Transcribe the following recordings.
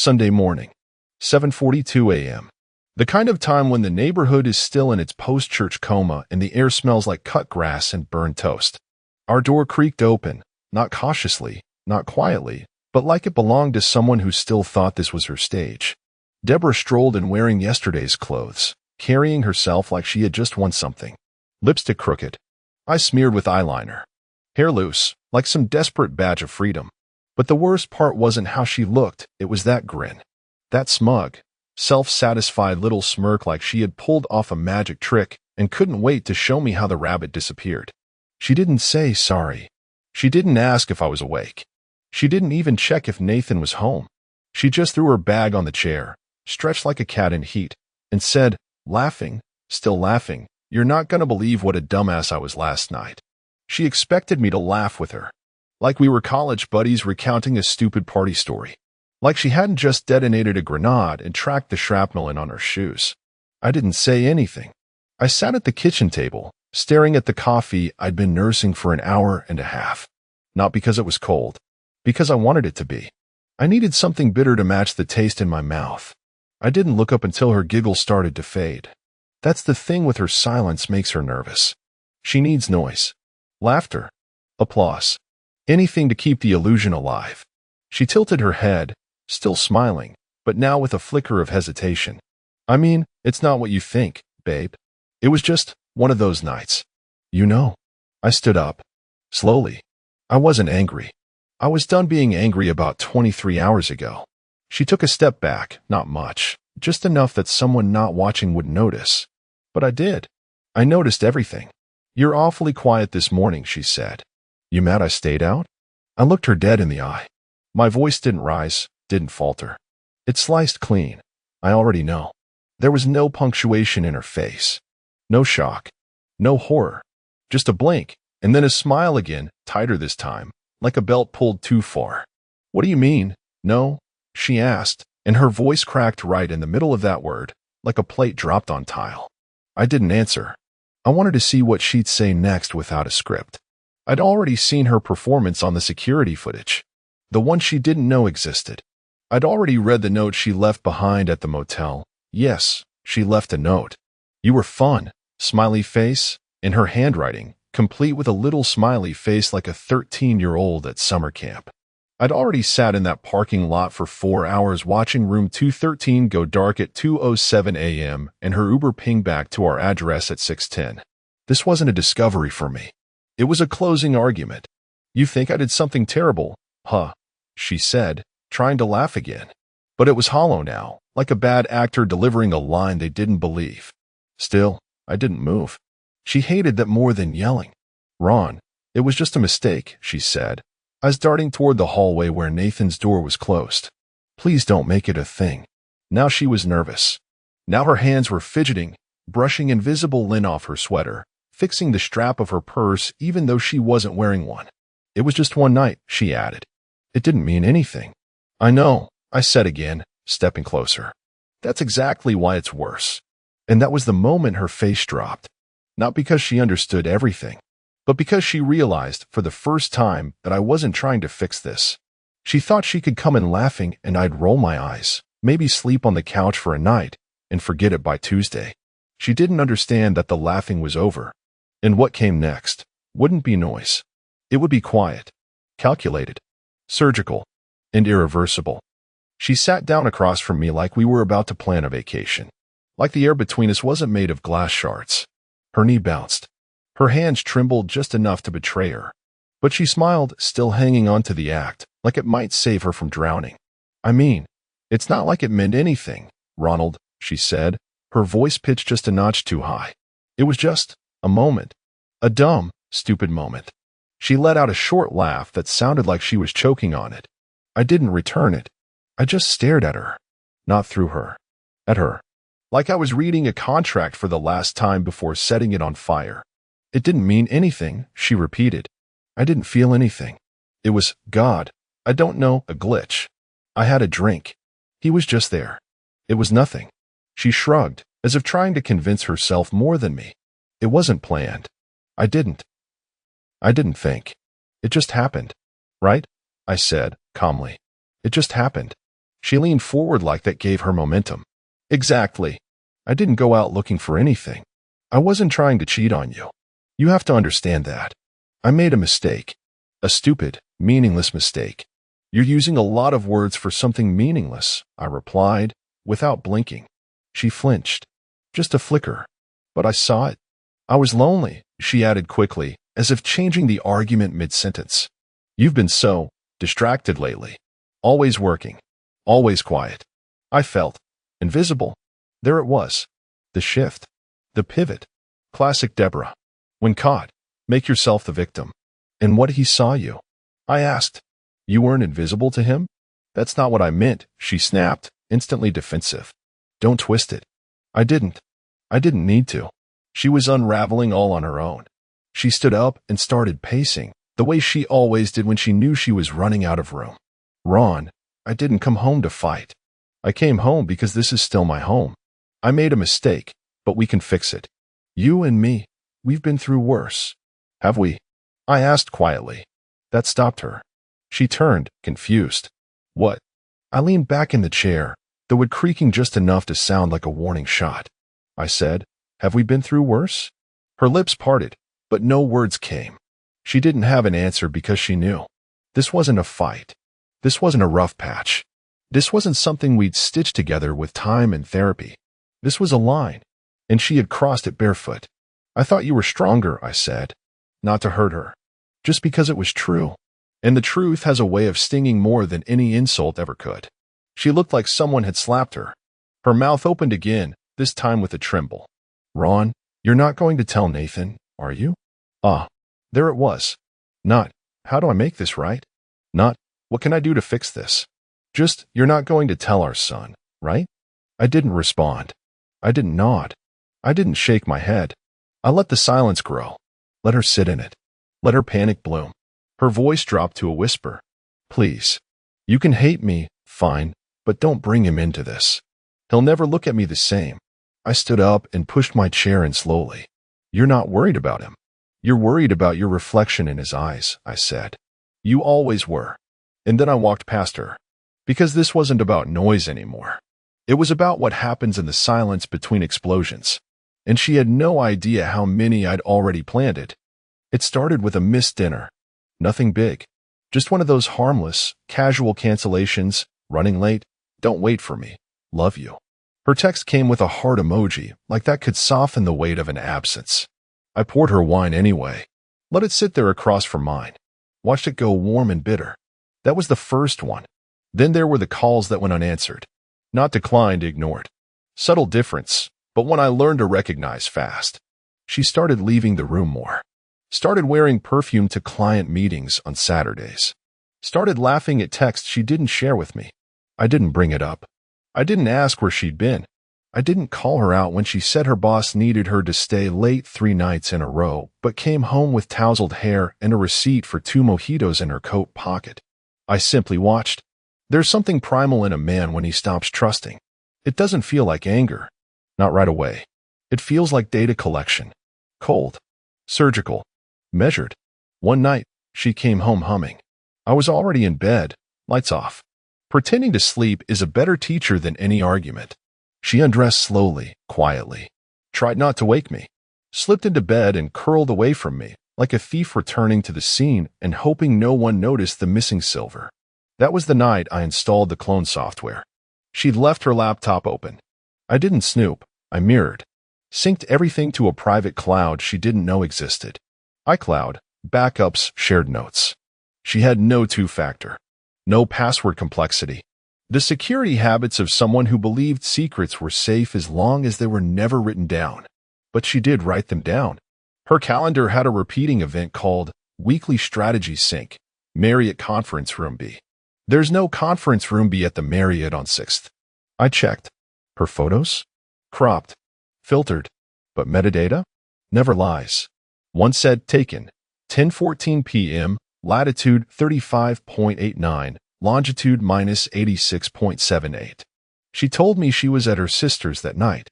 Sunday morning, 7:42 a.m. The kind of time when the neighborhood is still in its post-church coma and the air smells like cut grass and burned toast. Our door creaked open, not cautiously, not quietly, but like it belonged to someone who still thought this was her stage. Deborah strolled in wearing yesterday's clothes, carrying herself like she had just won something. Lipstick crooked, eyes smeared with eyeliner, hair loose, like some desperate badge of freedom. But the worst part wasn't how she looked, it was that grin. That smug, self-satisfied little smirk like she had pulled off a magic trick and couldn't wait to show me how the rabbit disappeared. She didn't say sorry. She didn't ask if I was awake. She didn't even check if Nathan was home. She just threw her bag on the chair, stretched like a cat in heat, and said, laughing, still laughing, "You're not gonna believe what a dumbass I was last night." She expected me to laugh with her, like we were college buddies recounting a stupid party story. Like she hadn't just detonated a grenade and tracked the shrapnel in on her shoes. I didn't say anything. I sat at the kitchen table, staring at the coffee I'd been nursing for an hour and a half. Not because it was cold, because I wanted it to be. I needed something bitter to match the taste in my mouth. I didn't look up until her giggle started to fade. That's the thing with her silence makes her nervous. She needs noise. Laughter. Applause. Anything to keep the illusion alive. She tilted her head, still smiling, but now with a flicker of hesitation. "I mean, it's not what you think, babe. It was just one of those nights. You know." I stood up. Slowly. I wasn't angry. I was done being angry about 23 hours ago. She took a step back, not much, just enough that someone not watching would notice. But I did. I noticed everything. "You're awfully quiet this morning," she said. "You mad I stayed out?" I looked her dead in the eye. My voice didn't rise, didn't falter. It sliced clean. I already know. There was no punctuation in her face. No shock. No horror. Just a blink, and then a smile again, tighter this time, like a belt pulled too far. "What do you mean, no?" she asked, and her voice cracked right in the middle of that word, like a plate dropped on tile. I didn't answer. I wanted to see what she'd say next without a script. I'd already seen her performance on the security footage, the one she didn't know existed. I'd already read the note she left behind at the motel. Yes, she left a note. "You were fun," smiley face, in her handwriting, complete with a little smiley face like a 13-year-old at summer camp. I'd already sat in that parking lot for 4 hours watching room 213 go dark at 2:07 a.m. and her Uber ping back to our address at 6:10. This wasn't a discovery for me. It was a closing argument. "You think I did something terrible, huh?" she said, trying to laugh again. But it was hollow now, like a bad actor delivering a line they didn't believe. Still, I didn't move. She hated that more than yelling. "Ron, it was just a mistake," she said, eyes darting toward the hallway where Nathan's door was closed. "Please don't make it a thing." Now she was nervous. Now her hands were fidgeting, brushing invisible lint off her sweater, fixing the strap of her purse even though she wasn't wearing one. "It was just one night," she added. "It didn't mean anything." "I know," I said again, stepping closer. "That's exactly why it's worse." And that was the moment her face dropped. Not because she understood everything, but because she realized for the first time that I wasn't trying to fix this. She thought she could come in laughing and I'd roll my eyes, maybe sleep on the couch for a night, and forget it by Tuesday. She didn't understand that the laughing was over. And what came next wouldn't be noise. It would be quiet, calculated, surgical, and irreversible. She sat down across from me like we were about to plan a vacation, like the air between us wasn't made of glass shards. Her knee bounced. Her hands trembled just enough to betray her. But she smiled, still hanging on to the act, like it might save her from drowning. "I mean, it's not like it meant anything, Ronald," she said, her voice pitched just a notch too high. "It was just a moment. A dumb, stupid moment." She let out a short laugh that sounded like she was choking on it. I didn't return it. I just stared at her. Not through her. At her. Like I was reading a contract for the last time before setting it on fire. "It didn't mean anything," she repeated. I didn't feel anything. It was, God, I don't know, a glitch. I had a drink. He was just there. It was nothing. She shrugged, as if trying to convince herself more than me. It wasn't planned. I didn't think. It just happened. Right? I said, calmly. It just happened. She leaned forward like that gave her momentum. Exactly. I didn't go out looking for anything. I wasn't trying to cheat on you. You have to understand that. I made a mistake. A stupid, meaningless mistake. You're using a lot of words for something meaningless, I replied, without blinking. She flinched. Just a flicker. But I saw it. I was lonely, she added quickly, as if changing the argument mid-sentence. You've been so distracted lately. Always working. Always quiet. I felt invisible. There it was. The shift. The pivot. Classic Deborah. When caught, make yourself the victim. And what he saw you? I asked. You weren't invisible to him? That's not what I meant, she snapped, instantly defensive. Don't twist it. I didn't need to. She was unraveling all on her own. She stood up and started pacing, the way she always did when she knew she was running out of room. Ron, I didn't come home to fight. I came home because this is still my home. I made a mistake, but we can fix it. You and me, we've been through worse. Have we? I asked quietly. That stopped her. She turned, confused. What? I leaned back in the chair, the wood creaking just enough to sound like a warning shot. I said, have we been through worse? Her lips parted, but no words came. She didn't have an answer because she knew. This wasn't a fight. This wasn't a rough patch. This wasn't something we'd stitched together with time and therapy. This was a line, and she had crossed it barefoot. I thought you were stronger, I said. Not to hurt her. Just because it was true. And the truth has a way of stinging more than any insult ever could. She looked like someone had slapped her. Her mouth opened again, this time with a tremble. Ron, you're not going to tell Nathan, are you? There it was. Not, how do I make this right? Not, what can I do to fix this? Just, you're not going to tell our son, right? I didn't respond. I didn't nod. I didn't shake my head. I let the silence grow. Let her sit in it. Let her panic bloom. Her voice dropped to a whisper. Please. You can hate me, fine, but don't bring him into this. He'll never look at me the same. I stood up and pushed my chair in slowly. You're not worried about him. You're worried about your reflection in his eyes, I said. You always were. And then I walked past her. Because this wasn't about noise anymore. It was about what happens in the silence between explosions. And she had no idea how many I'd already planted. It started with a missed dinner. Nothing big. Just one of those harmless, casual cancellations, running late, don't wait for me, love you. Her text came with a heart emoji, like that could soften the weight of an absence. I poured her wine anyway. Let it sit there across from mine. Watched it go warm and bitter. That was the first one. Then there were the calls that went unanswered. Not declined, ignored. Subtle difference, but one I learned to recognize fast. She started leaving the room more. Started wearing perfume to client meetings on Saturdays. Started laughing at texts she didn't share with me. I didn't bring it up. I didn't ask where she'd been. I didn't call her out when she said her boss needed her to stay late 3 nights in a row, but came home with tousled hair and a receipt for 2 mojitos in her coat pocket. I simply watched. There's something primal in a man when he stops trusting. It doesn't feel like anger. Not right away. It feels like data collection. Cold. Surgical. Measured. One night, she came home humming. I was already in bed, lights off. Pretending to sleep is a better teacher than any argument. She undressed slowly, quietly. Tried not to wake me. Slipped into bed and curled away from me, like a thief returning to the scene and hoping no one noticed the missing silver. That was the night I installed the clone software. She'd left her laptop open. I didn't snoop. I mirrored. Synced everything to a private cloud she didn't know existed. iCloud, backups, shared notes. She had no two-factor. No password complexity. The security habits of someone who believed secrets were safe as long as they were never written down. But she did write them down. Her calendar had a repeating event called Weekly Strategy Sync, Marriott Conference Room B. There's no Conference Room B at the Marriott on 6th. I checked. Her photos? Cropped. Filtered. But metadata? Never lies. One said taken, 10:14 p.m., latitude 35.89, longitude -86.78. She told me she was at her sister's that night.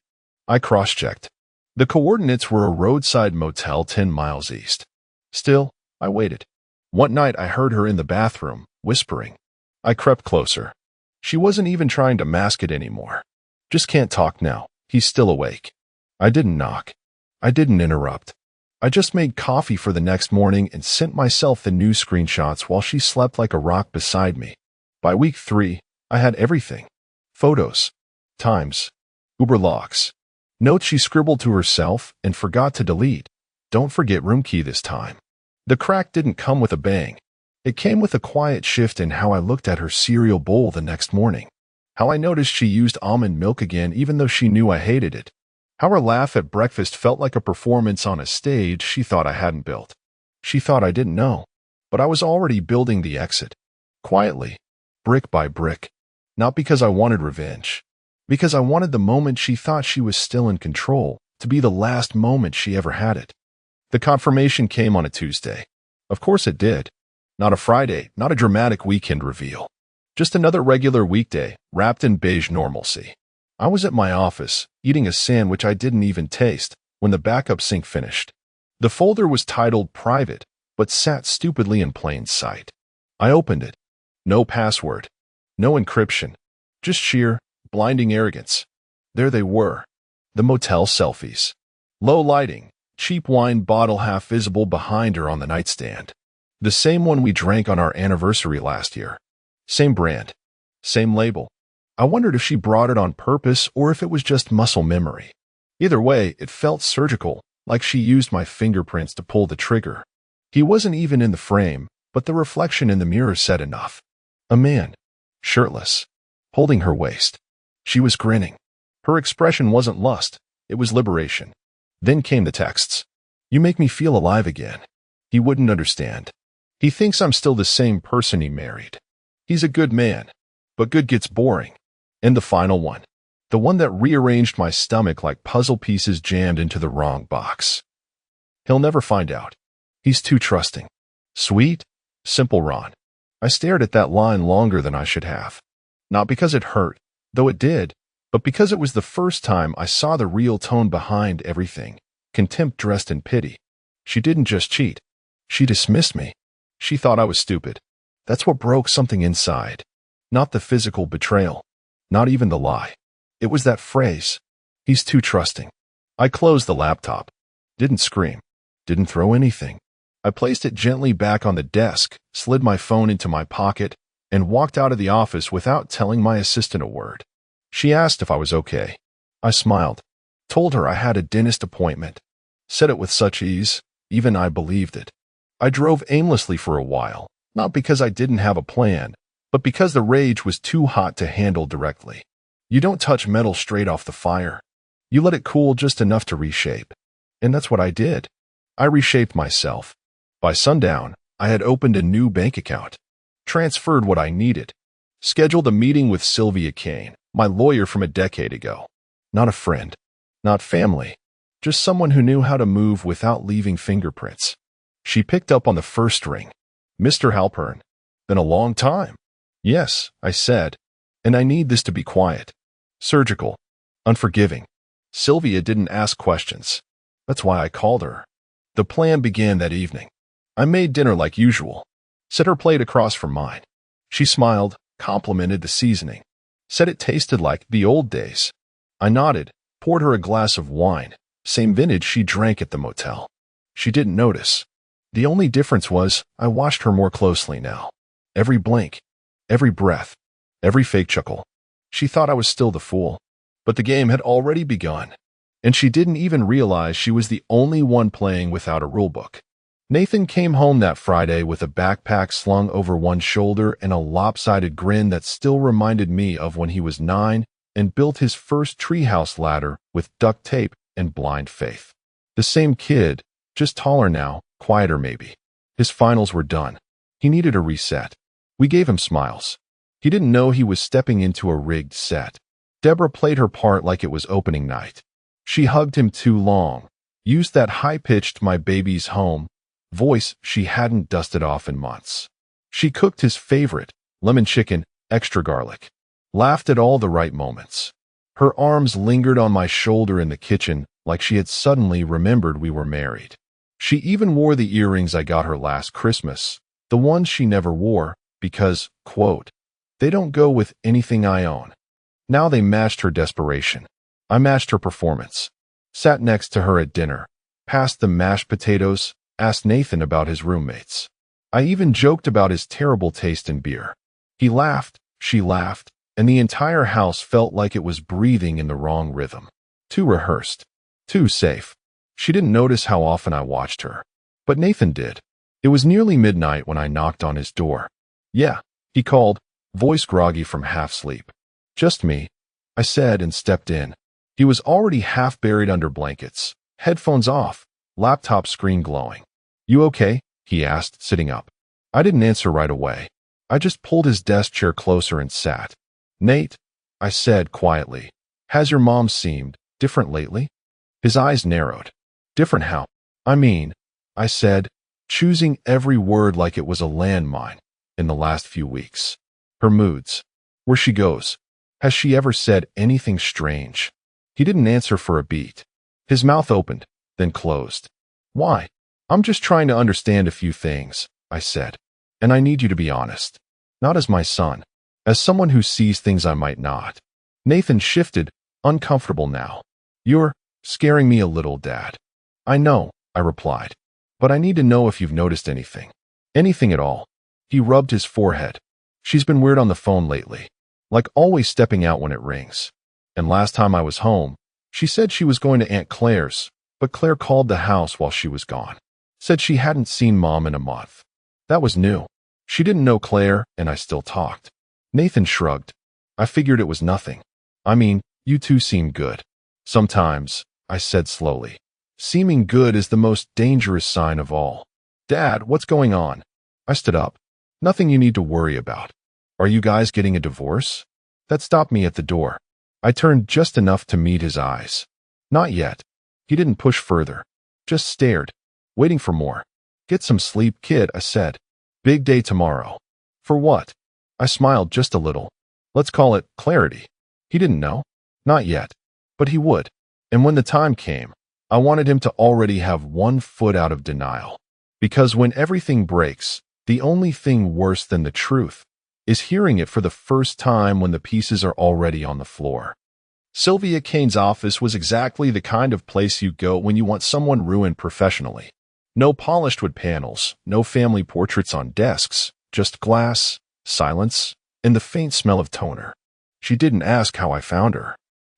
I cross-checked. The coordinates were a roadside motel 10 miles east. Still, I waited. One night I heard her in the bathroom, whispering. I crept closer. She wasn't even trying to mask it anymore. Just can't talk now. He's still awake. I didn't knock. I didn't interrupt. I just made coffee for the next morning and sent myself the news screenshots while she slept like a rock beside me. By week 3, I had everything. Photos, times, Uber logs, notes she scribbled to herself and forgot to delete. Don't forget room key this time. The crack didn't come with a bang. It came with a quiet shift in how I looked at her cereal bowl the next morning. How I noticed she used almond milk again even though she knew I hated it. How her laugh at breakfast felt like a performance on a stage she thought I hadn't built. She thought I didn't know, but I was already building the exit. Quietly, brick by brick. Not because I wanted revenge. Because I wanted the moment she thought she was still in control to be the last moment she ever had it. The confirmation came on a Tuesday. Of course it did. Not a Friday, not a dramatic weekend reveal. Just another regular weekday, wrapped in beige normalcy. I was at my office, eating a sandwich I didn't even taste, when the backup sync finished. The folder was titled Private, but sat stupidly in plain sight. I opened it. No password. No encryption. Just sheer, blinding arrogance. There they were. The motel selfies. Low lighting, cheap wine bottle half visible behind her on the nightstand. The same one we drank on our anniversary last year. Same brand. Same label. I wondered if she brought it on purpose or if it was just muscle memory. Either way, it felt surgical, like she used my fingerprints to pull the trigger. He wasn't even in the frame, but the reflection in the mirror said enough. A man. Shirtless. Holding her waist. She was grinning. Her expression wasn't lust, it was liberation. Then came the texts. You make me feel alive again. He wouldn't understand. He thinks I'm still the same person he married. He's a good man, but good gets boring. And the final one. The one that rearranged my stomach like puzzle pieces jammed into the wrong box. He'll never find out. He's too trusting. Sweet, simple Ron. I stared at that line longer than I should have. Not because it hurt, though it did, but because it was the first time I saw the real tone behind everything. Contempt dressed in pity. She didn't just cheat. She dismissed me. She thought I was stupid. That's what broke something inside. Not the physical betrayal. Not even the lie. It was that phrase. He's too trusting. I closed the laptop. Didn't scream. Didn't throw anything. I placed it gently back on the desk, slid my phone into my pocket, and walked out of the office without telling my assistant a word. She asked if I was okay. I smiled. Told her I had a dentist appointment. Said it with such ease, even I believed it. I drove aimlessly for a while, not because I didn't have a plan, but because the rage was too hot to handle directly. You don't touch metal straight off the fire. You let it cool just enough to reshape. And that's what I did. I reshaped myself. By sundown, I had opened a new bank account, transferred what I needed, scheduled a meeting with Sylvia Kane, my lawyer from a decade ago. Not a friend, not family, just someone who knew how to move without leaving fingerprints. She picked up on the first ring. Mr. Halpern. Been a long time. Yes, I said, and I need this to be quiet. Surgical. Unforgiving. Sylvia didn't ask questions. That's why I called her. The plan began that evening. I made dinner like usual. Set her plate across from mine. She smiled, complimented the seasoning. Said it tasted like the old days. I nodded, poured her a glass of wine, same vintage she drank at the motel. She didn't notice. The only difference was I watched her more closely now. Every blink, every breath, every fake chuckle. She thought I was still the fool. But the game had already begun. And she didn't even realize she was the only one playing without a rulebook. Nathan came home that Friday with a backpack slung over one shoulder and a lopsided grin that still reminded me of when he was 9 and built his first treehouse ladder with duct tape and blind faith. The same kid, just taller now, quieter maybe. His finals were done. He needed a reset. We gave him smiles. He didn't know he was stepping into a rigged set. Deborah played her part like it was opening night. She hugged him too long, used that high-pitched "my baby's home" voice she hadn't dusted off in months. She cooked his favorite, lemon chicken, extra garlic. Laughed at all the right moments. Her arms lingered on my shoulder in the kitchen like she had suddenly remembered we were married. She even wore the earrings I got her last Christmas, the ones she never wore because, quote, They don't go with anything I own. Now they matched her desperation. I matched her performance. Sat next to her at dinner. Passed the mashed potatoes. Asked Nathan about his roommates. I even joked about his terrible taste in beer. He laughed, she laughed, and the entire house felt like it was breathing in the wrong rhythm. Too rehearsed. Too safe. She didn't notice how often I watched her. But Nathan did. It was nearly midnight when I knocked on his door. "Yeah," he called, voice groggy from half-sleep. "Just me," I said and stepped in. He was already half buried under blankets, headphones off, laptop screen glowing. "You okay?" he asked, sitting up. I didn't answer right away. I just pulled his desk chair closer and sat. "Nate," I said quietly, "has your mom seemed different lately?" His eyes narrowed. "Different how?" I said, choosing every word like it was a landmine. "In the last few weeks. Her moods. Where she goes. Has she ever said anything strange?" He didn't answer for a beat. His mouth opened, then closed. "Why?" "I'm just trying to understand a few things," I said. "And I need you to be honest. Not as my son. As someone who sees things I might not." Nathan shifted, uncomfortable now. "You're scaring me a little, Dad." "I know," I replied. "But I need to know if you've noticed anything. Anything at all." He rubbed his forehead. "She's been weird on the phone lately. Like always stepping out when it rings. And last time I was home, she said she was going to Aunt Claire's, but Claire called the house while she was gone. Said she hadn't seen Mom in a month. That was new. She didn't know Claire, and I still talked." Nathan shrugged. "I figured it was nothing. You two seem good." "Sometimes," I said slowly. "Seeming good is the most dangerous sign of all." "Dad, what's going on?" I stood up. "Nothing you need to worry about." "Are you guys getting a divorce?" That stopped me at the door. I turned just enough to meet his eyes. "Not yet." He didn't push further. Just stared, waiting for more. "Get some sleep, kid," I said. "Big day tomorrow." "For what?" I smiled just a little. "Let's call it clarity." He didn't know. Not yet. But he would. And when the time came, I wanted him to already have one foot out of denial. Because when everything breaks, the only thing worse than the truth is hearing it for the first time when the pieces are already on the floor. Sylvia Kane's office was exactly the kind of place you go when you want someone ruined professionally. No polished wood panels, no family portraits on desks, just glass, silence, and the faint smell of toner. She didn't ask how I found her.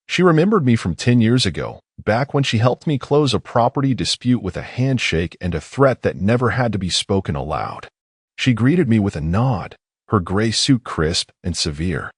She remembered me from 10 years ago, back when she helped me close a property dispute with a handshake and a threat that never had to be spoken aloud. She greeted me with a nod, her gray suit crisp and severe.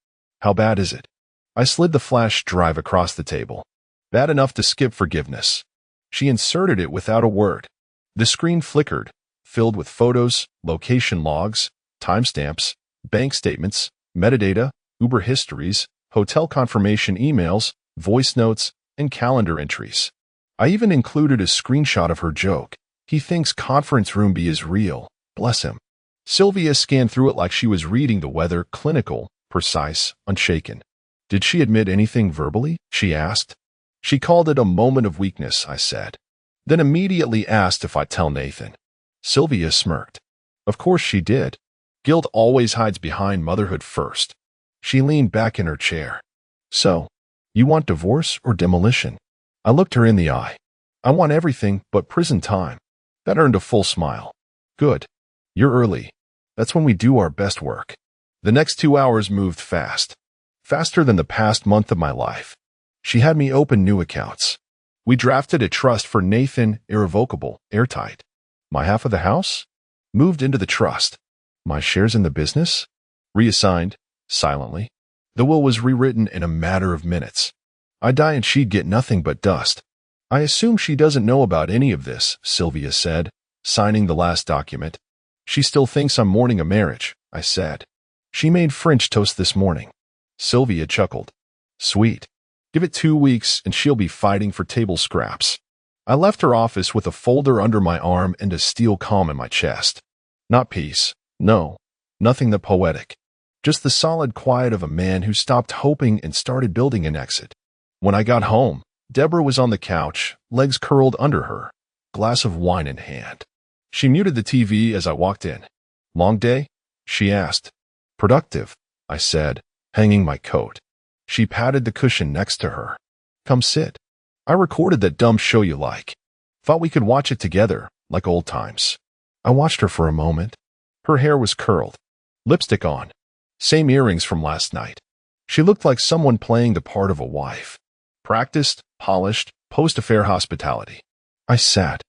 "How bad is it?" I slid the flash drive across the table. "Bad enough to skip forgiveness." She inserted it without a word. The screen flickered, filled with photos, location logs, timestamps, bank statements, metadata, Uber histories, hotel confirmation emails, voice notes, and calendar entries. I even included a screenshot of her joke. "He thinks conference room B is real. Bless him." Sylvia scanned through it like she was reading the weather, clinical, precise, unshaken. "Did she admit anything verbally?" she asked. "She called it a moment of weakness," I said. Then immediately asked if I'd tell Nathan. Sylvia smirked. Of course she did. Guilt always hides behind motherhood first. She leaned back in her chair. "So, you want divorce or demolition?" I looked her in the eye. "I want everything but prison time." That earned a full smile. "Good. You're early. That's when we do our best work." The next 2 hours moved fast. Faster than the past month of my life. She had me open new accounts. We drafted a trust for Nathan, irrevocable, airtight. My half of the house? Moved into the trust. My shares in the business? Reassigned, silently. The will was rewritten in a matter of minutes. I'd die and she'd get nothing but dust. "I assume she doesn't know about any of this," Sylvia said, signing the last document. "She still thinks I'm mourning a marriage," I said. "She made French toast this morning." Sylvia chuckled. "Sweet. Give it 2 weeks and she'll be fighting for table scraps." I left her office with a folder under my arm and a steel calm in my chest. Not peace. No. Nothing that poetic. Just the solid quiet of a man who stopped hoping and started building an exit. When I got home, Deborah was on the couch, legs curled under her, glass of wine in hand. She muted the TV as I walked in. "Long day?" she asked. "Productive," I said, hanging my coat. She patted the cushion next to her. Come sit. I recorded that dumb show you like. Thought we could watch it together, like old times. I watched her for a moment. Her hair was curled, lipstick on, same earrings from last night. She looked like someone playing the part of a wife. Practiced, polished, post-affair hospitality. I sat,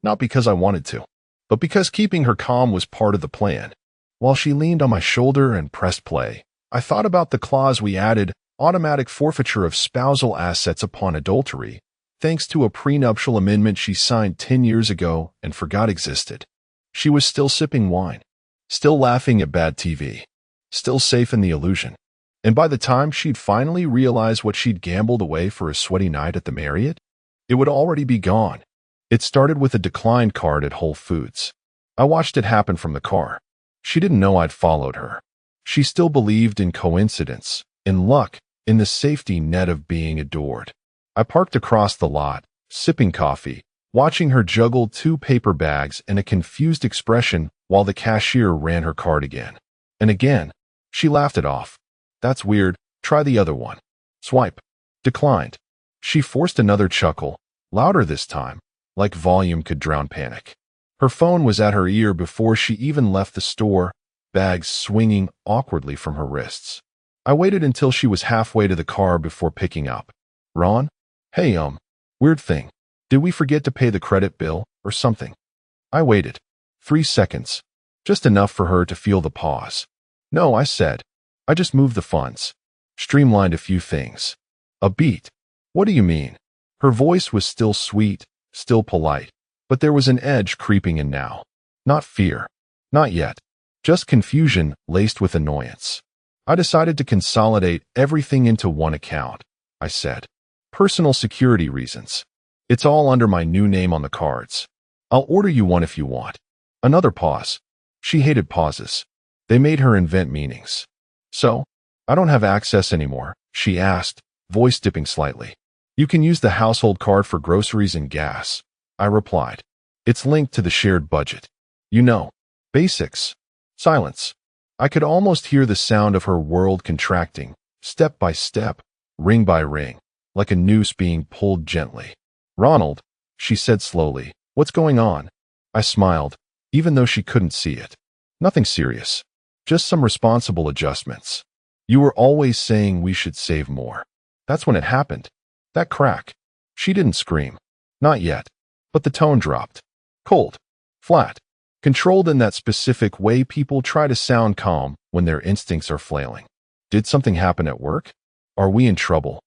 not because I wanted to, but because keeping her calm was part of the plan. While she leaned on my shoulder and pressed play, I thought about the clause we added, automatic forfeiture of spousal assets upon adultery, thanks to a prenuptial amendment she signed 10 years ago and forgot existed. She was still sipping wine, still laughing at bad TV, still safe in the illusion. And by the time she'd finally realized what she'd gambled away for a sweaty night at the Marriott, it would already be gone. It started with a declined card at Whole Foods. I watched it happen from the car. She didn't know I'd followed her. She still believed in coincidence, in luck, in the safety net of being adored. I parked across the lot, sipping coffee, watching her juggle 2 paper bags and a confused expression while the cashier ran her card again. And again, she laughed it off. That's weird. Try the other one. Swipe. Declined. She forced another chuckle, louder this time, like volume could drown panic. Her phone was at her ear before she even left the store, bags swinging awkwardly from her wrists. I waited until she was halfway to the car before picking up. Ron? Hey, weird thing. Did we forget to pay the credit bill or something? I waited. 3 seconds. Just enough for her to feel the pause. No, I said. I just moved the funds. Streamlined a few things. A beat. What do you mean? Her voice was still sweet, still polite, but there was an edge creeping in now. Not fear. Not yet. Just confusion laced with annoyance. I decided to consolidate everything into one account, I said. Personal security reasons. It's all under my new name on the cards. I'll order you one if you want. Another pause. She hated pauses. They made her invent meanings. So, I don't have access anymore, she asked, voice dipping slightly. You can use the household card for groceries and gas, I replied. It's linked to the shared budget. You know, basics. Silence. I could almost hear the sound of her world contracting, step by step, ring by ring, like a noose being pulled gently. Ronald, she said slowly, what's going on? I smiled, even though she couldn't see it. Nothing serious. Just some responsible adjustments. You were always saying we should save more. That's when it happened. That crack. She didn't scream. Not yet. But the tone dropped. Cold. Flat. Controlled in that specific way people try to sound calm when their instincts are flailing. Did something happen at work? Are we in trouble?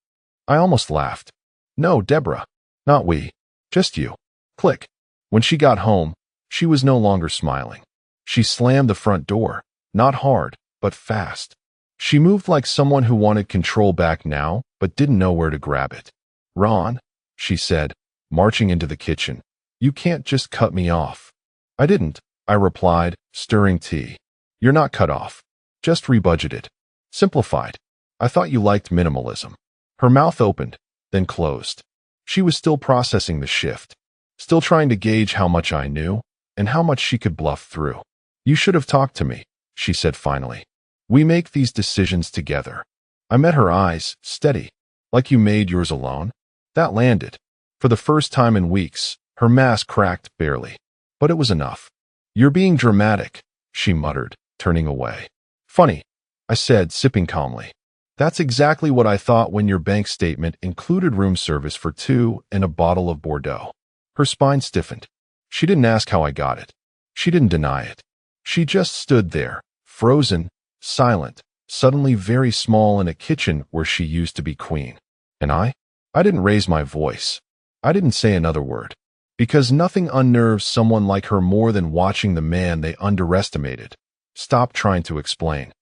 I almost laughed. No, Deborah. Not we. Just you. Click. When she got home, she was no longer smiling. She slammed the front door. Not hard, but fast. She moved like someone who wanted control back now, but didn't know where to grab it. Ron, she said, marching into the kitchen, you can't just cut me off. I didn't, I replied, stirring tea. You're not cut off. Just rebudgeted. Simplified. I thought you liked minimalism. Her mouth opened, then closed. She was still processing the shift, still trying to gauge how much I knew and how much she could bluff through. You should have talked to me, she said finally. We make these decisions together. I met her eyes, steady, like you made yours alone. That landed. For the first time in weeks, her mask cracked barely. But it was enough. You're being dramatic, she muttered, turning away. Funny, I said, sipping calmly. That's exactly what I thought when your bank statement included room service for 2 and a bottle of Bordeaux. Her spine stiffened. She didn't ask how I got it. She didn't deny it. She just stood there, frozen, silent, suddenly very small in a kitchen where she used to be queen. And I didn't raise my voice. I didn't say another word. Because nothing unnerves someone like her more than watching the man they underestimated stop trying to explain.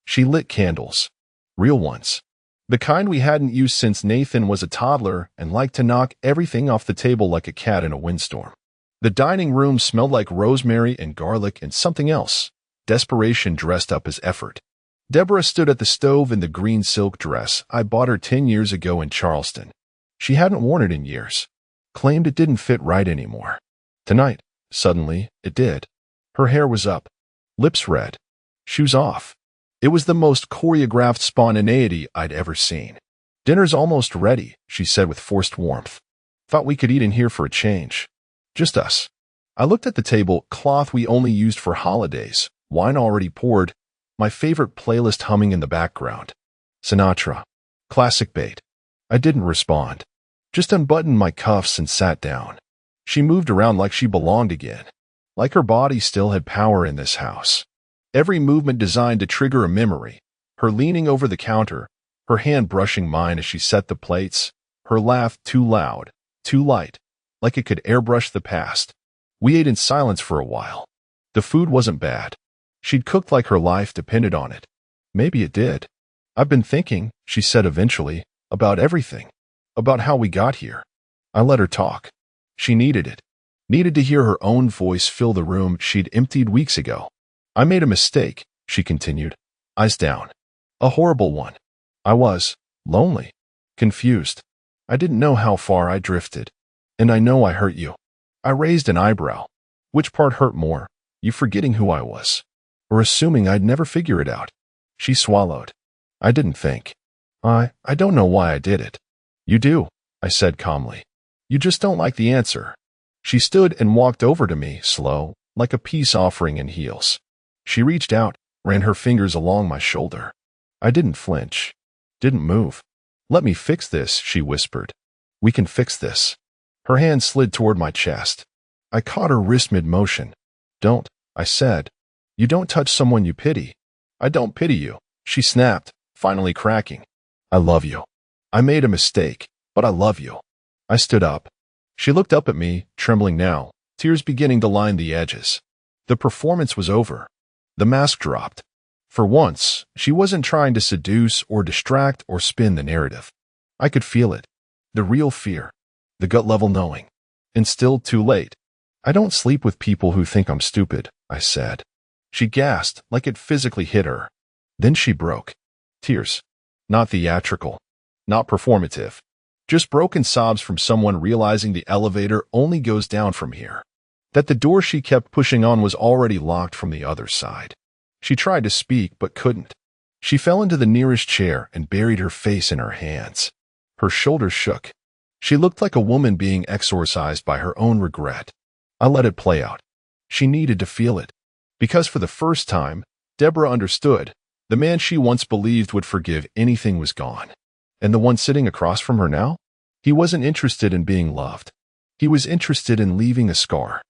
She lit candles. Real ones. The kind we hadn't used since Nathan was a toddler and liked to knock everything off the table like a cat in a windstorm. The dining room smelled like rosemary and garlic and something else. Desperation dressed up as effort. Deborah stood at the stove in the green silk dress I bought her 10 years ago in Charleston. She hadn't worn it in years. Claimed it didn't fit right anymore. Tonight, suddenly, it did. Her hair was up. Lips red. Shoes off. It was the most choreographed spontaneity I'd ever seen. "Dinner's almost ready," she said with forced warmth. "Thought we could eat in here for a change. Just us." I looked at the table, cloth we only used for holidays, wine already poured, my favorite playlist humming in the background. Sinatra. Classic bait. I didn't respond. Just unbuttoned my cuffs and sat down. She moved around like she belonged again. Like her body still had power in this house. Every movement designed to trigger a memory. Her leaning over the counter, her hand brushing mine as she set the plates, her laugh too loud, too light, like it could airbrush the past. We ate in silence for a while. The food wasn't bad. She'd cooked like her life depended on it. Maybe it did. "I've been thinking," she said eventually, "about everything. About how we got here." I let her talk. She needed it. Needed to hear her own voice fill the room she'd emptied weeks ago. "I made a mistake," she continued, eyes down. "A horrible one. I was lonely, confused. I didn't know how far I drifted. And I know I hurt you." I raised an eyebrow. Which part hurt more? You forgetting who I was? Or assuming I'd never figure it out? She swallowed. I didn't think. I don't know why I did it." "You do," I said calmly. "You just don't like the answer." She stood and walked over to me, slow, like a peace offering in heels. She reached out, ran her fingers along my shoulder. I didn't flinch. Didn't move. "Let me fix this," she whispered. "We can fix this." Her hand slid toward my chest. I caught her wrist mid-motion. "Don't," I said. "You don't touch someone you pity." "I don't pity you," she snapped, finally cracking. "I love you. I made a mistake, but I love you." I stood up. She looked up at me, trembling now, tears beginning to line the edges. The performance was over. The mask dropped. For once, she wasn't trying to seduce or distract or spin the narrative. I could feel it. The real fear. The gut-level knowing. And still too late. "I don't sleep with people who think I'm stupid," I said. She gasped like it physically hit her. Then she broke. Tears. Not theatrical. Not performative. Just broken sobs from someone realizing the elevator only goes down from here. That the door she kept pushing on was already locked from the other side. She tried to speak but couldn't. She fell into the nearest chair and buried her face in her hands. Her shoulders shook. She looked like a woman being exorcised by her own regret. I let it play out. She needed to feel it. Because for the first time, Deborah understood. The man she once believed would forgive anything was gone. And the one sitting across from her now? He wasn't interested in being loved. He was interested in leaving a scar.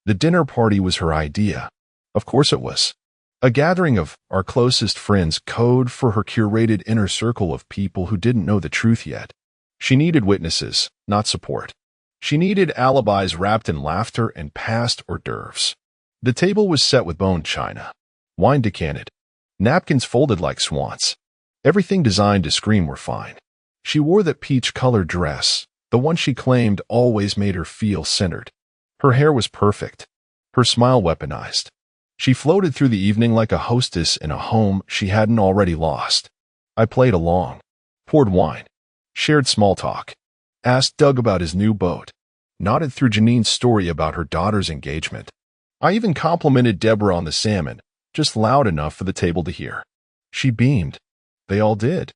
The dinner party was her idea. Of course it was. A gathering of our closest friends, code for her curated inner circle of people who didn't know the truth yet. She needed witnesses, not support. She needed alibis wrapped in laughter and past hors d'oeuvres. The table was set with bone china. Wine decanted. Napkins folded like swans. Everything designed to scream were fine. She wore that peach-colored dress, the one she claimed always made her feel centered. Her hair was perfect. Her smile weaponized. She floated through the evening like a hostess in a home she hadn't already lost. I played along. Poured wine. Shared small talk. Asked Doug about his new boat. Nodded through Janine's story about her daughter's engagement. I even complimented Deborah on the salmon, just loud enough for the table to hear. She beamed. They all did.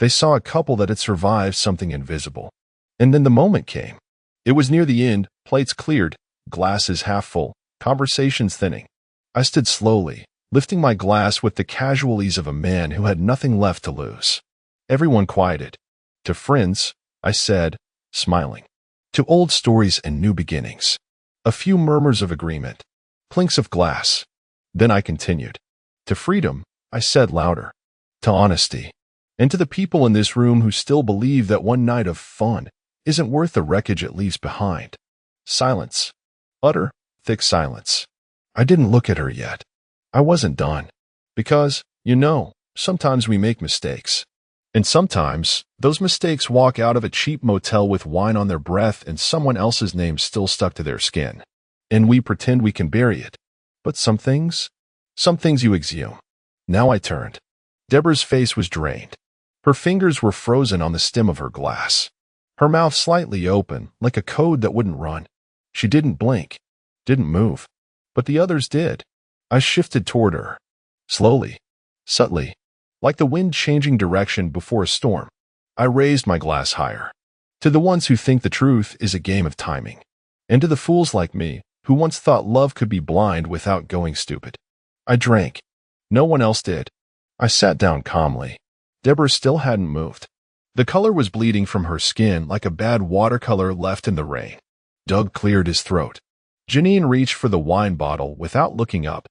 They saw a couple that had survived something invisible. And then the moment came. It was near the end, plates cleared, glasses half full, conversations thinning. I stood slowly, lifting my glass with the casual ease of a man who had nothing left to lose. Everyone quieted. To friends, I said, smiling. To old stories and new beginnings. A few murmurs of agreement. Clinks of glass. Then I continued. To freedom, I said louder. To honesty. And to the people in this room who still believe that one night of fun isn't worth the wreckage it leaves behind. Silence. Utter, thick silence. I didn't look at her yet. I wasn't done. Because, sometimes we make mistakes. And sometimes, those mistakes walk out of a cheap motel with wine on their breath and someone else's name still stuck to their skin. And we pretend we can bury it. But some things you exhume. Now I turned. Deborah's face was drained. Her fingers were frozen on the stem of her glass. Her mouth slightly open, like a code that wouldn't run. She didn't blink. Didn't move. But the others did. I shifted toward her. Slowly. subtly, like the wind changing direction before a storm. I raised my glass higher. To the ones who think the truth is a game of timing, and to the fools like me who once thought love could be blind without going stupid. I drank. No one else did. I sat down calmly. Deborah still hadn't moved. The color was bleeding from her skin like a bad watercolor left in the rain. Doug cleared his throat. Janine reached for the wine bottle without looking up.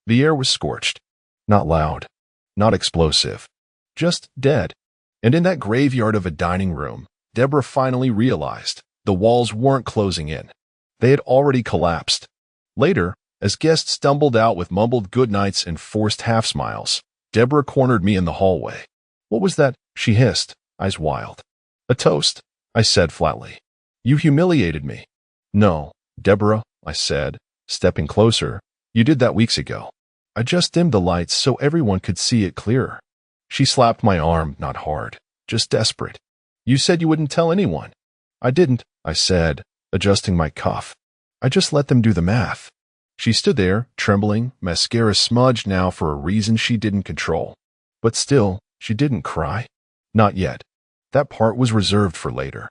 The air was scorched. Not loud. Not explosive. Just dead. And in that graveyard of a dining room, Deborah finally realized the walls weren't closing in. They had already collapsed. Later, as guests stumbled out with mumbled goodnights and forced half-smiles, Deborah cornered me in the hallway. "What was that?" she hissed, eyes wild. "A toast," I said flatly. "You humiliated me." "No, Deborah," I said, stepping closer. "You did that weeks ago. I just dimmed the lights so everyone could see it clearer." She slapped my arm, not hard, just desperate. "You said you wouldn't tell anyone." "I didn't," I said, adjusting my cuff. "I just let them do the math." She stood there, trembling, mascara smudged now for a reason she didn't control. But still, she didn't cry. Not yet. That part was reserved for later.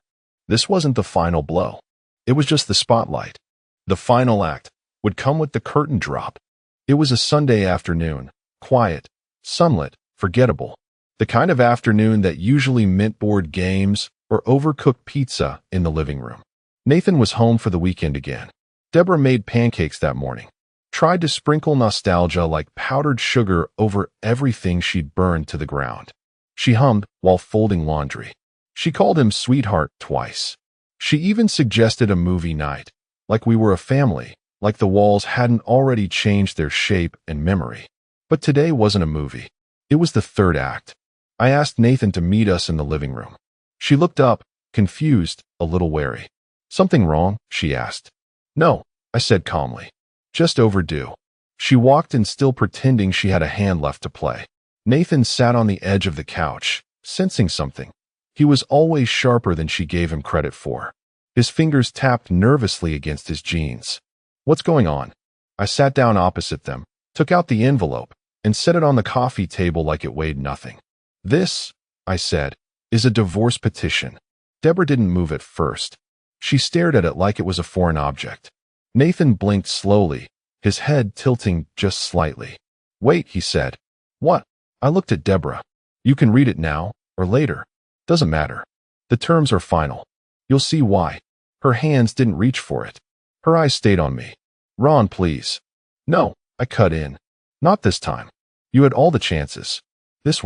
This wasn't the final blow. It was just the spotlight. The final act would come with the curtain drop. It was a Sunday afternoon, quiet, sunlit, forgettable. The kind of afternoon that usually meant board games or overcooked pizza in the living room. Nathan was home for the weekend again. Deborah made pancakes that morning, tried to sprinkle nostalgia like powdered sugar over everything she'd burned to the ground. She hummed while folding laundry. She called him sweetheart twice. She even suggested a movie night, like we were a family, like the walls hadn't already changed their shape and memory. But today wasn't a movie. It was the third act. I asked Nathan to meet us in the living room. She looked up, confused, a little wary. "Something wrong?" she asked. "No," I said calmly. "Just overdue." She walked in, still pretending she had a hand left to play. Nathan sat on the edge of the couch, sensing something. He was always sharper than she gave him credit for. His fingers tapped nervously against his jeans. "What's going on?" I sat down opposite them, took out the envelope, and set it on the coffee table like it weighed nothing. "This," I said, "is a divorce petition." Deborah didn't move at first. She stared at it like it was a foreign object. Nathan blinked slowly, his head tilting just slightly. "Wait," he said. "What?" I looked at Deborah. "You can read it now, or later. Doesn't matter. The terms are final. You'll see why." Her hands didn't reach for it. Her eyes stayed on me. "Ron, please." "No," I cut in. "Not this time. You had all the chances. This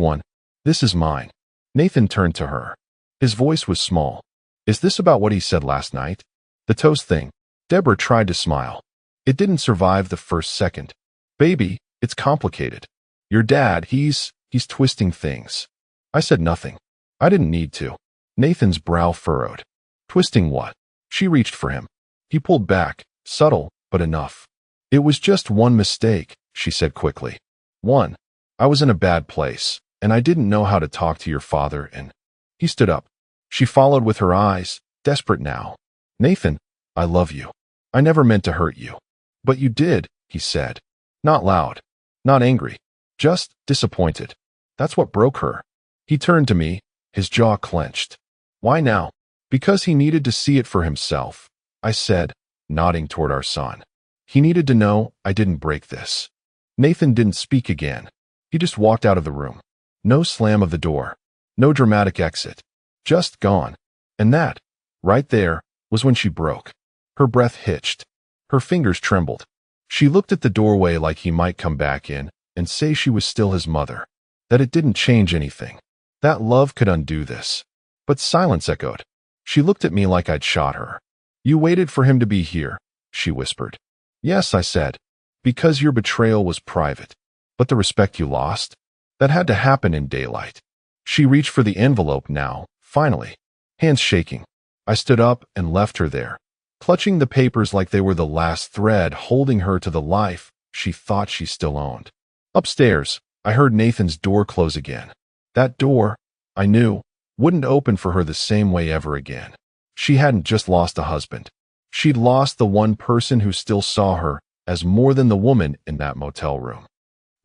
is mine." Nathan turned to her. His voice was small. "Is this about what he said last night? The toast thing?" Deborah tried to smile. "It didn't survive the first second. Baby, it's complicated. Your dad, he's twisting things." I said nothing. I didn't need to. Nathan's brow furrowed. "Twisting what?" She reached for him. He pulled back, subtle, but enough. "It was just one mistake," she said quickly. "One. I was in a bad place, and I didn't know how to talk to your father, and—" He stood up. She followed with her eyes, desperate now. "Nathan, I love you. I never meant to hurt you." "But you did," he said. Not loud, not angry, just disappointed. That's what broke her. He turned to me, his jaw clenched. "Why now?" "Because he needed to see it for himself," I said, nodding toward our son. "He needed to know I didn't break this." Nathan didn't speak again. He just walked out of the room. No slam of the door. No dramatic exit. Just gone. And that, right there, was when she broke. Her breath hitched. Her fingers trembled. She looked at the doorway like he might come back in and say she was still his mother, that it didn't change anything, that love could undo this. But silence echoed. She looked at me like I'd shot her. "You waited for him to be here," she whispered. "Yes," I said, "because your betrayal was private. But the respect you lost? That had to happen in daylight." She reached for the envelope now, finally, hands shaking. I stood up and left her there, clutching the papers like they were the last thread holding her to the life she thought she still owned. Upstairs, I heard Nathan's door close again. That door, I knew, wouldn't open for her the same way ever again. She hadn't just lost a husband. She'd lost the one person who still saw her as more than the woman in that motel room.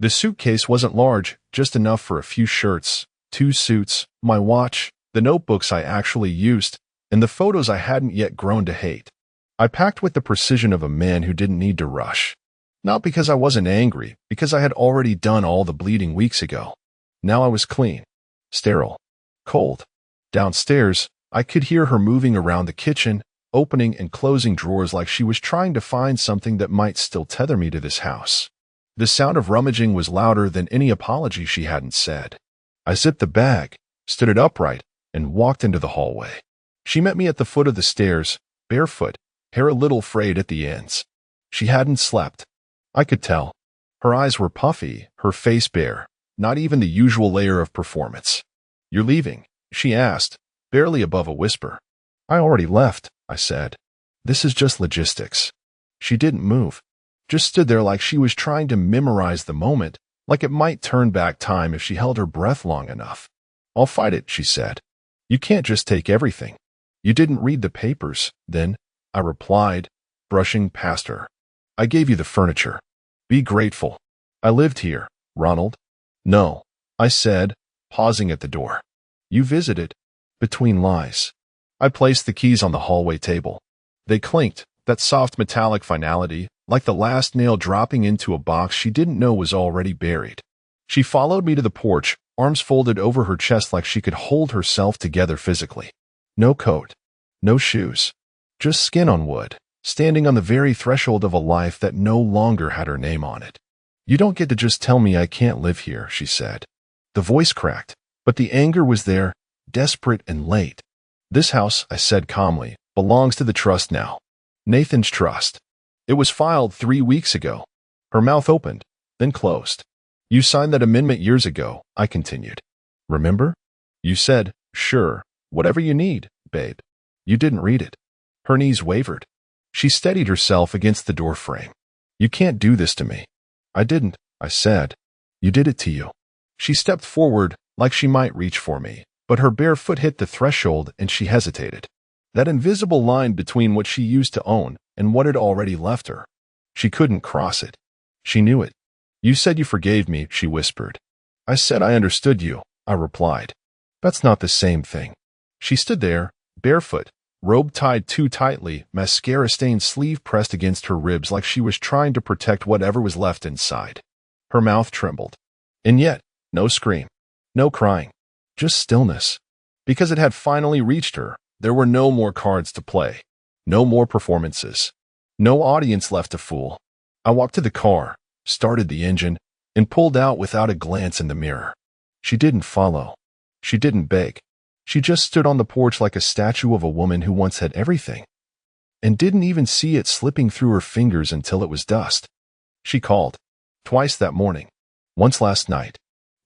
The suitcase wasn't large, just enough for a few shirts, 2 suits, my watch, the notebooks I actually used, and the photos I hadn't yet grown to hate. I packed with the precision of a man who didn't need to rush. Not because I wasn't angry, because I had already done all the bleeding weeks ago. Now I was clean, sterile, cold. Downstairs, I could hear her moving around the kitchen, opening and closing drawers like she was trying to find something that might still tether me to this house. The sound of rummaging was louder than any apology she hadn't said. I zipped the bag, stood it upright, and walked into the hallway. She met me at the foot of the stairs, barefoot, hair a little frayed at the ends. She hadn't slept. I could tell. Her eyes were puffy, her face bare, not even the usual layer of performance. "You're leaving?" she asked, barely above a whisper. "I already left," I said. "This is just logistics." She didn't move, just stood there like she was trying to memorize the moment, like it might turn back time if she held her breath long enough. "I'll fight it," she said. "You can't just take everything." "You didn't read the papers, then," I replied, brushing past her. "I gave you the furniture. Be grateful. I lived here, Ronald." "No," I said, pausing at the door. "You visited." Between lies. I placed the keys on the hallway table. They clinked, that soft metallic finality, like the last nail dropping into a box she didn't know was already buried. She followed me to the porch, arms folded over her chest like she could hold herself together physically. No coat. No shoes. Just skin on wood, standing on the very threshold of a life that no longer had her name on it. "You don't get to just tell me I can't live here," she said. The voice cracked, but the anger was there, desperate and late. "This house," I said calmly, "belongs to the trust now. Nathan's trust. It was filed 3 weeks ago." Her mouth opened, then closed. "You signed that amendment years ago," I continued. "Remember? You said, 'Sure, whatever you need, babe.' You didn't read it." Her knees wavered. She steadied herself against the door frame. "You can't do this to me." "I didn't," I said. "You did it to you." She stepped forward, like she might reach for me, but her bare foot hit the threshold and she hesitated. That invisible line between what she used to own and what had already left her. She couldn't cross it. She knew it. "You said you forgave me," she whispered. "I said I understood you," I replied. "That's not the same thing." She stood there, barefoot, robe tied too tightly, mascara-stained sleeve pressed against her ribs like she was trying to protect whatever was left inside. Her mouth trembled. And yet, no scream, no crying, just stillness. Because it had finally reached her, there were no more cards to play, no more performances, no audience left to fool. I walked to the car, started the engine, and pulled out without a glance in the mirror. She didn't follow. She didn't beg. She just stood on the porch like a statue of a woman who once had everything, and didn't even see it slipping through her fingers until it was dust. She called. Twice that morning. Once last night.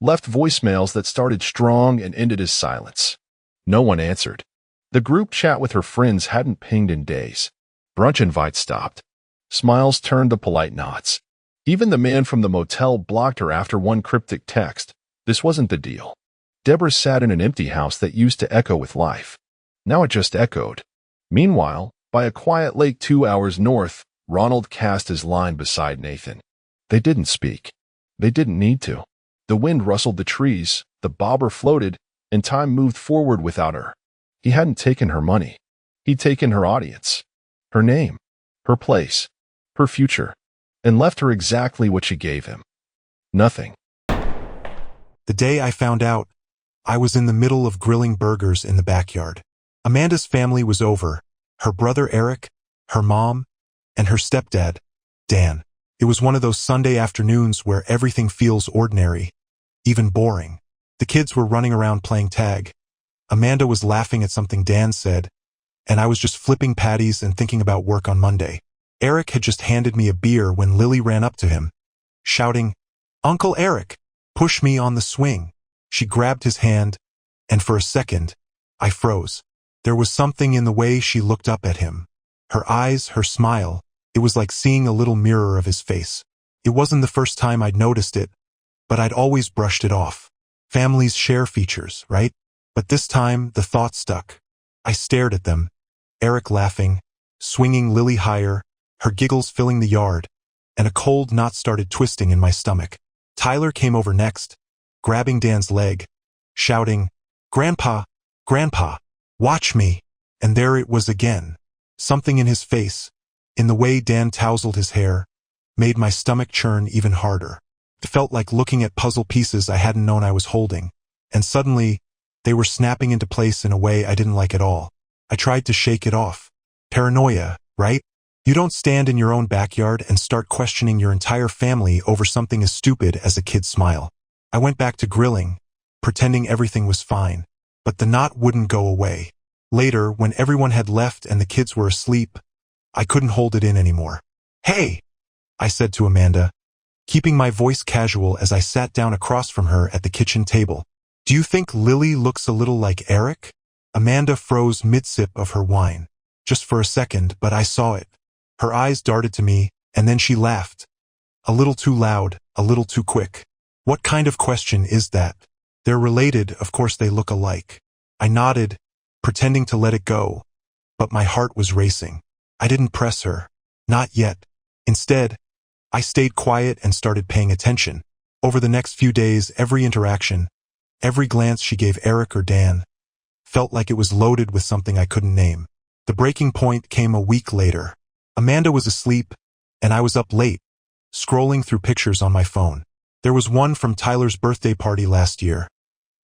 Left voicemails that started strong and ended as silence. No one answered. The group chat with her friends hadn't pinged in days. Brunch invites stopped. Smiles turned to polite nods. Even the man from the motel blocked her after one cryptic text. This wasn't the deal. Deborah sat in an empty house that used to echo with life. Now it just echoed. Meanwhile, by a quiet lake 2 hours north, Ronald cast his line beside Nathan. They didn't speak. They didn't need to. The wind rustled the trees, the bobber floated, and time moved forward without her. He hadn't taken her money. He'd taken her audience, her name, her place, her future, and left her exactly what she gave him. Nothing. The day I found out, I was in the middle of grilling burgers in the backyard. Amanda's family was over, her brother Eric, her mom, and her stepdad, Dan. It was one of those Sunday afternoons where everything feels ordinary, even boring. The kids were running around playing tag. Amanda was laughing at something Dan said, and I was just flipping patties and thinking about work on Monday. Eric had just handed me a beer when Lily ran up to him, shouting, "Uncle Eric, push me on the swing." She grabbed his hand, and for a second, I froze. There was something in the way she looked up at him. Her eyes, her smile, it was like seeing a little mirror of his face. It wasn't the first time I'd noticed it, but I'd always brushed it off. Families share features, right? But this time, the thought stuck. I stared at them, Eric laughing, swinging Lily higher, her giggles filling the yard, and a cold knot started twisting in my stomach. Tyler came over next, grabbing Dan's leg, shouting, "Grandpa, Grandpa, watch me." And there it was again. Something in his face, in the way Dan tousled his hair, made my stomach churn even harder. It felt like looking at puzzle pieces I hadn't known I was holding, and suddenly, they were snapping into place in a way I didn't like at all. I tried to shake it off. Paranoia, right? You don't stand in your own backyard and start questioning your entire family over something as stupid as a kid's smile. I went back to grilling, pretending everything was fine, but the knot wouldn't go away. Later, when everyone had left and the kids were asleep, I couldn't hold it in anymore. "Hey," I said to Amanda, keeping my voice casual as I sat down across from her at the kitchen table. "Do you think Lily looks a little like Eric?" Amanda froze mid-sip of her wine. Just for a second, but I saw it. Her eyes darted to me, and then she laughed. A little too loud, a little too quick. "What kind of question is that? They're related, of course they look alike." I nodded, pretending to let it go, but my heart was racing. I didn't press her. Not yet. Instead, I stayed quiet and started paying attention. Over the next few days, every interaction, every glance she gave Eric or Dan, felt like it was loaded with something I couldn't name. The breaking point came a week later. Amanda was asleep, and I was up late, scrolling through pictures on my phone. There was one from Tyler's birthday party last year.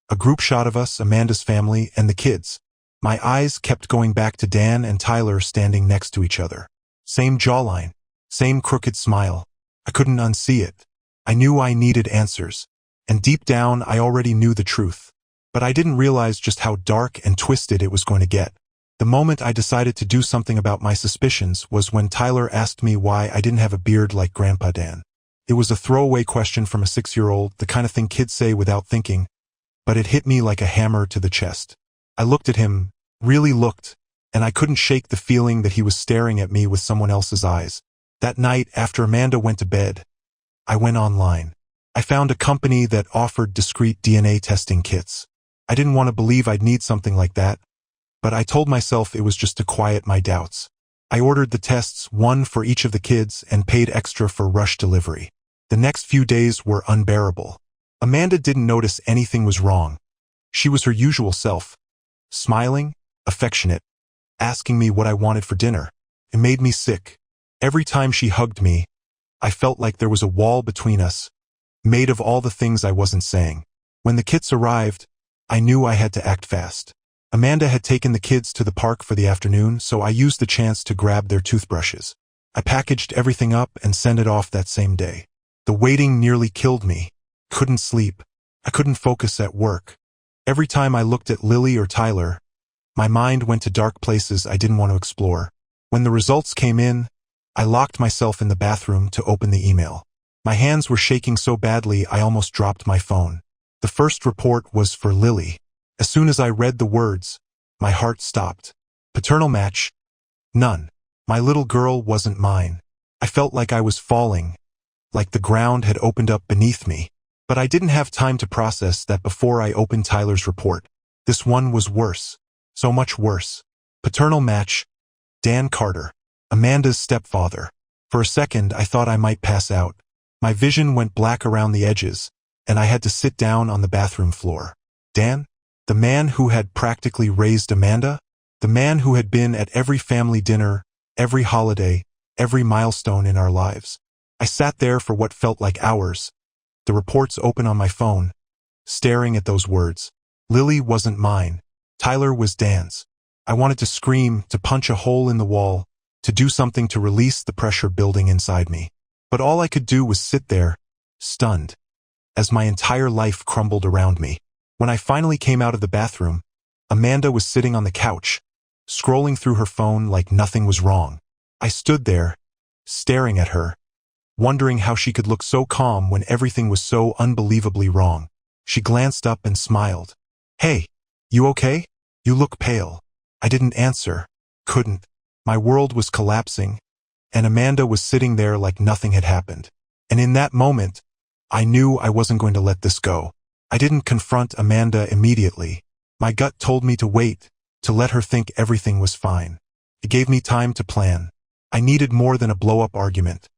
A group shot of us, Amanda's family, and the kids. My eyes kept going back to Dan and Tyler standing next to each other. Same jawline, same crooked smile. I couldn't unsee it. I knew I needed answers, and deep down I already knew the truth. But I didn't realize just how dark and twisted it was going to get. The moment I decided to do something about my suspicions was when Tyler asked me why I didn't have a beard like Grandpa Dan. It was a throwaway question from a 6-year-old, the kind of thing kids say without thinking, but it hit me like a hammer to the chest. I looked at him, really looked, and I couldn't shake the feeling that he was staring at me with someone else's eyes. That night, after Amanda went to bed, I went online. I found a company that offered discreet DNA testing kits. I didn't want to believe I'd need something like that, but I told myself it was just to quiet my doubts. I ordered the tests, one for each of the kids, and paid extra for rush delivery. The next few days were unbearable. Amanda didn't notice anything was wrong. She was her usual self, smiling, affectionate, asking me what I wanted for dinner. It made me sick. Every time she hugged me, I felt like there was a wall between us, made of all the things I wasn't saying. When the kits arrived, I knew I had to act fast. Amanda had taken the kids to the park for the afternoon, so I used the chance to grab their toothbrushes. I packaged everything up and sent it off that same day. The waiting nearly killed me. Couldn't sleep. I couldn't focus at work. Every time I looked at Lily or Tyler, my mind went to dark places I didn't want to explore. When the results came in, I locked myself in the bathroom to open the email. My hands were shaking so badly I almost dropped my phone. The first report was for Lily. As soon as I read the words, my heart stopped. Paternal match? None. My little girl wasn't mine. I felt like I was falling, like the ground had opened up beneath me. But I didn't have time to process that before I opened Tyler's report. This one was worse. So much worse. Paternal match, Dan Carter, Amanda's stepfather. For a second, I thought I might pass out. My vision went black around the edges, and I had to sit down on the bathroom floor. Dan? The man who had practically raised Amanda? The man who had been at every family dinner, every holiday, every milestone in our lives. I sat there for what felt like hours, the reports open on my phone, staring at those words. Lily wasn't mine. Tyler was Dan's. I wanted to scream, to punch a hole in the wall, to do something to release the pressure building inside me. But all I could do was sit there, stunned, as my entire life crumbled around me. When I finally came out of the bathroom, Amanda was sitting on the couch, scrolling through her phone like nothing was wrong. I stood there, staring at her, wondering how she could look so calm when everything was so unbelievably wrong. She glanced up and smiled. "Hey, you okay? You look pale." I didn't answer, couldn't. My world was collapsing, and Amanda was sitting there like nothing had happened. And in that moment, I knew I wasn't going to let this go. I didn't confront Amanda immediately. My gut told me to wait, to let her think everything was fine. It gave me time to plan. I needed more than a blow-up argument.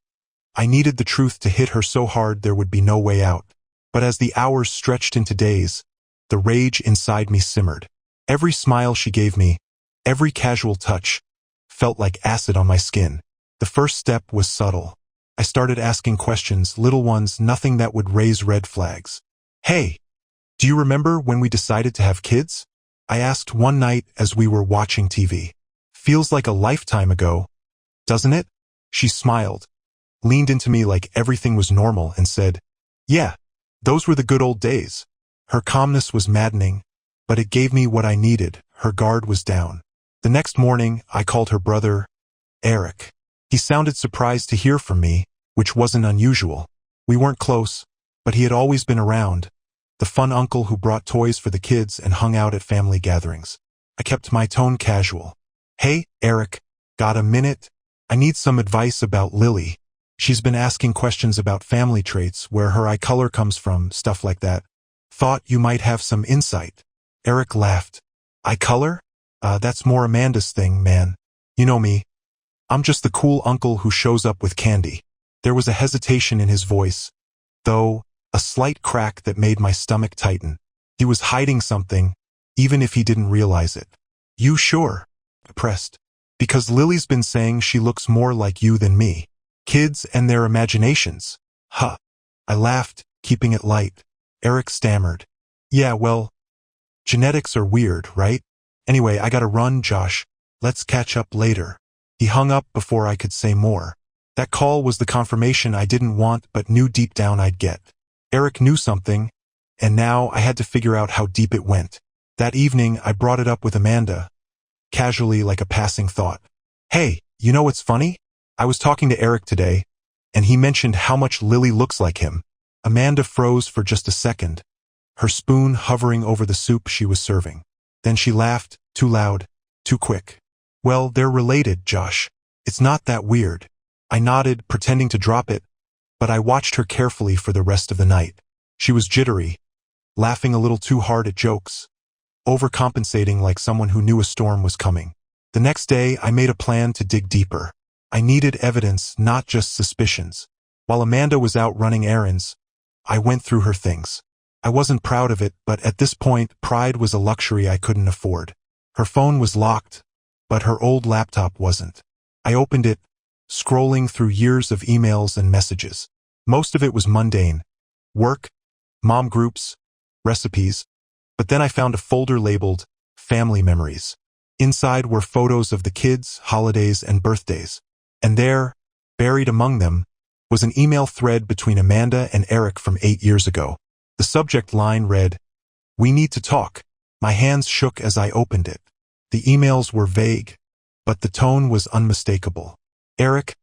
I needed the truth to hit her so hard there would be no way out. But as the hours stretched into days, the rage inside me simmered. Every smile she gave me, every casual touch, felt like acid on my skin. The first step was subtle. I started asking questions, little ones, nothing that would raise red flags. "Hey, do you remember when we decided to have kids?" I asked one night as we were watching TV. "Feels like a lifetime ago, doesn't it?" She smiled, leaned into me like everything was normal, and said, "Yeah, those were the good old days." Her calmness was maddening, but it gave me what I needed. Her guard was down. The next morning, I called her brother, Eric. He sounded surprised to hear from me, which wasn't unusual. We weren't close, but he had always been around. The fun uncle who brought toys for the kids and hung out at family gatherings. I kept my tone casual. "Hey, Eric, got a minute? I need some advice about Lily. She's been asking questions about family traits, where her eye color comes from, stuff like that. Thought you might have some insight." Eric laughed. "Eye color? That's more Amanda's thing, man. You know me. I'm just the cool uncle who shows up with candy." There was a hesitation in his voice, though, a slight crack that made my stomach tighten. He was hiding something, even if he didn't realize it. "You sure?" I pressed. "Because Lily's been saying she looks more like you than me. Kids and their imaginations." "Huh." I laughed, keeping it light. Eric stammered. "Yeah, well, genetics are weird, right? Anyway, I gotta run, Josh. Let's catch up later." He hung up before I could say more. That call was the confirmation I didn't want but knew deep down I'd get. Eric knew something, and now I had to figure out how deep it went. That evening, I brought it up with Amanda, casually like a passing thought. "Hey, you know what's funny? I was talking to Eric today, and he mentioned how much Lily looks like him." Amanda froze for just a second, her spoon hovering over the soup she was serving. Then she laughed, too loud, too quick. "Well, they're related, Josh. It's not that weird." I nodded, pretending to drop it, but I watched her carefully for the rest of the night. She was jittery, laughing a little too hard at jokes, overcompensating like someone who knew a storm was coming. The next day, I made a plan to dig deeper. I needed evidence, not just suspicions. While Amanda was out running errands, I went through her things. I wasn't proud of it, but at this point, pride was a luxury I couldn't afford. Her phone was locked, but her old laptop wasn't. I opened it, scrolling through years of emails and messages. Most of it was mundane. Work, mom groups, recipes. But then I found a folder labeled Family Memories. Inside were photos of the kids, holidays, and birthdays. And there, buried among them, was an email thread between Amanda and Eric from 8 years ago. The subject line read, "We need to talk." My hands shook as I opened it. The emails were vague, but the tone was unmistakable. "Eric,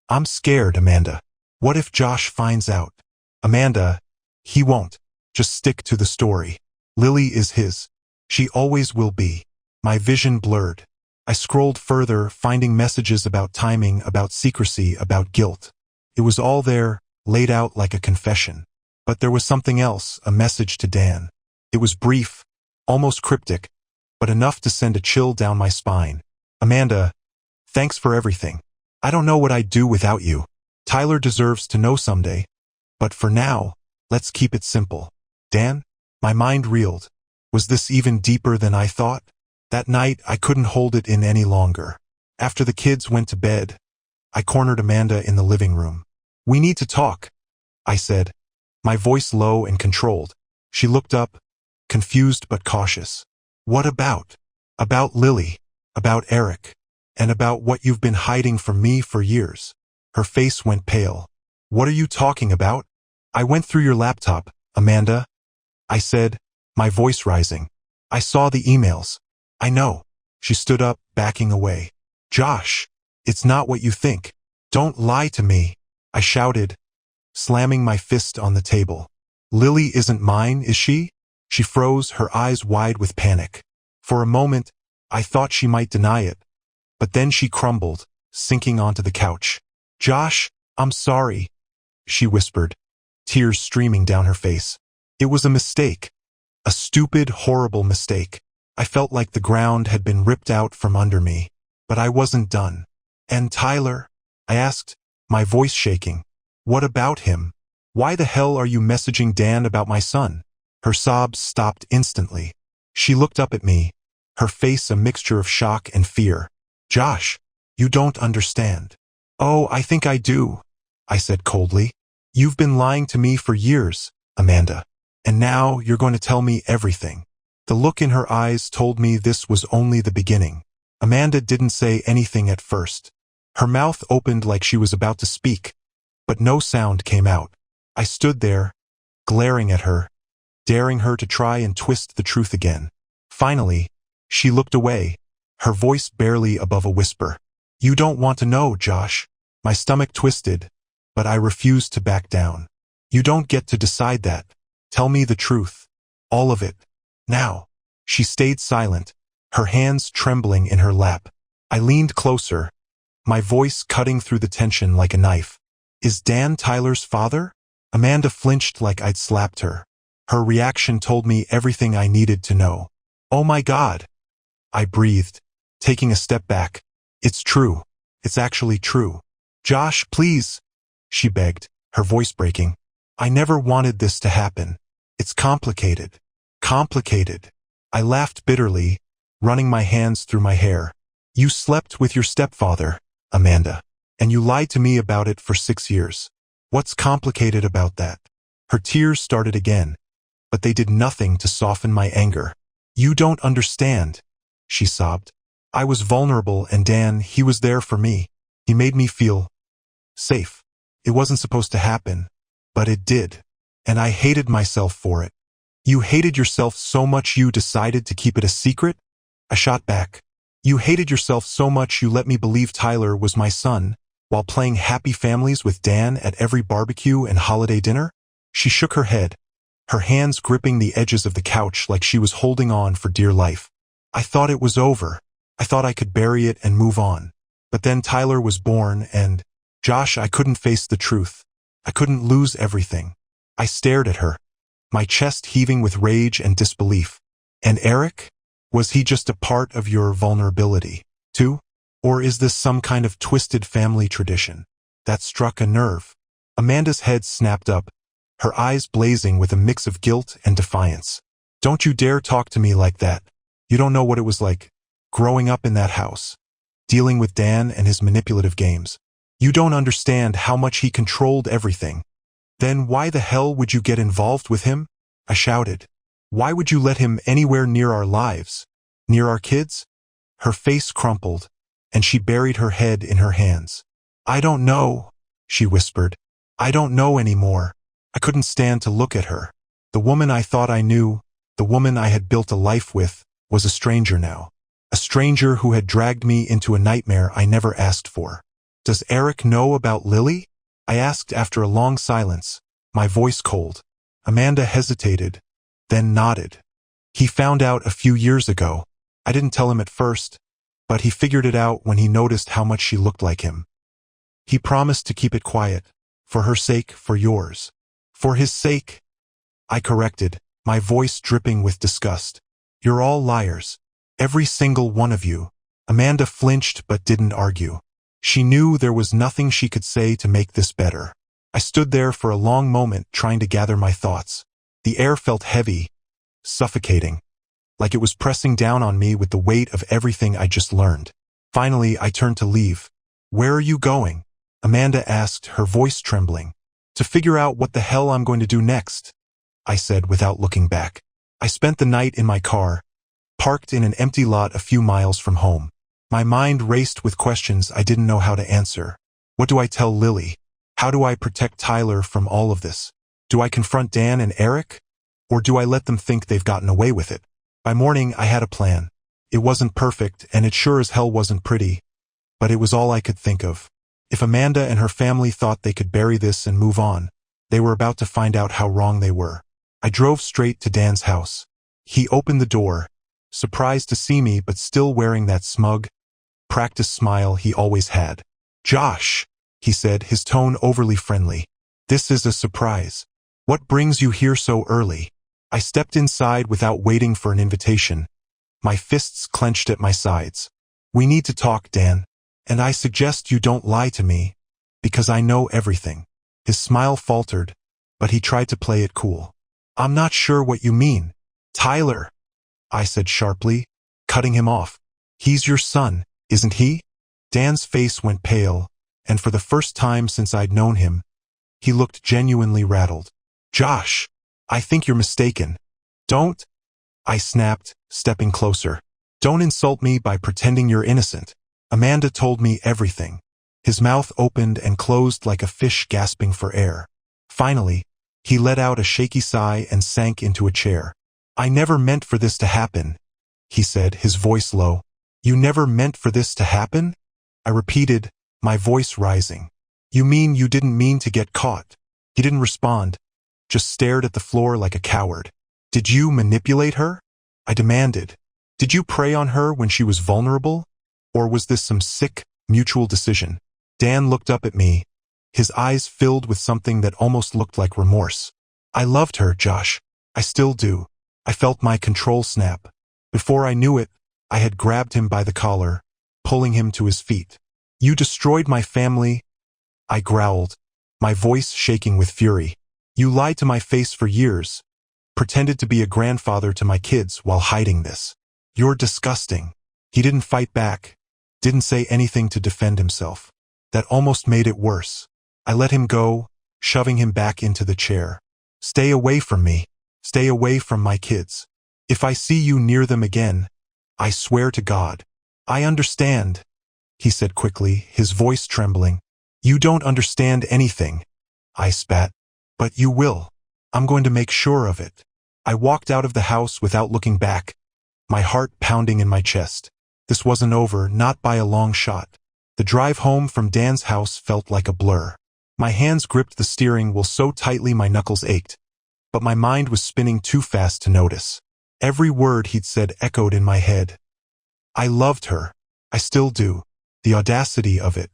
I'm scared, Amanda. What if Josh finds out?" "Amanda, he won't. Just stick to the story. Lily is his. She always will be." My vision blurred. I scrolled further, finding messages about timing, about secrecy, about guilt. It was all there, laid out like a confession. But there was something else, a message to Dan. It was brief, almost cryptic, but enough to send a chill down my spine. "Amanda, thanks for everything. I don't know what I'd do without you. Tyler deserves to know someday. But for now, let's keep it simple. Dan?" My mind reeled. Was this even deeper than I thought? That night, I couldn't hold it in any longer. After the kids went to bed, I cornered Amanda in the living room. "We need to talk," I said, my voice low and controlled. She looked up, confused but cautious. "What about?" "About Lily, about Eric, and about what you've been hiding from me for years." Her face went pale. "What are you talking about?" "I went through your laptop, Amanda," I said, my voice rising. "I saw the emails." "I know." She stood up, backing away. "Josh, it's not what you think. Don't lie to me," I shouted, slamming my fist on the table. "Lily isn't mine, is she?" She froze, her eyes wide with panic. For a moment, I thought she might deny it, but then she crumbled, sinking onto the couch. "Josh, I'm sorry," she whispered, tears streaming down her face. "It was a mistake. A stupid, horrible mistake." I felt like the ground had been ripped out from under me, but I wasn't done. "And Tyler?" I asked, my voice shaking. What about him? Why the hell are you messaging Dan about my son? Her sobs stopped instantly. She looked up at me, her face a mixture of shock and fear. Josh, you don't understand. Oh, I think I do, I said coldly. You've been lying to me for years, Amanda. And now you're going to tell me everything. The look in her eyes told me this was only the beginning. Amanda didn't say anything at first. Her mouth opened like she was about to speak, but no sound came out. I stood there, glaring at her, daring her to try and twist the truth again. Finally, she looked away, her voice barely above a whisper. You don't want to know, Josh. My stomach twisted, but I refused to back down. You don't get to decide that. Tell me the truth. All of it. Now. She stayed silent, her hands trembling in her lap. I leaned closer, my voice cutting through the tension like a knife. Is Dan Tyler's father? Amanda flinched like I'd slapped her. Her reaction told me everything I needed to know. Oh my God. I breathed, taking a step back. It's true. It's actually true. Josh, please, she begged, her voice breaking. I never wanted this to happen. It's complicated. Complicated. I laughed bitterly, running my hands through my hair. You slept with your stepfather, Amanda, and you lied to me about it for 6 years. What's complicated about that? Her tears started again, but they did nothing to soften my anger. You don't understand, she sobbed. I was vulnerable and Dan, he was there for me. He made me feel safe. It wasn't supposed to happen, but it did, and I hated myself for it. You hated yourself so much you decided to keep it a secret? I shot back. You hated yourself so much you let me believe Tyler was my son, while playing happy families with Dan at every barbecue and holiday dinner? She shook her head, her hands gripping the edges of the couch like she was holding on for dear life. I thought it was over. I thought I could bury it and move on. But then Tyler was born and, Josh, I couldn't face the truth. I couldn't lose everything. I stared at her, my chest heaving with rage and disbelief. And Eric? Was he just a part of your vulnerability, too? Or is this some kind of twisted family tradition that struck a nerve? Amanda's head snapped up, her eyes blazing with a mix of guilt and defiance. Don't you dare talk to me like that. You don't know what it was like, growing up in that house, dealing with Dan and his manipulative games. You don't understand how much he controlled everything. Then why the hell would you get involved with him? I shouted. Why would you let him anywhere near our lives? Near our kids? Her face crumpled, and she buried her head in her hands. I don't know, she whispered. I don't know anymore. I couldn't stand to look at her. The woman I thought I knew, the woman I had built a life with, was a stranger now. A stranger who had dragged me into a nightmare I never asked for. Does Eric know about Lily? I asked after a long silence, my voice cold. Amanda hesitated, then nodded. He found out a few years ago. I didn't tell him at first, but he figured it out when he noticed how much she looked like him. He promised to keep it quiet, for her sake, for yours. For his sake, I corrected, my voice dripping with disgust. You're all liars. Every single one of you. Amanda flinched but didn't argue. She knew there was nothing she could say to make this better. I stood there for a long moment trying to gather my thoughts. The air felt heavy, suffocating, like it was pressing down on me with the weight of everything I just learned. Finally, I turned to leave. Where are you going? Amanda asked, her voice trembling. To figure out what the hell I'm going to do next, I said without looking back. I spent the night in my car, parked in an empty lot a few miles from home. My mind raced with questions I didn't know how to answer. What do I tell Lily? How do I protect Tyler from all of this? Do I confront Dan and Eric? Or do I let them think they've gotten away with it? By morning, I had a plan. It wasn't perfect, and it sure as hell wasn't pretty, but it was all I could think of. If Amanda and her family thought they could bury this and move on, they were about to find out how wrong they were. I drove straight to Dan's house. He opened the door, surprised to see me but still wearing that smug, practiced smile he always had. Josh, he said, his tone overly friendly. This is a surprise. What brings you here so early? I stepped inside without waiting for an invitation, my fists clenched at my sides. We need to talk, Dan, and I suggest you don't lie to me, because I know everything. His smile faltered, but he tried to play it cool. I'm not sure what you mean. Tyler, I said sharply, cutting him off. He's your son, isn't he? Dan's face went pale, and for the first time since I'd known him, he looked genuinely rattled. Josh, I think you're mistaken. Don't, I snapped, stepping closer. Don't insult me by pretending you're innocent. Amanda told me everything. His mouth opened and closed like a fish gasping for air. Finally, he let out a shaky sigh and sank into a chair. I never meant for this to happen, he said, his voice low. You never meant for this to happen? I repeated, my voice rising. You mean you didn't mean to get caught? He didn't respond, just stared at the floor like a coward. Did you manipulate her? I demanded. Did you prey on her when she was vulnerable? Or was this some sick, mutual decision? Dan looked up at me, his eyes filled with something that almost looked like remorse. I loved her, Josh. I still do. I felt my control snap. Before I knew it, I had grabbed him by the collar, pulling him to his feet. You destroyed my family, I growled, my voice shaking with fury. You lied to my face for years, pretended to be a grandfather to my kids while hiding this. You're disgusting. He didn't fight back, didn't say anything to defend himself. That almost made it worse. I let him go, shoving him back into the chair. Stay away from me. Stay away from my kids. If I see you near them again, I swear to God. I understand, he said quickly, his voice trembling. You don't understand anything, I spat. But you will. I'm going to make sure of it. I walked out of the house without looking back, my heart pounding in my chest. This wasn't over, not by a long shot. The drive home from Dan's house felt like a blur. My hands gripped the steering wheel so tightly my knuckles ached, but my mind was spinning too fast to notice. Every word he'd said echoed in my head. I loved her. I still do. The audacity of it.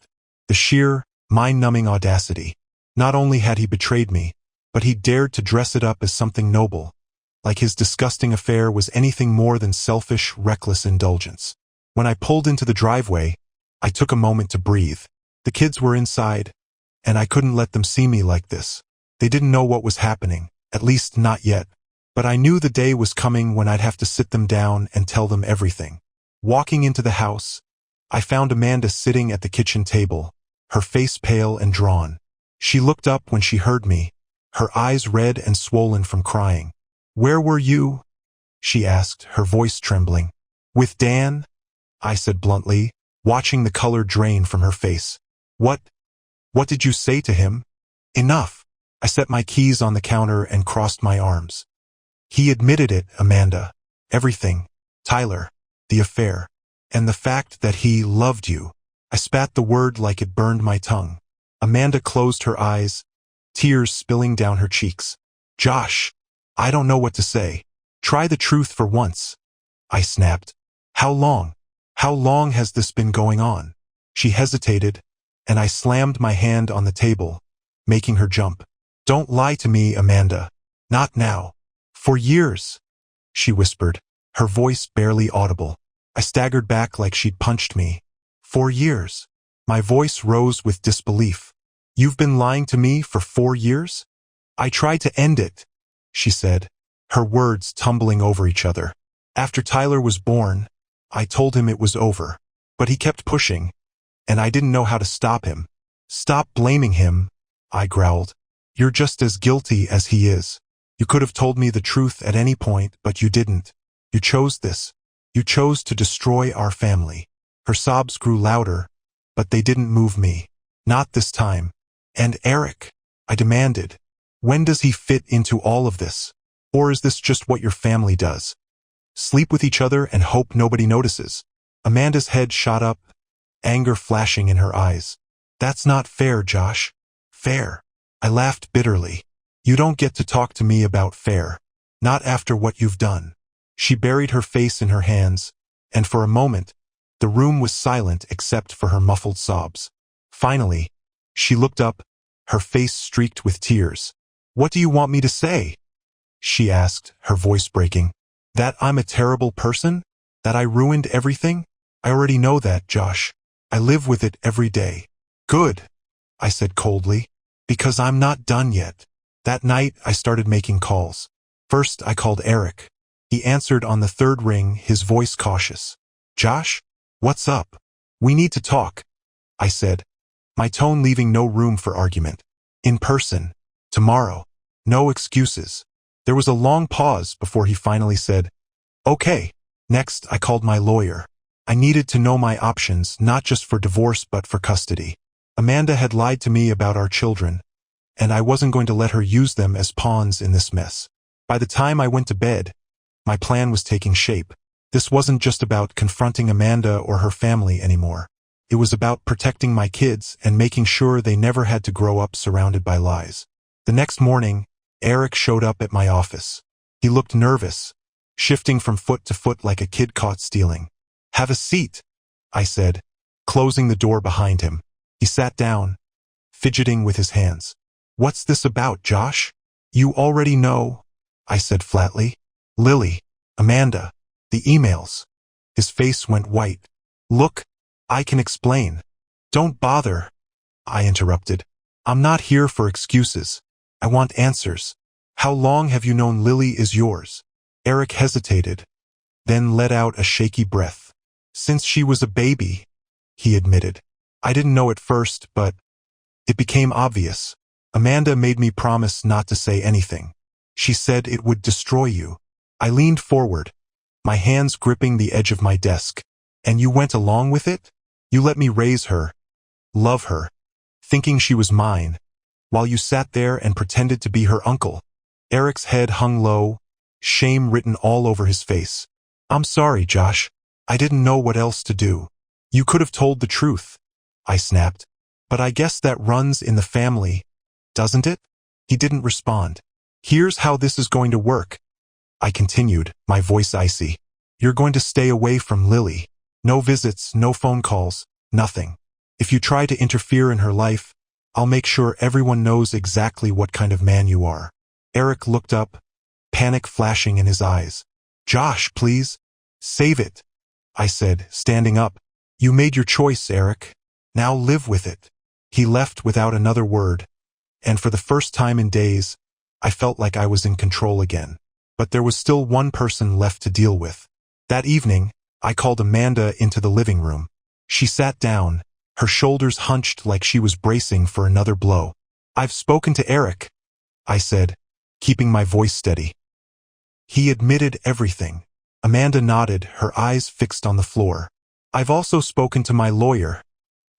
The sheer, mind-numbing audacity. Not only had he betrayed me, but he dared to dress it up as something noble, like his disgusting affair was anything more than selfish, reckless indulgence. When I pulled into the driveway, I took a moment to breathe. The kids were inside, and I couldn't let them see me like this. They didn't know what was happening, at least not yet. But I knew the day was coming when I'd have to sit them down and tell them everything. Walking into the house, I found Amanda sitting at the kitchen table, her face pale and drawn. She looked up when she heard me, her eyes red and swollen from crying. Where were you? She asked, her voice trembling. With Dan? I said bluntly, watching the color drain from her face. What did you say to him? Enough. I set my keys on the counter and crossed my arms. He admitted it, Amanda. Everything. Tyler. The affair. And the fact that he loved you. I spat the word like it burned my tongue. Amanda closed her eyes, tears spilling down her cheeks. Josh, I don't know what to say. Try the truth for once. I snapped. How long? How long has this been going on? She hesitated, and I slammed my hand on the table, making her jump. Don't lie to me, Amanda. Not now. For years, she whispered, her voice barely audible. I staggered back like she'd punched me. 4 years. My voice rose with disbelief. You've been lying to me for 4 years? I tried to end it, she said, her words tumbling over each other. After Tyler was born, I told him it was over. But he kept pushing, and I didn't know how to stop him. Stop blaming him, I growled. You're just as guilty as he is. You could have told me the truth at any point, but you didn't. You chose this. You chose to destroy our family. Her sobs grew louder, but they didn't move me. Not this time. And Eric, I demanded. When does he fit into all of this? Or is this just what your family does? Sleep with each other and hope nobody notices. Amanda's head shot up, anger flashing in her eyes. That's not fair, Josh. Fair. I laughed bitterly. You don't get to talk to me about fair. Not after what you've done. She buried her face in her hands, and for a moment, the room was silent except for her muffled sobs. Finally, she looked up, her face streaked with tears. What do you want me to say? She asked, her voice breaking. That I'm a terrible person? That I ruined everything? I already know that, Josh. I live with it every day. Good, I said coldly. Because I'm not done yet. That night, I started making calls. First, I called Eric. He answered on the third ring, his voice cautious. Josh? What's up? We need to talk, I said, my tone leaving no room for argument. In person. Tomorrow. No excuses. There was a long pause before he finally said, okay. Next, I called my lawyer. I needed to know my options, not just for divorce but for custody. Amanda had lied to me about our children, and I wasn't going to let her use them as pawns in this mess. By the time I went to bed, my plan was taking shape. This wasn't just about confronting Amanda or her family anymore. It was about protecting my kids and making sure they never had to grow up surrounded by lies. The next morning, Eric showed up at my office. He looked nervous, shifting from foot to foot like a kid caught stealing. Have a seat, I said, closing the door behind him. He sat down, fidgeting with his hands. What's this about, Josh? You already know, I said flatly. Lily, Amanda, the emails. His face went white. Look, I can explain. Don't bother, I interrupted. I'm not here for excuses. I want answers. How long have you known Lily is yours? Eric hesitated, then let out a shaky breath. Since she was a baby, he admitted. I didn't know at first, but it became obvious. Amanda made me promise not to say anything. She said it would destroy you. I leaned forward, my hands gripping the edge of my desk. And you went along with it? You let me raise her, love her, thinking she was mine, while you sat there and pretended to be her uncle. Eric's head hung low, shame written all over his face. I'm sorry, Josh. I didn't know what else to do. You could have told the truth, I snapped. But I guess that runs in the family, doesn't it? He didn't respond. Here's how this is going to work, I continued, my voice icy. You're going to stay away from Lily. No visits, no phone calls, nothing. If you try to interfere in her life, I'll make sure everyone knows exactly what kind of man you are. Eric looked up, panic flashing in his eyes. Josh, please, save it, I said, standing up. You made your choice, Eric. Now live with it. He left without another word, and for the first time in days, I felt like I was in control again. But there was still one person left to deal with. That evening, I called Amanda into the living room. She sat down, her shoulders hunched like she was bracing for another blow. I've spoken to Eric, I said, keeping my voice steady. He admitted everything. Amanda nodded, her eyes fixed on the floor. I've also spoken to my lawyer,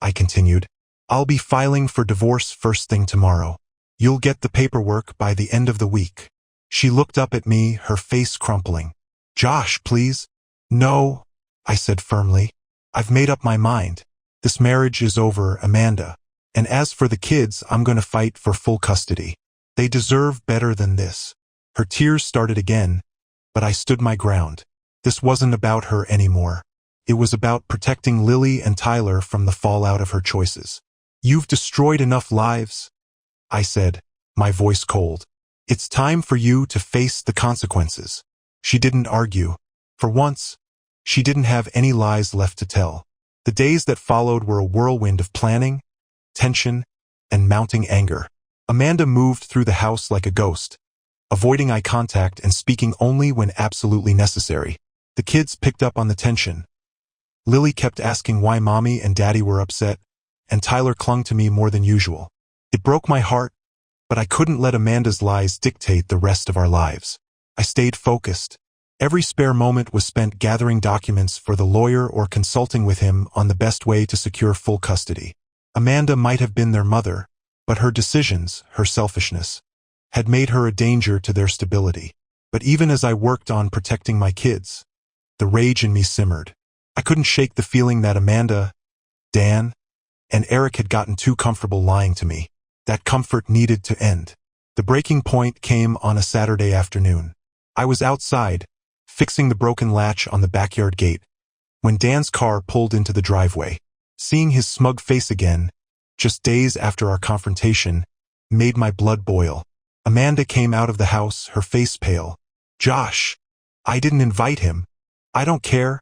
I continued. I'll be filing for divorce first thing tomorrow. You'll get the paperwork by the end of the week. She looked up at me, her face crumpling. Josh, please. No, I said firmly. I've made up my mind. This marriage is over, Amanda. And as for the kids, I'm going to fight for full custody. They deserve better than this. Her tears started again, but I stood my ground. This wasn't about her anymore. It was about protecting Lily and Tyler from the fallout of her choices. You've destroyed enough lives, I said, my voice cold. It's time for you to face the consequences. She didn't argue. For once, she didn't have any lies left to tell. The days that followed were a whirlwind of planning, tension, and mounting anger. Amanda moved through the house like a ghost, avoiding eye contact and speaking only when absolutely necessary. The kids picked up on the tension. Lily kept asking why Mommy and Daddy were upset, and Tyler clung to me more than usual. It broke my heart, but I couldn't let Amanda's lies dictate the rest of our lives. I stayed focused. Every spare moment was spent gathering documents for the lawyer or consulting with him on the best way to secure full custody. Amanda might have been their mother, but her decisions, her selfishness, had made her a danger to their stability. But even as I worked on protecting my kids, the rage in me simmered. I couldn't shake the feeling that Amanda, Dan, and Eric had gotten too comfortable lying to me. That comfort needed to end. The breaking point came on a Saturday afternoon. I was outside, fixing the broken latch on the backyard gate, when Dan's car pulled into the driveway. Seeing his smug face again, just days after our confrontation, made my blood boil. Amanda came out of the house, her face pale. Josh, I didn't invite him. I don't care.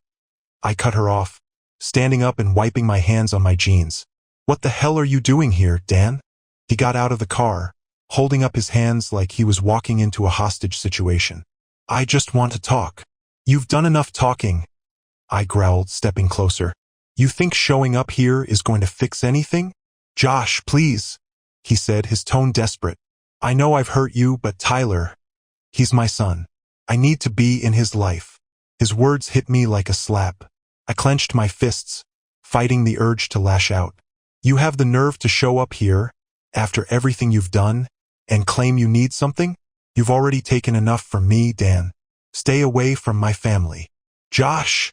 I cut her off, standing up and wiping my hands on my jeans. What the hell are you doing here, Dan? He got out of the car, holding up his hands like he was walking into a hostage situation. I just want to talk. You've done enough talking, I growled, stepping closer. You think showing up here is going to fix anything? Josh, please, he said, his tone desperate. I know I've hurt you, but Tyler, he's my son. I need to be in his life. His words hit me like a slap. I clenched my fists, fighting the urge to lash out. You have the nerve to show up here, after everything you've done, and claim you need something? You've already taken enough from me, Dan. Stay away from my family. Josh,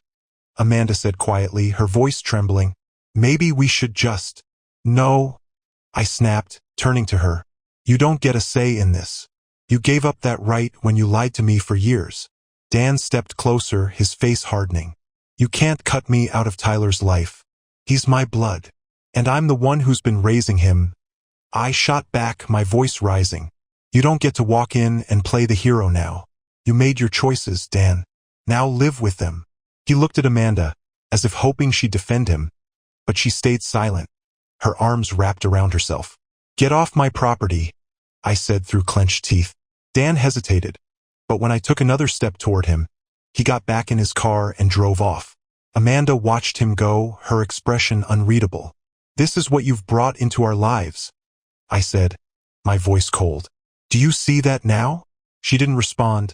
Amanda said quietly, her voice trembling. Maybe we should just... No, I snapped, turning to her. You don't get a say in this. You gave up that right when you lied to me for years. Dan stepped closer, his face hardening. You can't cut me out of Tyler's life. He's my blood. And I'm the one who's been raising him. I shot back, my voice rising. You don't get to walk in and play the hero now. You made your choices, Dan. Now live with them. He looked at Amanda, as if hoping she'd defend him, but she stayed silent, her arms wrapped around herself. Get off my property, I said through clenched teeth. Dan hesitated, but when I took another step toward him, he got back in his car and drove off. Amanda watched him go, her expression unreadable. This is what you've brought into our lives, I said, my voice cold. Do you see that now? She didn't respond,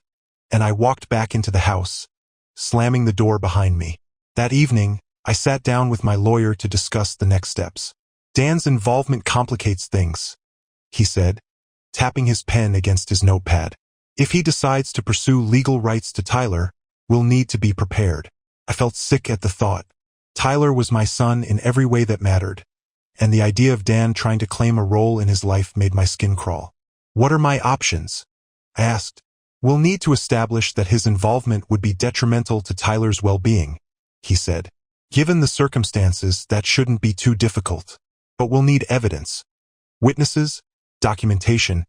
and I walked back into the house, slamming the door behind me. That evening, I sat down with my lawyer to discuss the next steps. Dan's involvement complicates things, he said, tapping his pen against his notepad. If he decides to pursue legal rights to Tyler, we'll need to be prepared. I felt sick at the thought. Tyler was my son in every way that mattered, and the idea of Dan trying to claim a role in his life made my skin crawl. What are my options? I asked. We'll need to establish that his involvement would be detrimental to Tyler's well-being, he said. Given the circumstances, that shouldn't be too difficult. But we'll need evidence. Witnesses, documentation,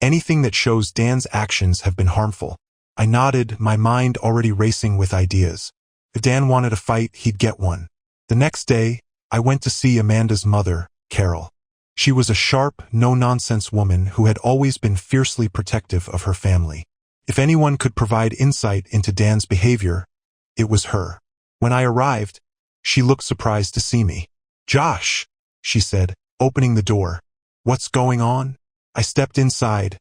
anything that shows Dan's actions have been harmful. I nodded, my mind already racing with ideas. If Dan wanted a fight, he'd get one. The next day, I went to see Amanda's mother, Carol. She was a sharp, no-nonsense woman who had always been fiercely protective of her family. If anyone could provide insight into Dan's behavior, it was her. When I arrived, she looked surprised to see me. Josh, she said, opening the door. What's going on? I stepped inside,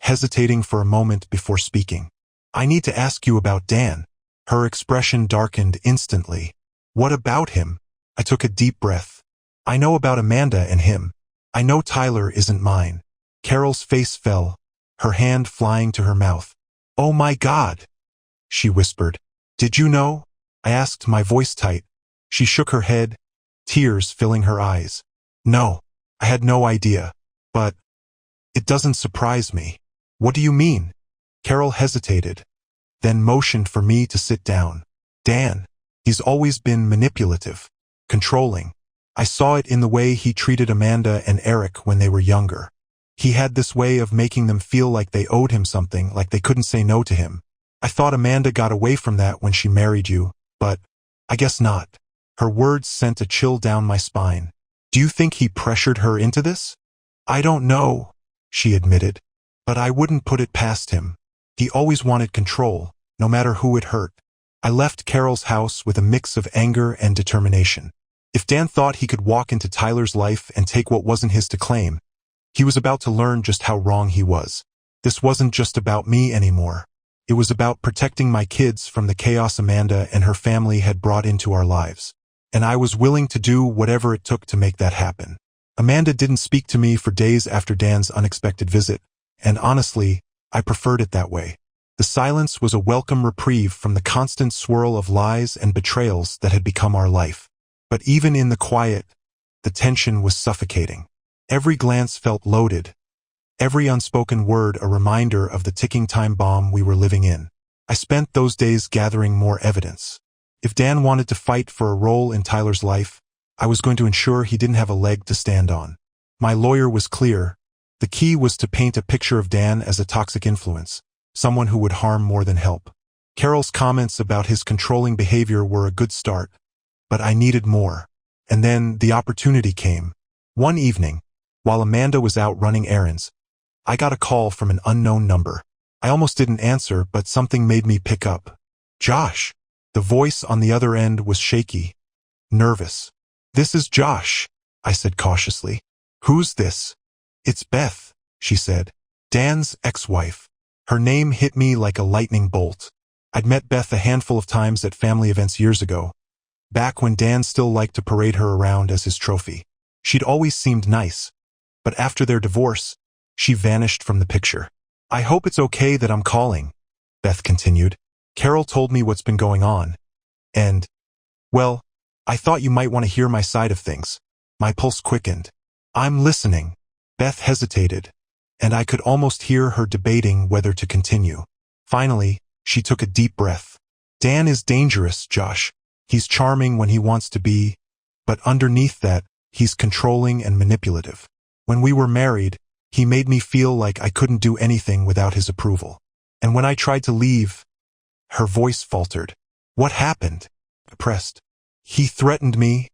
hesitating for a moment before speaking. I need to ask you about Dan. Her expression darkened instantly. What about him? I took a deep breath. I know about Amanda and him. I know Tyler isn't mine. Carol's face fell, her hand flying to her mouth. Oh my God, she whispered. Did you know? I asked, my voice tight. She shook her head, tears filling her eyes. No, I had no idea. But it doesn't surprise me. What do you mean? Carol hesitated, then motioned for me to sit down. Dan, he's always been manipulative, controlling. I saw it in the way he treated Amanda and Eric when they were younger. He had this way of making them feel like they owed him something, like they couldn't say no to him. I thought Amanda got away from that when she married you, but I guess not. Her words sent a chill down my spine. Do you think he pressured her into this? I don't know, she admitted, but I wouldn't put it past him. He always wanted control, no matter who it hurt. I left Carol's house with a mix of anger and determination. If Dan thought he could walk into Tyler's life and take what wasn't his to claim, he was about to learn just how wrong he was. This wasn't just about me anymore. It was about protecting my kids from the chaos Amanda and her family had brought into our lives. And I was willing to do whatever it took to make that happen. Amanda didn't speak to me for days after Dan's unexpected visit, and honestly, I preferred it that way. The silence was a welcome reprieve from the constant swirl of lies and betrayals that had become our life. But even in the quiet, the tension was suffocating. Every glance felt loaded, every unspoken word a reminder of the ticking time bomb we were living in. I spent those days gathering more evidence. If Dan wanted to fight for a role in Tyler's life, I was going to ensure he didn't have a leg to stand on. My lawyer was clear. The key was to paint a picture of Dan as a toxic influence, someone who would harm more than help. Carol's comments about his controlling behavior were a good start, but I needed more. And then the opportunity came. One evening, While Amanda was out running errands, I got a call from an unknown number. I almost didn't answer, but something made me pick up. Josh. The voice on the other end was shaky, nervous. This is Josh, I said cautiously. Who's this? It's Beth, she said. Dan's ex-wife. Her name hit me like a lightning bolt. I'd met Beth a handful of times at family events years ago, back when Dan still liked to parade her around as his trophy. She'd always seemed nice, but after their divorce, she vanished from the picture. I hope it's okay that I'm calling, Beth continued. Carol told me what's been going on, and, well, I thought you might want to hear my side of things. My pulse quickened. I'm listening. Beth hesitated, and I could almost hear her debating whether to continue. Finally, she took a deep breath. Dan is dangerous, Josh. He's charming when he wants to be, but underneath that, he's controlling and manipulative. When we were married, he made me feel like I couldn't do anything without his approval. And when I tried to leave, her voice faltered. What happened? I pressed. He threatened me,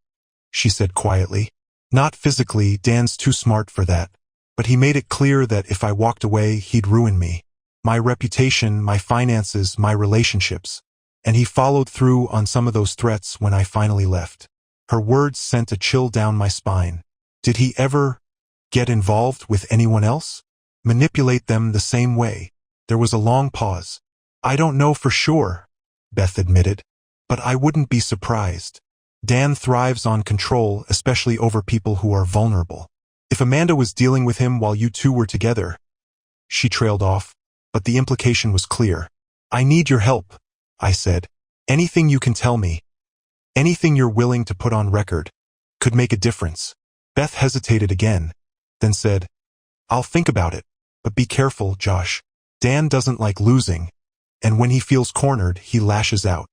she said quietly. Not physically, Dan's too smart for that, but he made it clear that if I walked away, he'd ruin me. My reputation, my finances, my relationships. And he followed through on some of those threats when I finally left. Her words sent a chill down my spine. Did he ever get involved with anyone else? Manipulate them the same way? There was a long pause. I don't know for sure, Beth admitted, but I wouldn't be surprised. Dan thrives on control, especially over people who are vulnerable. If Amanda was dealing with him while you two were together, she trailed off, but the implication was clear. I need your help, I said. Anything you can tell me, anything you're willing to put on record, could make a difference. Beth hesitated again, then said, I'll think about it, but be careful, Josh. Dan doesn't like losing, and when he feels cornered, he lashes out.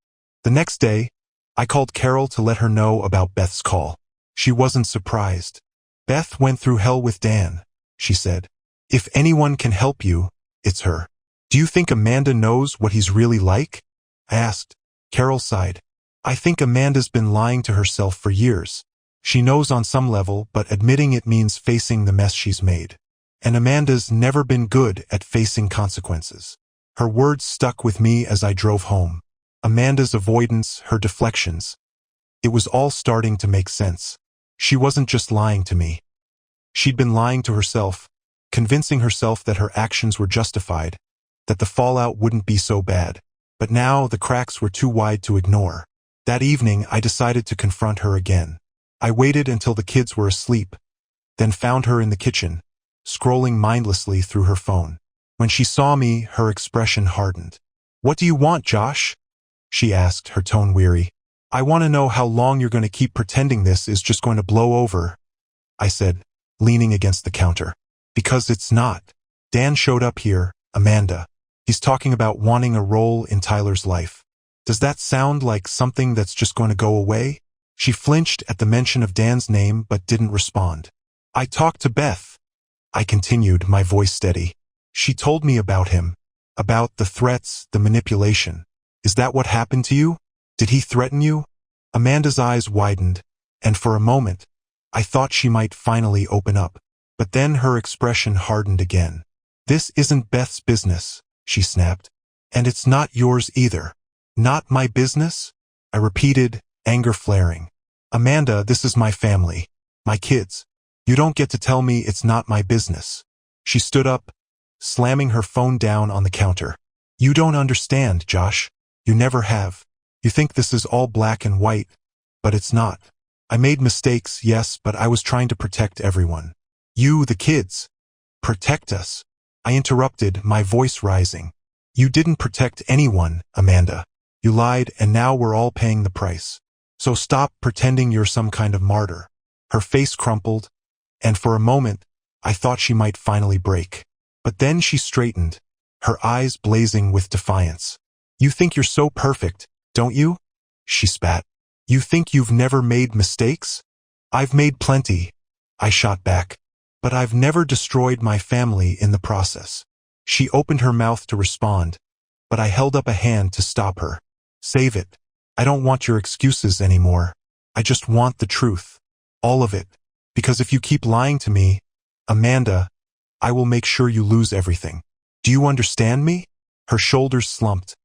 The next day, I called Carol to let her know about Beth's call. She wasn't surprised. Beth went through hell with Dan, she said. If anyone can help you, it's her. Do you think Amanda knows what he's really like? I asked. Carol sighed. I think Amanda's been lying to herself for years. She knows on some level, but admitting it means facing the mess she's made. And Amanda's never been good at facing consequences. Her words stuck with me as I drove home. Amanda's avoidance, her deflections. It was all starting to make sense. She wasn't just lying to me. She'd been lying to herself, convincing herself that her actions were justified, that the fallout wouldn't be so bad. But now the cracks were too wide to ignore. That evening, I decided to confront her again. I waited until the kids were asleep, then found her in the kitchen, scrolling mindlessly through her phone. When she saw me, her expression hardened. What do you want, Josh? She asked, her tone weary. I want to know how long you're going to keep pretending this is just going to blow over, I said, leaning against the counter. Because it's not. Dan showed up here, Amanda. He's talking about wanting a role in Tyler's life. Does that sound like something that's just going to go away? She flinched at the mention of Dan's name but didn't respond. I talked to Beth, I continued, my voice steady. She told me about him, about the threats, the manipulation. Is that what happened to you? Did he threaten you? Amanda's eyes widened, and for a moment, I thought she might finally open up. But then her expression hardened again. This isn't Beth's business, she snapped. And it's not yours either. Not my business? I repeated, anger flaring. Amanda, this is my family. My kids. You don't get to tell me it's not my business. She stood up, slamming her phone down on the counter. You don't understand, Josh. You never have. You think this is all black and white, but it's not. I made mistakes, yes, but I was trying to protect everyone. You, the kids. Protect us. I interrupted, my voice rising. You didn't protect anyone, Amanda. You lied, and now we're all paying the price. So stop pretending you're some kind of martyr. Her face crumpled, and for a moment, I thought she might finally break. But then she straightened, her eyes blazing with defiance. You think you're so perfect, don't you? She spat. You think you've never made mistakes? I've made plenty, I shot back. But I've never destroyed my family in the process. She opened her mouth to respond, but I held up a hand to stop her. Save it. I don't want your excuses anymore. I just want the truth. All of it. Because if you keep lying to me, Amanda, I will make sure you lose everything. Do you understand me? Her shoulders slumped,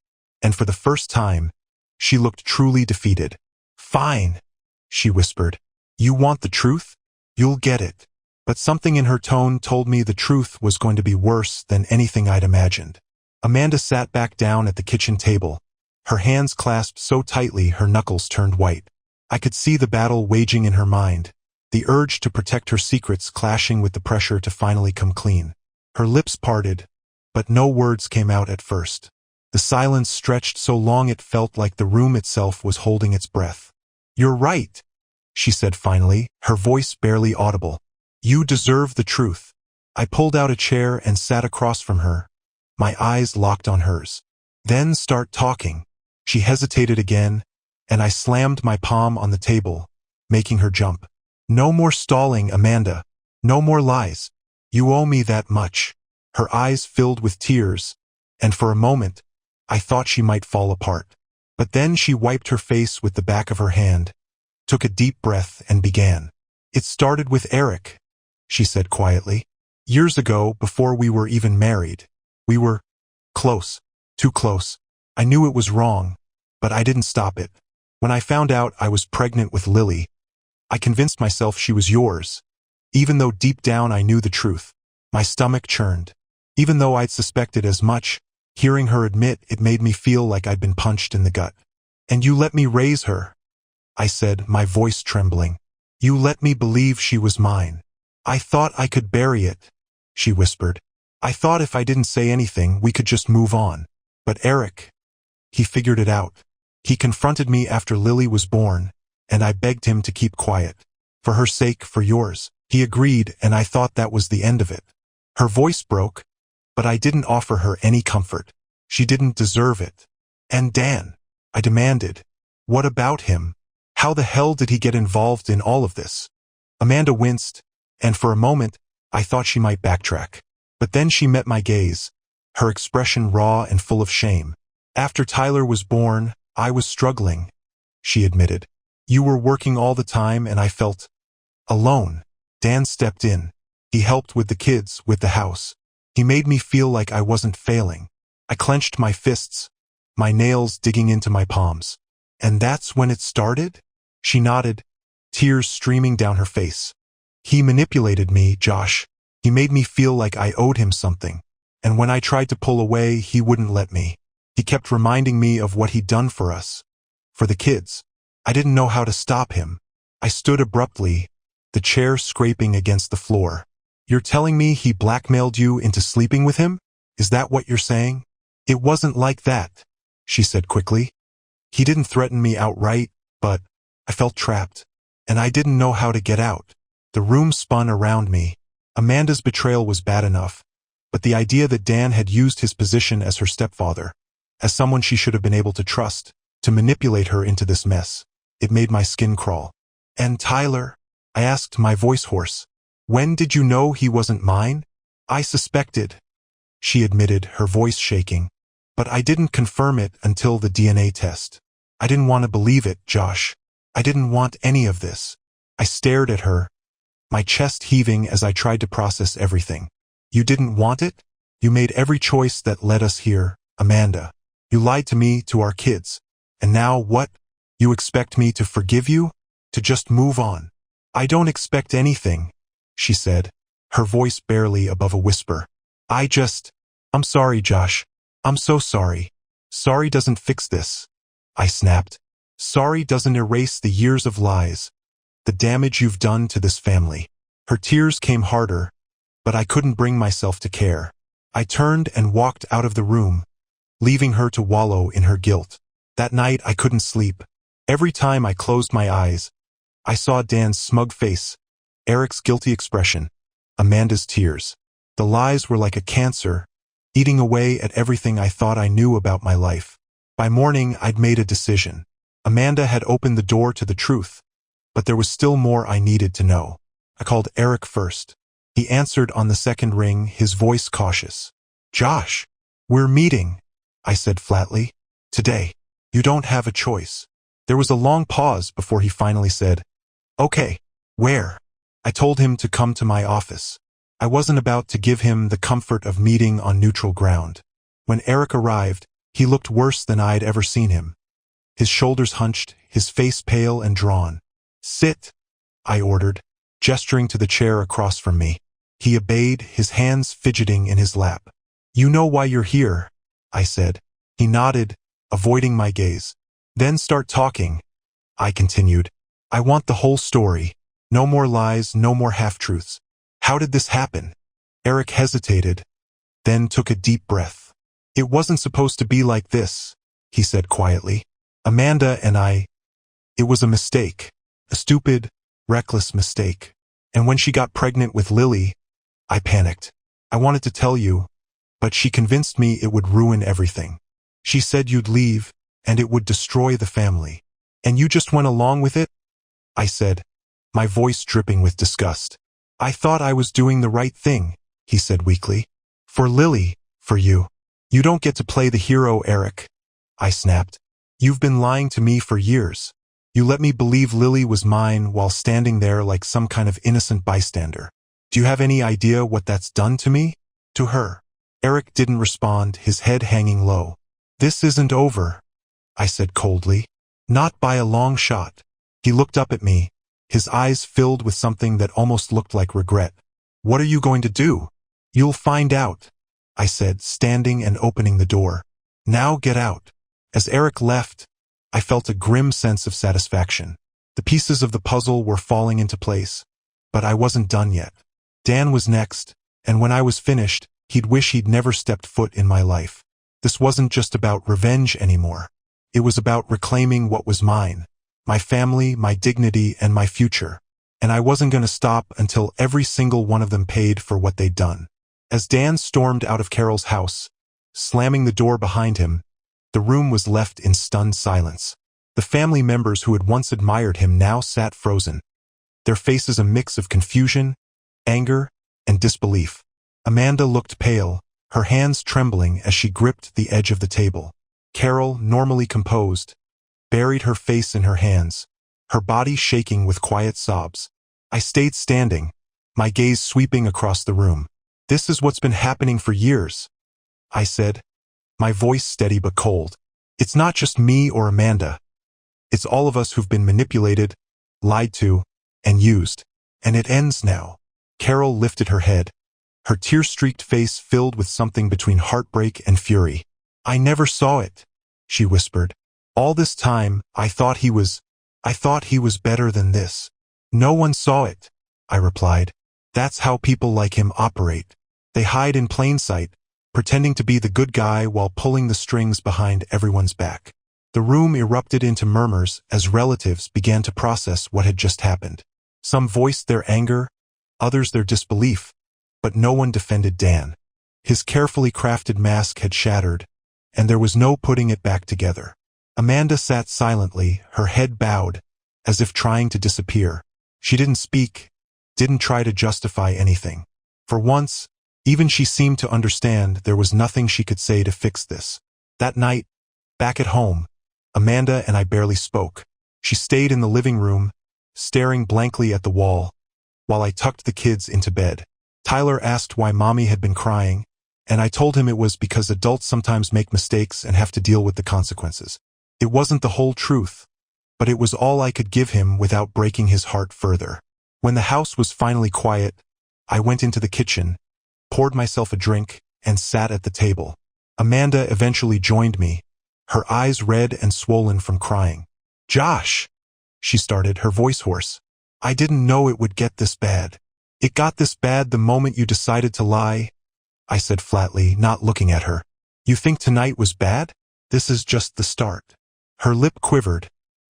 and for the first time, she looked truly defeated. Fine, she whispered. You want the truth? You'll get it. But something in her tone told me the truth was going to be worse than anything I'd imagined. Amanda sat back down at the kitchen table, her hands clasped so tightly her knuckles turned white. I could see the battle waging in her mind, the urge to protect her secrets clashing with the pressure to finally come clean. Her lips parted, but no words came out at first. The silence stretched so long it felt like the room itself was holding its breath. You're right, she said finally, her voice barely audible. You deserve the truth. I pulled out a chair and sat across from her, my eyes locked on hers. Then start talking. She hesitated again, and I slammed my palm on the table, making her jump. No more stalling, Amanda. No more lies. You owe me that much. Her eyes filled with tears, and for a moment, I thought she might fall apart. But then she wiped her face with the back of her hand, took a deep breath, and began. It started with Eric, she said quietly. Years ago, before we were even married, we were close, too close. I knew it was wrong, but I didn't stop it. When I found out I was pregnant with Lily, I convinced myself she was yours, even though deep down I knew the truth. My stomach churned. Even though I'd suspected as much, hearing her admit it made me feel like I'd been punched in the gut. And you let me raise her, I said, my voice trembling. You let me believe she was mine. I thought I could bury it, she whispered. I thought if I didn't say anything, we could just move on. But Eric, he figured it out. He confronted me after Lily was born, and I begged him to keep quiet. For her sake, for yours. He agreed, and I thought that was the end of it. Her voice broke, but I didn't offer her any comfort. She didn't deserve it. And Dan, I demanded. What about him? How the hell did he get involved in all of this? Amanda winced, and for a moment, I thought she might backtrack. But then she met my gaze, her expression raw and full of shame. After Tyler was born, I was struggling, she admitted. You were working all the time and I felt alone. Dan stepped in. He helped with the kids, with the house. He made me feel like I wasn't failing. I clenched my fists, my nails digging into my palms. And that's when it started? She nodded, tears streaming down her face. He manipulated me, Josh. He made me feel like I owed him something. And when I tried to pull away, he wouldn't let me. He kept reminding me of what he'd done for us. For the kids. I didn't know how to stop him. I stood abruptly, the chair scraping against the floor. You're telling me he blackmailed you into sleeping with him? Is that what you're saying? It wasn't like that, she said quickly. He didn't threaten me outright, but I felt trapped, and I didn't know how to get out. The room spun around me. Amanda's betrayal was bad enough, but the idea that Dan had used his position as her stepfather, as someone she should have been able to trust, to manipulate her into this mess, it made my skin crawl. And Tyler? I asked, my voice hoarse. When did you know he wasn't mine? I suspected, she admitted, her voice shaking. But I didn't confirm it until the DNA test. I didn't want to believe it, Josh. I didn't want any of this. I stared at her, my chest heaving as I tried to process everything. You didn't want it? You made every choice that led us here, Amanda. You lied to me, to our kids. And now what? You expect me to forgive you? To just move on? I don't expect anything, she said, her voice barely above a whisper. I'm sorry, Josh. I'm so sorry. Sorry doesn't fix this, I snapped. Sorry doesn't erase the years of lies, the damage you've done to this family. Her tears came harder, but I couldn't bring myself to care. I turned and walked out of the room, leaving her to wallow in her guilt. That night I couldn't sleep. Every time I closed my eyes, I saw Dan's smug face, Eric's guilty expression, Amanda's tears. The lies were like a cancer, eating away at everything I thought I knew about my life. By morning, I'd made a decision. Amanda had opened the door to the truth, but there was still more I needed to know. I called Eric first. He answered on the second ring, his voice cautious. Josh, we're meeting, I said flatly. Today. You don't have a choice. There was a long pause before he finally said, Okay, where? I told him to come to my office. I wasn't about to give him the comfort of meeting on neutral ground. When Eric arrived, he looked worse than I'd ever seen him. His shoulders hunched, his face pale and drawn. "Sit," I ordered, gesturing to the chair across from me. He obeyed, his hands fidgeting in his lap. "You know why you're here," I said. He nodded, avoiding my gaze. "Then start talking," I continued. "I want the whole story. No more lies, no more half-truths. How did this happen?" Eric hesitated, then took a deep breath. "It wasn't supposed to be like this," he said quietly. "Amanda and it was a mistake. A stupid, reckless mistake. And when she got pregnant with Lily, I panicked. I wanted to tell you, but she convinced me it would ruin everything. She said you'd leave, and it would destroy the family. And you just went along with it?" I said, my voice dripping with disgust. "I thought I was doing the right thing," he said weakly. "For Lily, for you. You don't get to play the hero, Eric," I snapped. "You've been lying to me for years. You let me believe Lily was mine while standing there like some kind of innocent bystander. Do you have any idea what that's done to me? To her?" Eric didn't respond, his head hanging low. "This isn't over," I said coldly. "Not by a long shot." He looked up at me, his eyes filled with something that almost looked like regret. "What are you going to do?" "You'll find out," I said, standing and opening the door. "Now get out." As Eric left, I felt a grim sense of satisfaction. The pieces of the puzzle were falling into place, but I wasn't done yet. Dan was next, and when I was finished, he'd wish he'd never stepped foot in my life. This wasn't just about revenge anymore. It was about reclaiming what was mine, my family, my dignity, and my future. And I wasn't going to stop until every single one of them paid for what they'd done. As Dan stormed out of Carol's house, slamming the door behind him, the room was left in stunned silence. The family members who had once admired him now sat frozen, their faces a mix of confusion, anger, and disbelief. Amanda looked pale, her hands trembling as she gripped the edge of the table. Carol, normally composed, buried her face in her hands, her body shaking with quiet sobs. I stayed standing, my gaze sweeping across the room. "This is what's been happening for years," I said, my voice steady but cold. "It's not just me or Amanda. It's all of us who've been manipulated, lied to, and used. And it ends now." Carol lifted her head, her tear-streaked face filled with something between heartbreak and fury. "I never saw it," she whispered. "All this time, I thought he was better than this." "No one saw it," I replied. "That's how people like him operate. They hide in plain sight, pretending to be the good guy while pulling the strings behind everyone's back." The room erupted into murmurs as relatives began to process what had just happened. Some voiced their anger, others their disbelief, but no one defended Dan. His carefully crafted mask had shattered, and there was no putting it back together. Amanda sat silently, her head bowed, as if trying to disappear. She didn't speak, didn't try to justify anything. For once, even she seemed to understand there was nothing she could say to fix this. That night, back at home, Amanda and I barely spoke. She stayed in the living room, staring blankly at the wall, while I tucked the kids into bed. Tyler asked why Mommy had been crying, and I told him it was because adults sometimes make mistakes and have to deal with the consequences. It wasn't the whole truth, but it was all I could give him without breaking his heart further. When the house was finally quiet, I went into the kitchen, poured myself a drink, and sat at the table. Amanda eventually joined me, her eyes red and swollen from crying. "Josh," she started, her voice hoarse. "I didn't know it would get this bad." "It got this bad the moment you decided to lie," I said flatly, not looking at her. "You think tonight was bad? This is just the start." Her lip quivered,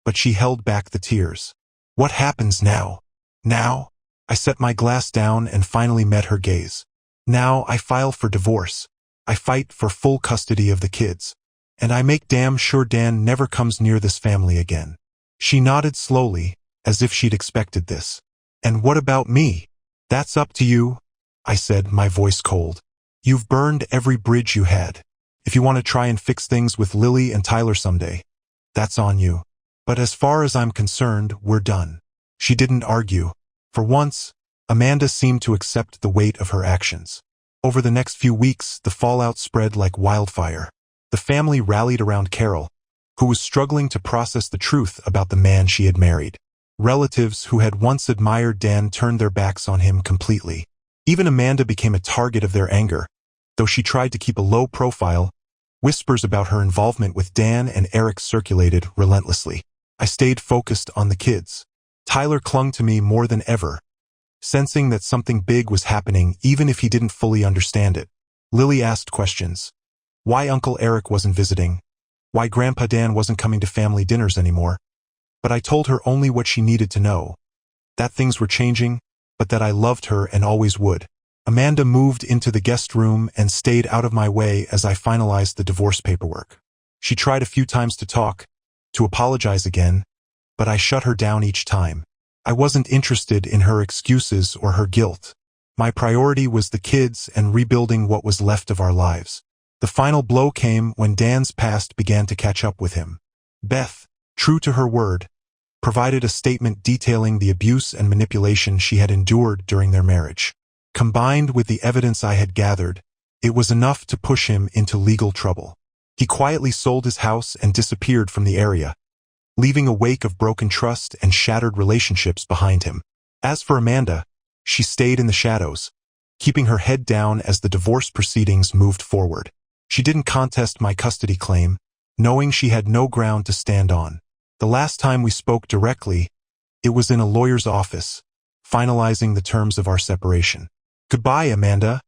but she held back the tears. "What happens now?" "Now?" I set my glass down and finally met her gaze. "Now I file for divorce. I fight for full custody of the kids. And I make damn sure Dan never comes near this family again." She nodded slowly, as if she'd expected this. "And what about me?" "That's up to you," I said, my voice cold. "You've burned every bridge you had. If you want to try and fix things with Lily and Tyler someday, that's on you. But as far as I'm concerned, we're done." She didn't argue. For once, Amanda seemed to accept the weight of her actions. Over the next few weeks, the fallout spread like wildfire. The family rallied around Carol, who was struggling to process the truth about the man she had married. Relatives who had once admired Dan turned their backs on him completely. Even Amanda became a target of their anger. Though she tried to keep a low profile, whispers about her involvement with Dan and Eric circulated relentlessly. I stayed focused on the kids. Tyler clung to me more than ever, sensing that something big was happening even if he didn't fully understand it. Lily asked questions. Why Uncle Eric wasn't visiting? Why Grandpa Dan wasn't coming to family dinners anymore? But I told her only what she needed to know. That things were changing, but that I loved her and always would. Amanda moved into the guest room and stayed out of my way as I finalized the divorce paperwork. She tried a few times to talk, to apologize again, but I shut her down each time. I wasn't interested in her excuses or her guilt. My priority was the kids and rebuilding what was left of our lives. The final blow came when Dan's past began to catch up with him. Beth, true to her word, provided a statement detailing the abuse and manipulation she had endured during their marriage. Combined with the evidence I had gathered, it was enough to push him into legal trouble. He quietly sold his house and disappeared from the area, leaving a wake of broken trust and shattered relationships behind him. As for Amanda, she stayed in the shadows, keeping her head down as the divorce proceedings moved forward. She didn't contest my custody claim, knowing she had no ground to stand on. The last time we spoke directly, it was in a lawyer's office, finalizing the terms of our separation. Goodbye, Amanda,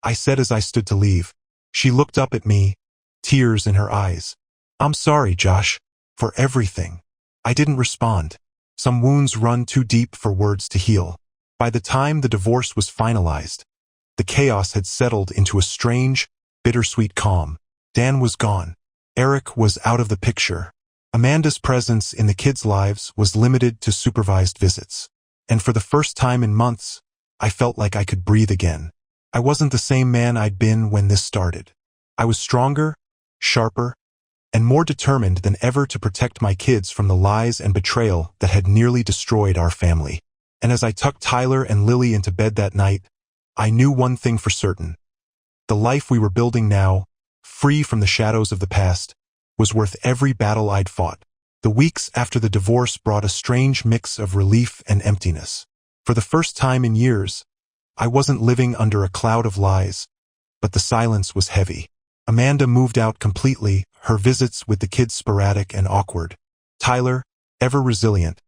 I said as I stood to leave. She looked up at me, tears in her eyes. I'm sorry, Josh, for everything. I didn't respond. Some wounds run too deep for words to heal. By the time the divorce was finalized, the chaos had settled into a strange, bittersweet calm. Dan was gone. Eric was out of the picture. Amanda's presence in the kids' lives was limited to supervised visits. And for the first time in months, I felt like I could breathe again. I wasn't the same man I'd been when this started. I was stronger, sharper, and more determined than ever to protect my kids from the lies and betrayal that had nearly destroyed our family. And as I tucked Tyler and Lily into bed that night, I knew one thing for certain. The life we were building now, free from the shadows of the past, was worth every battle I'd fought. The weeks after the divorce brought a strange mix of relief and emptiness. For the first time in years, I wasn't living under a cloud of lies, but the silence was heavy. Amanda moved out completely, her visits with the kids sporadic and awkward. Tyler, ever resilient,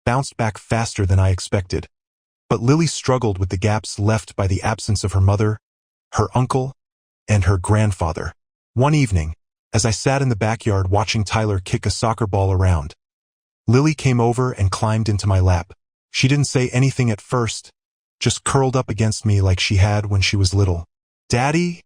bounced back faster than I expected. But Lily struggled with the gaps left by the absence of her mother, her uncle, and her grandfather. One evening, as I sat in the backyard watching Tyler kick a soccer ball around, Lily came over and climbed into my lap. She didn't say anything at first, just curled up against me like she had when she was little. "Daddy?"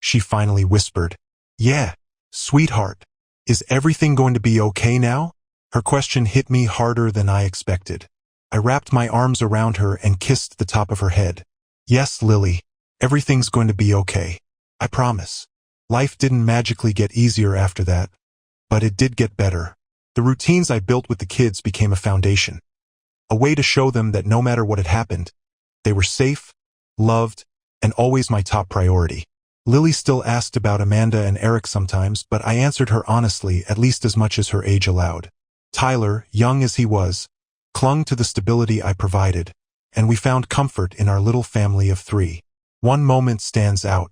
she finally whispered. "Yeah, sweetheart. Is everything going to be okay now?" Her question hit me harder than I expected. I wrapped my arms around her and kissed the top of her head. "Yes, Lily, everything's going to be okay. I promise." Life didn't magically get easier after that, but it did get better. The routines I built with the kids became a foundation, a way to show them that no matter what had happened, they were safe, loved, and always my top priority. Lily still asked about Amanda and Eric sometimes, but I answered her honestly, at least as much as her age allowed. Tyler, young as he was, clung to the stability I provided, and we found comfort in our little family of 3. One moment stands out.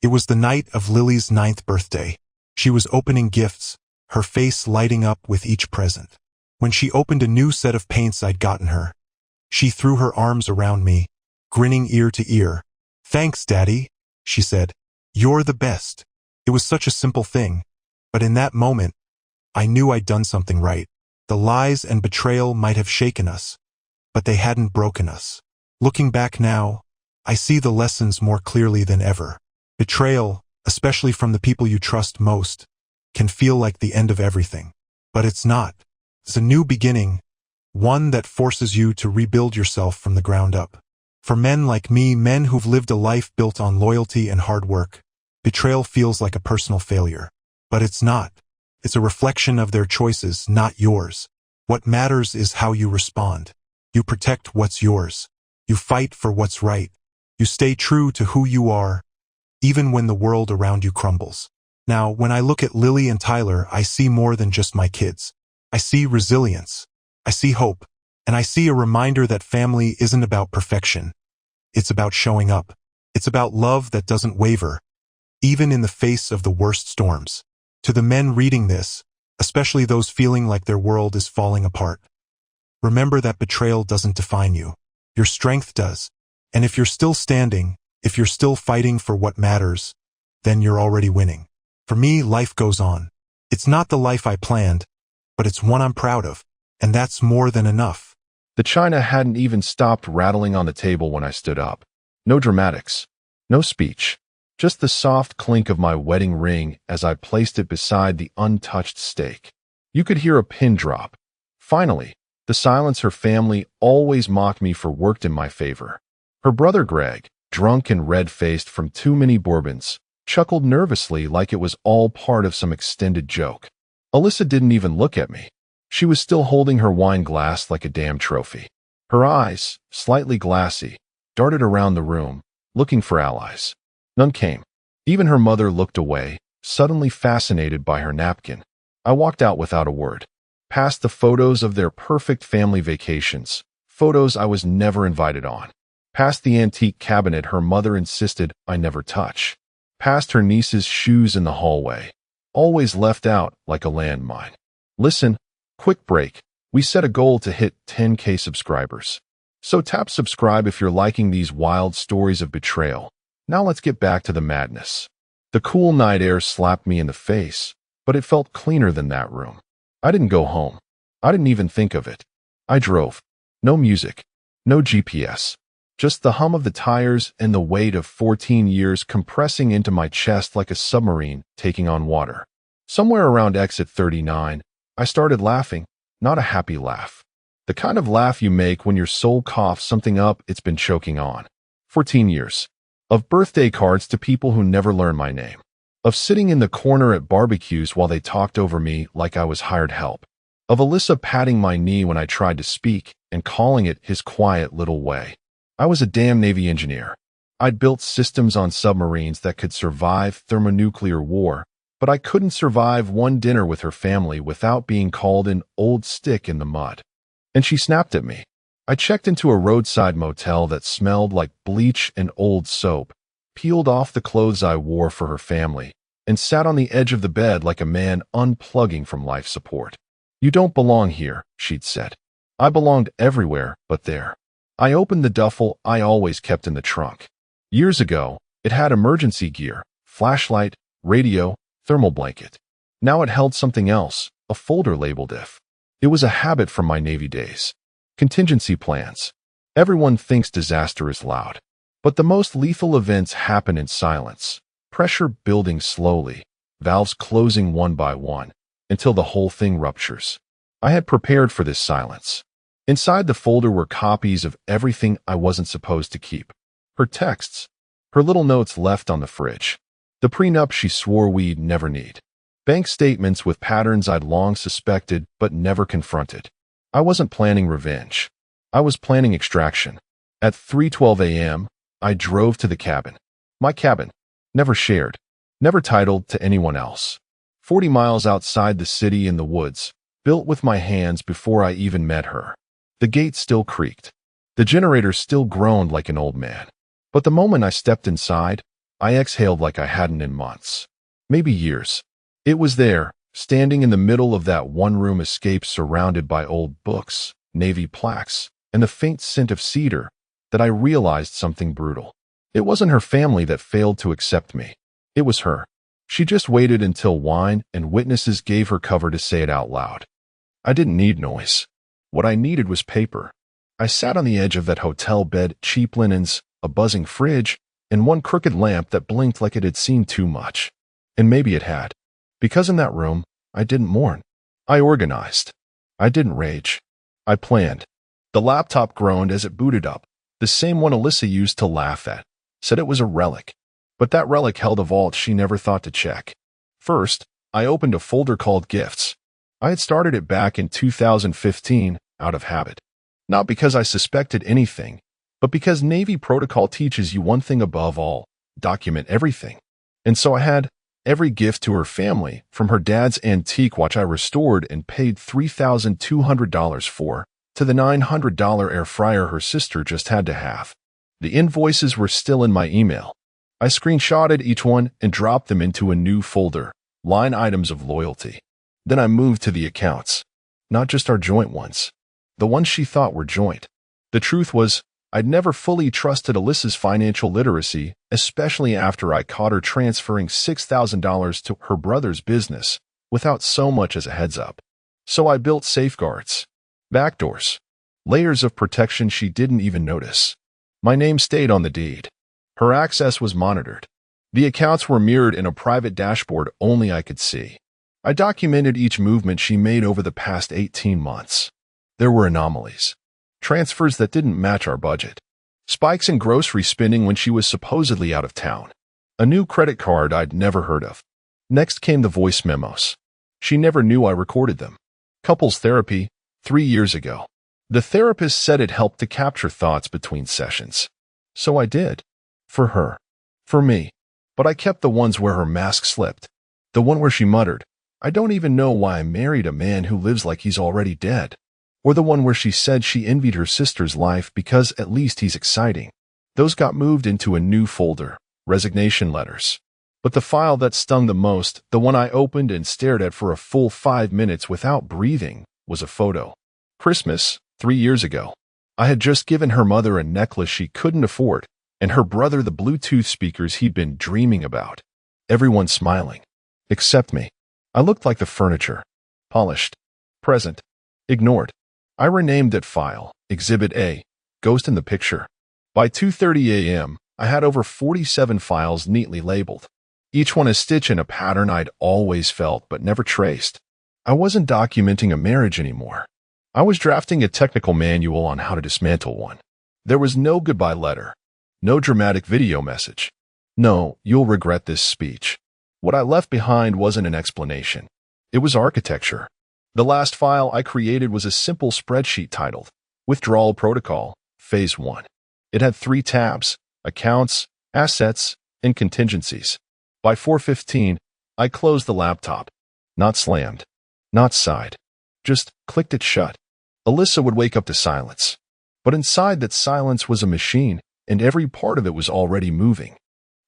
It was the night of Lily's 9th birthday. She was opening gifts, her face lighting up with each present. When she opened a new set of paints I'd gotten her, she threw her arms around me, grinning ear to ear. "Thanks, Daddy," she said. "You're the best." It was such a simple thing, but in that moment, I knew I'd done something right. The lies and betrayal might have shaken us, but they hadn't broken us. Looking back now, I see the lessons more clearly than ever. Betrayal, especially from the people you trust most, can feel like the end of everything. But it's not. It's a new beginning, one that forces you to rebuild yourself from the ground up. For men like me, men who've lived a life built on loyalty and hard work, betrayal feels like a personal failure. But it's not. It's a reflection of their choices, not yours. What matters is how you respond. You protect what's yours. You fight for what's right. You stay true to who you are, even when the world around you crumbles. Now, when I look at Lily and Tyler, I see more than just my kids. I see resilience. I see hope. And I see a reminder that family isn't about perfection. It's about showing up. It's about love that doesn't waver, even in the face of the worst storms. To the men reading this, especially those feeling like their world is falling apart, remember that betrayal doesn't define you. Your strength does. And if you're still standing, if you're still fighting for what matters, then you're already winning. For me, life goes on. It's not the life I planned, but it's one I'm proud of. And that's more than enough. The china hadn't even stopped rattling on the table when I stood up. No dramatics. No speech. Just the soft clink of my wedding ring as I placed it beside the untouched steak. You could hear a pin drop. Finally, the silence her family always mocked me for worked in my favor. Her brother Greg, drunk and red-faced from too many bourbons, chuckled nervously like it was all part of some extended joke. Alyssa didn't even look at me. She was still holding her wine glass like a damn trophy. Her eyes, slightly glassy, darted around the room, looking for allies. None came. Even her mother looked away, suddenly fascinated by her napkin. I walked out without a word. Past the photos of their perfect family vacations, photos I was never invited on. Past the antique cabinet her mother insisted I never touch. Past her niece's shoes in the hallway, always left out like a landmine. Listen, quick break. We set a goal to hit 10K subscribers. So tap subscribe if you're liking these wild stories of betrayal. Now let's get back to the madness. The cool night air slapped me in the face, but it felt cleaner than that room. I didn't go home. I didn't even think of it. I drove. No music. No GPS. Just the hum of the tires and the weight of 14 years compressing into my chest like a submarine taking on water. Somewhere around exit 39, I started laughing, not a happy laugh. The kind of laugh you make when your soul coughs something up it's been choking on. 14 years. Of birthday cards to people who never learned my name. Of sitting in the corner at barbecues while they talked over me like I was hired help. Of Alyssa patting my knee when I tried to speak and calling it his quiet little way. I was a damn Navy engineer. I'd built systems on submarines that could survive thermonuclear war, but I couldn't survive one dinner with her family without being called an old stick in the mud. And she snapped at me. I checked into a roadside motel that smelled like bleach and old soap, peeled off the clothes I wore for her family, and sat on the edge of the bed like a man unplugging from life support. You don't belong here, she'd said. I belonged everywhere but there. I opened the duffel I always kept in the trunk. Years ago, it had emergency gear, flashlight, radio, thermal blanket. Now it held something else, a folder labeled if. It was a habit from my Navy days. Contingency plans. Everyone thinks disaster is loud. But the most lethal events happen in silence. Pressure building slowly, valves closing one by one, until the whole thing ruptures. I had prepared for this silence. Inside the folder were copies of everything I wasn't supposed to keep. Her texts, her little notes left on the fridge. The prenup she swore we'd never need. Bank statements with patterns I'd long suspected but never confronted. I wasn't planning revenge. I was planning extraction. At 3:12 a.m., I drove to the cabin. My cabin. Never shared. Never titled to anyone else. 40 miles outside the city in the woods, built with my hands before I even met her. The gate still creaked. The generator still groaned like an old man. But the moment I stepped inside, I exhaled like I hadn't in months. Maybe years. It was there, standing in the middle of that one-room escape surrounded by old books, Navy plaques, and the faint scent of cedar, that I realized something brutal. It wasn't her family that failed to accept me. It was her. She just waited until wine and witnesses gave her cover to say it out loud. I didn't need noise. What I needed was paper. I sat on the edge of that hotel bed, cheap linens, a buzzing fridge, and one crooked lamp that blinked like it had seen too much. And maybe it had. Because in that room, I didn't mourn. I organized. I didn't rage. I planned. The laptop groaned as it booted up, the same one Alyssa used to laugh at, said it was a relic. But that relic held a vault she never thought to check. First, I opened a folder called Gifts. I had started it back in 2015 out of habit. Not because I suspected anything, But because Navy protocol teaches you one thing above all, document everything. And so I had every gift to her family, from her dad's antique watch I restored and paid $3,200 for, to the $900 air fryer her sister just had to have. The invoices were still in my email. I screenshotted each one and dropped them into a new folder, line items of loyalty. Then I moved to the accounts. Not just our joint ones. The ones she thought were joint. The truth was, I'd never fully trusted Alyssa's financial literacy, especially after I caught her transferring $6,000 to her brother's business without so much as a heads up. So I built safeguards, backdoors, layers of protection she didn't even notice. My name stayed on the deed. Her access was monitored. The accounts were mirrored in a private dashboard only I could see. I documented each movement she made over the past 18 months. There were anomalies. Transfers that didn't match our budget. Spikes in grocery spending when she was supposedly out of town. A new credit card I'd never heard of. Next came the voice memos. She never knew I recorded them. Couples therapy, 3 years ago. The therapist said it helped to capture thoughts between sessions. So I did. For her. For me. But I kept the ones where her mask slipped. The one where she muttered, "I don't even know why I married a man who lives like he's already dead." Or the one where she said she envied her sister's life because at least he's exciting. Those got moved into a new folder, resignation letters. But the file that stung the most, the one I opened and stared at for a full 5 minutes without breathing, was a photo. Christmas, 3 years ago. I had just given her mother a necklace she couldn't afford, and her brother the Bluetooth speakers he'd been dreaming about. Everyone smiling. Except me. I looked like the furniture. Polished. Present. Ignored. I renamed that file, Exhibit A, Ghost in the Picture. By 2:30 a.m., I had over 47 files neatly labeled. Each one a stitch in a pattern I'd always felt but never traced. I wasn't documenting a marriage anymore. I was drafting a technical manual on how to dismantle one. There was no goodbye letter. No dramatic video message. No, you'll regret this speech. What I left behind wasn't an explanation. It was architecture. The last file I created was a simple spreadsheet titled Withdrawal Protocol, Phase 1. It had 3 tabs, Accounts, Assets, and Contingencies. By 4:15, I closed the laptop. Not slammed. Not sighed. Just clicked it shut. Alyssa would wake up to silence. But inside that silence was a machine, and every part of it was already moving.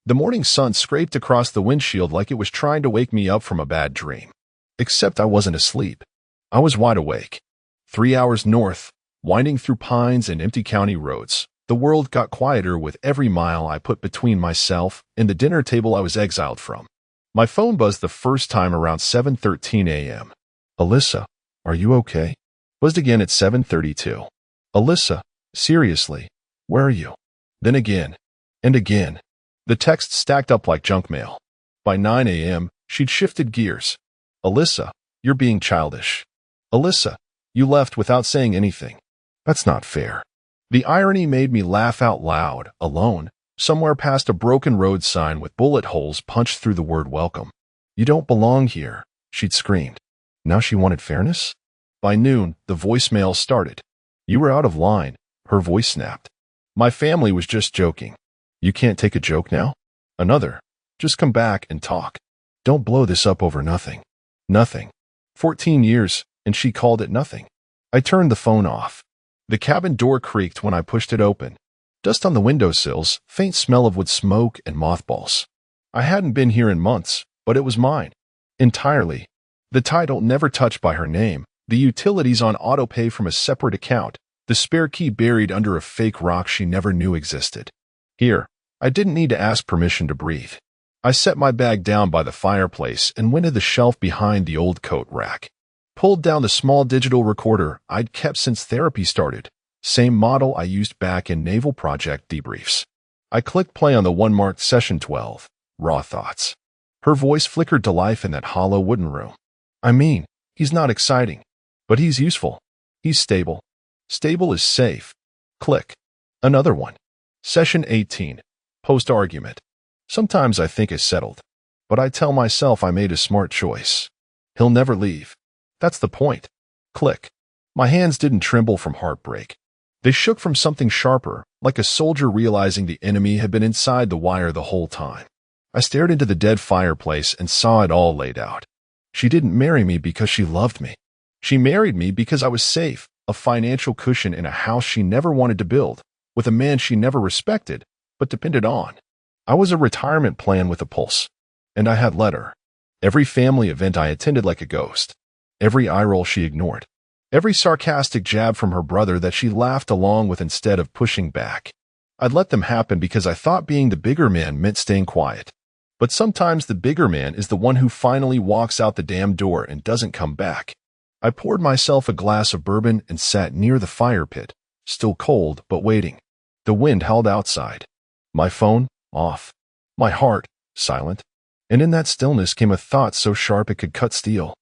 The morning sun scraped across the windshield like it was trying to wake me up from a bad dream. Except I wasn't asleep. I was wide awake. 3 hours north, winding through pines and empty county roads, the world got quieter with every mile I put between myself and the dinner table I was exiled from. My phone buzzed the first time around 7:13 a.m. Alyssa, are you okay? Buzzed again at 7:32. Alyssa, seriously, where are you? Then again, and again. The text stacked up like junk mail. By 9 a.m., she'd shifted gears. Alyssa, you're being childish. Alyssa, you left without saying anything. That's not fair. The irony made me laugh out loud, alone, somewhere past a broken road sign with bullet holes punched through the word welcome. You don't belong here, she'd screamed. Now she wanted fairness? By noon, the voicemail started. You were out of line, her voice snapped. My family was just joking. You can't take a joke now? Another. Just come back and talk. Don't blow this up over nothing. Nothing. 14 years, and she called it nothing. I turned the phone off. The cabin door creaked when I pushed it open. Dust on the windowsills, faint smell of wood smoke and mothballs. I hadn't been here in months, but it was mine. Entirely. The title never touched by her name, the utilities on autopay from a separate account, the spare key buried under a fake rock she never knew existed. Here, I didn't need to ask permission to breathe. I set my bag down by the fireplace and went to the shelf behind the old coat rack. Pulled down the small digital recorder I'd kept since therapy started, same model I used back in Naval Project debriefs. I clicked play on the one marked Session 12, Raw Thoughts. Her voice flickered to life in that hollow wooden room. I mean, he's not exciting, but he's useful. He's stable. Stable is safe. Click. Another one. Session 18, Post-Argument. Sometimes I think it's settled, but I tell myself I made a smart choice. He'll never leave. That's the point. Click. My hands didn't tremble from heartbreak. They shook from something sharper, like a soldier realizing the enemy had been inside the wire the whole time. I stared into the dead fireplace and saw it all laid out. She didn't marry me because she loved me. She married me because I was safe, a financial cushion in a house she never wanted to build, with a man she never respected, but depended on. I was a retirement plan with a pulse, and I had let her. Every family event I attended like a ghost. Every eye roll she ignored. Every sarcastic jab from her brother that she laughed along with instead of pushing back. I'd let them happen because I thought being the bigger man meant staying quiet. But sometimes the bigger man is the one who finally walks out the damn door and doesn't come back. I poured myself a glass of bourbon and sat near the fire pit, still cold but waiting. The wind howled outside. My phone, off. My heart, silent. And in that stillness came a thought so sharp it could cut steel.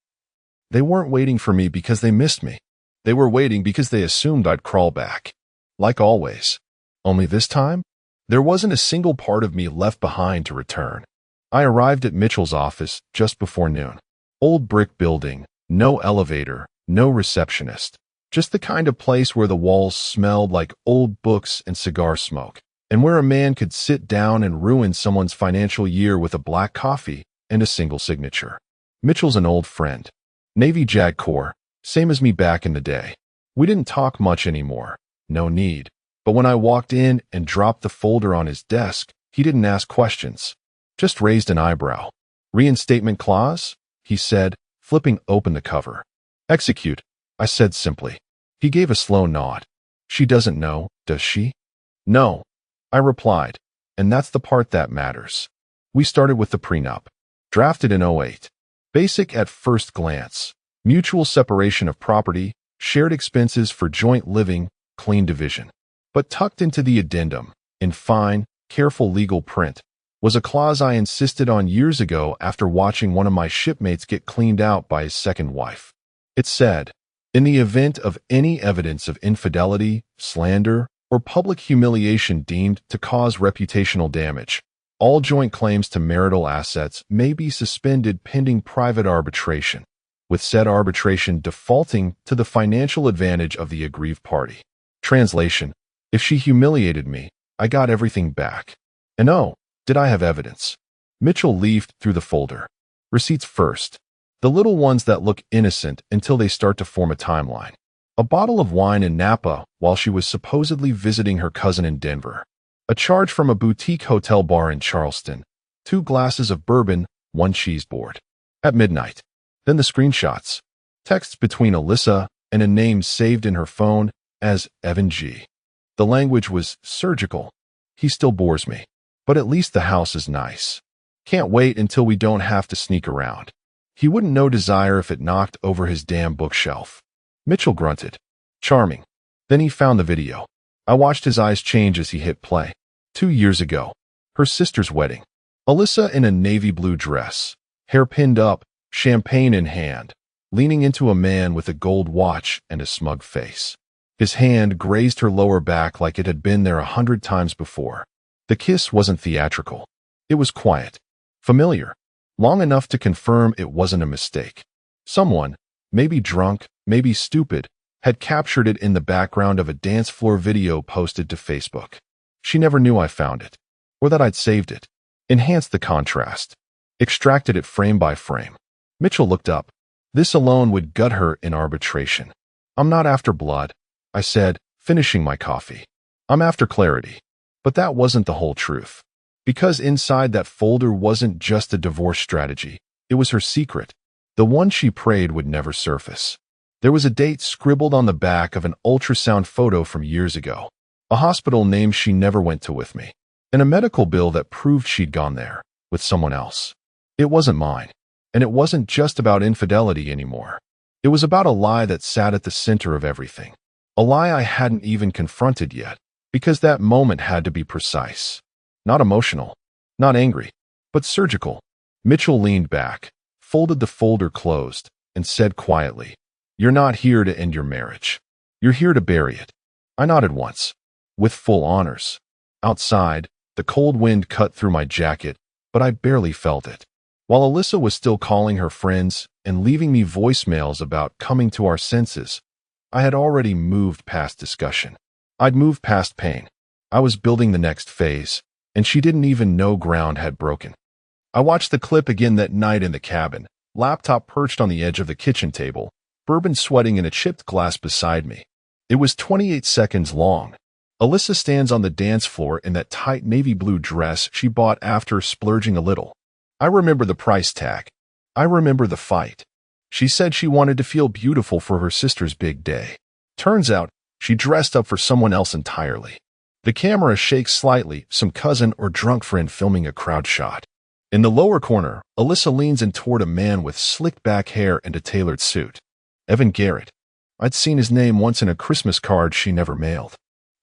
They weren't waiting for me because they missed me. They were waiting because they assumed I'd crawl back. Like always. Only this time, there wasn't a single part of me left behind to return. I arrived at Mitchell's office just before noon. Old brick building, no elevator, no receptionist. Just the kind of place where the walls smelled like old books and cigar smoke, and where a man could sit down and ruin someone's financial year with a black coffee and a single signature. Mitchell's an old friend. Navy JAG Corps, same as me back in the day. We didn't talk much anymore. No need. But when I walked in and dropped the folder on his desk, he didn't ask questions. Just raised an eyebrow. Reinstatement clause? He said, flipping open the cover. Execute, I said simply. He gave a slow nod. She doesn't know, does she? No, I replied. And that's the part that matters. We started with the prenup. Drafted in '08. Basic at first glance. Mutual separation of property, shared expenses for joint living, clean division. But tucked into the addendum, in fine, careful legal print, was a clause I insisted on years ago after watching one of my shipmates get cleaned out by his second wife. It said, in the event of any evidence of infidelity, slander, or public humiliation deemed to cause reputational damage, all joint claims to marital assets may be suspended pending private arbitration, with said arbitration defaulting to the financial advantage of the aggrieved party. Translation: if she humiliated me, I got everything back. And oh, did I have evidence? Mitchell leafed through the folder. Receipts first. The little ones that look innocent until they start to form a timeline. A bottle of wine in Napa while she was supposedly visiting her cousin in Denver. A charge from a boutique hotel bar in Charleston. 2 glasses of bourbon, 1 cheese board. At midnight. Then the screenshots. Texts between Alyssa and a name saved in her phone as Evan G. The language was surgical. He still bores me. But at least the house is nice. Can't wait until we don't have to sneak around. He wouldn't know desire if it knocked over his damn bookshelf. Mitchell grunted. Charming. Then he found the video. I watched his eyes change as he hit play. 2 years ago. Her sister's wedding. Alyssa in a navy blue dress. Hair pinned up, champagne in hand. Leaning into a man with a gold watch and a smug face. His hand grazed her lower back like it had been there 100 times before. The kiss wasn't theatrical. It was quiet. Familiar. Long enough to confirm it wasn't a mistake. Someone, maybe drunk, maybe stupid, had captured it in the background of a dance floor video posted to Facebook. She never knew I found it, or that I'd saved it. Enhanced the contrast. Extracted it frame by frame. Mitchell looked up. This alone would gut her in arbitration. I'm not after blood, I said, finishing my coffee. I'm after clarity. But that wasn't the whole truth. Because inside that folder wasn't just a divorce strategy. It was her secret. The one she prayed would never surface. There was a date scribbled on the back of an ultrasound photo from years ago. A hospital name she never went to with me. And a medical bill that proved she'd gone there, with someone else. It wasn't mine. And it wasn't just about infidelity anymore. It was about a lie that sat at the center of everything. A lie I hadn't even confronted yet, because that moment had to be precise. Not emotional, not angry, but surgical. Mitchell leaned back, folded the folder closed, and said quietly, You're not here to end your marriage. You're here to bury it. I nodded once, with full honors. Outside, the cold wind cut through my jacket, but I barely felt it. While Alyssa was still calling her friends and leaving me voicemails about coming to our senses, I had already moved past discussion. I'd moved past pain. I was building the next phase, and she didn't even know ground had broken. I watched the clip again that night in the cabin, laptop perched on the edge of the kitchen table, bourbon sweating in a chipped glass beside me. It was 28 seconds long. Alyssa stands on the dance floor in that tight navy blue dress she bought after splurging a little. I remember the price tag. I remember the fight. She said she wanted to feel beautiful for her sister's big day. Turns out, she dressed up for someone else entirely. The camera shakes slightly, some cousin or drunk friend filming a crowd shot. In the lower corner, Alyssa leans in toward a man with slicked back hair and a tailored suit. Evan Garrett. I'd seen his name once in a Christmas card she never mailed.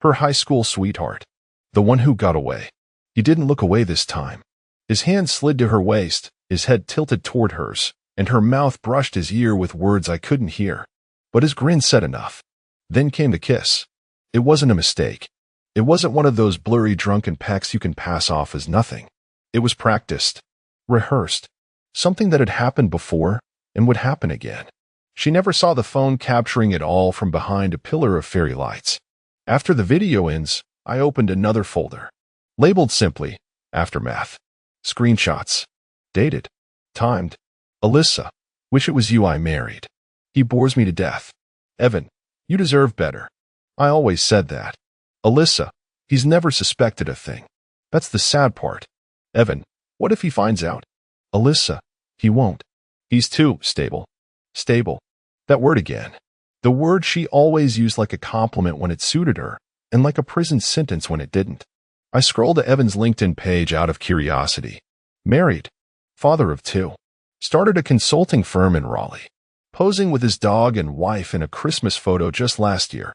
Her high school sweetheart. The one who got away. He didn't look away this time. His hand slid to her waist, his head tilted toward hers, and her mouth brushed his ear with words I couldn't hear. But his grin said enough. Then came the kiss. It wasn't a mistake. It wasn't one of those blurry drunken pecks you can pass off as nothing. It was practiced. Rehearsed. Something that had happened before and would happen again. She never saw the phone capturing it all from behind a pillar of fairy lights. After the video ends, I opened another folder. Labeled simply, Aftermath. Screenshots. Dated. Timed. Alyssa. Wish it was you I married. He bores me to death. Evan. You deserve better. I always said that. Alyssa. He's never suspected a thing. That's the sad part. Evan. What if he finds out? Alyssa. He won't. He's too stable. Stable. That word again. The word she always used like a compliment when it suited her, and like a prison sentence when it didn't. I scrolled to Evan's LinkedIn page out of curiosity. Married. Father of 2. Started a consulting firm in Raleigh. Posing with his dog and wife in a Christmas photo just last year.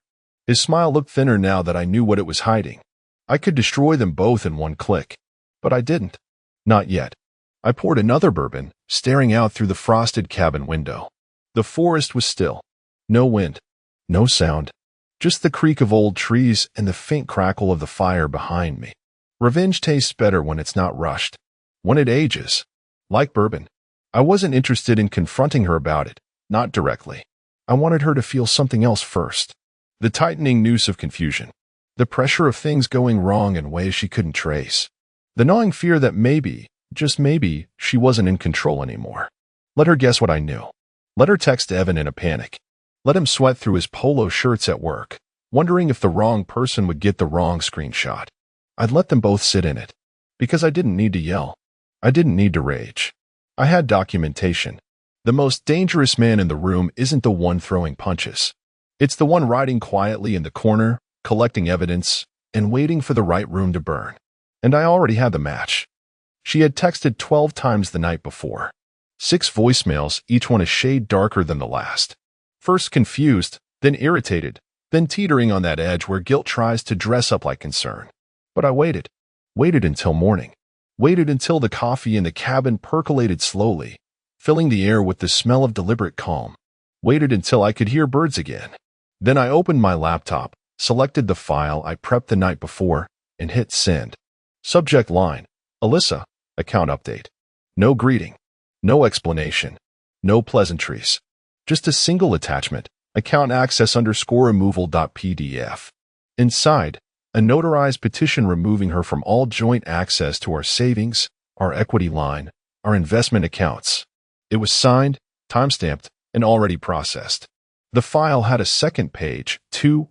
His smile looked thinner now that I knew what it was hiding. I could destroy them both in one click. But I didn't. Not yet. I poured another bourbon, staring out through the frosted cabin window. The forest was still. No wind. No sound. Just the creak of old trees and the faint crackle of the fire behind me. Revenge tastes better when it's not rushed. When it ages. Like bourbon. I wasn't interested in confronting her about it. Not directly. I wanted her to feel something else first. The tightening noose of confusion. The pressure of things going wrong in ways she couldn't trace. The gnawing fear that maybe, just maybe, she wasn't in control anymore. Let her guess what I knew. Let her text Evan in a panic. Let him sweat through his polo shirts at work, wondering if the wrong person would get the wrong screenshot. I'd let them both sit in it. Because I didn't need to yell. I didn't need to rage. I had documentation. The most dangerous man in the room isn't the one throwing punches. It's the one riding quietly in the corner, collecting evidence, and waiting for the right room to burn. And I already had the match. She had texted 12 times the night before. 6 voicemails, each one a shade darker than the last. First confused, then irritated, then teetering on that edge where guilt tries to dress up like concern. But I waited. Waited until morning. Waited until the coffee in the cabin percolated slowly, filling the air with the smell of deliberate calm. Waited until I could hear birds again. Then I opened my laptop, selected the file I prepped the night before, and hit send. Subject line, Alyssa, account update. No greeting. No explanation. No pleasantries. Just a single attachment, account access _removal.pdf. Inside, a notarized petition removing her from all joint access to our savings, our equity line, our investment accounts. It was signed, timestamped, and already processed. The file had a second page,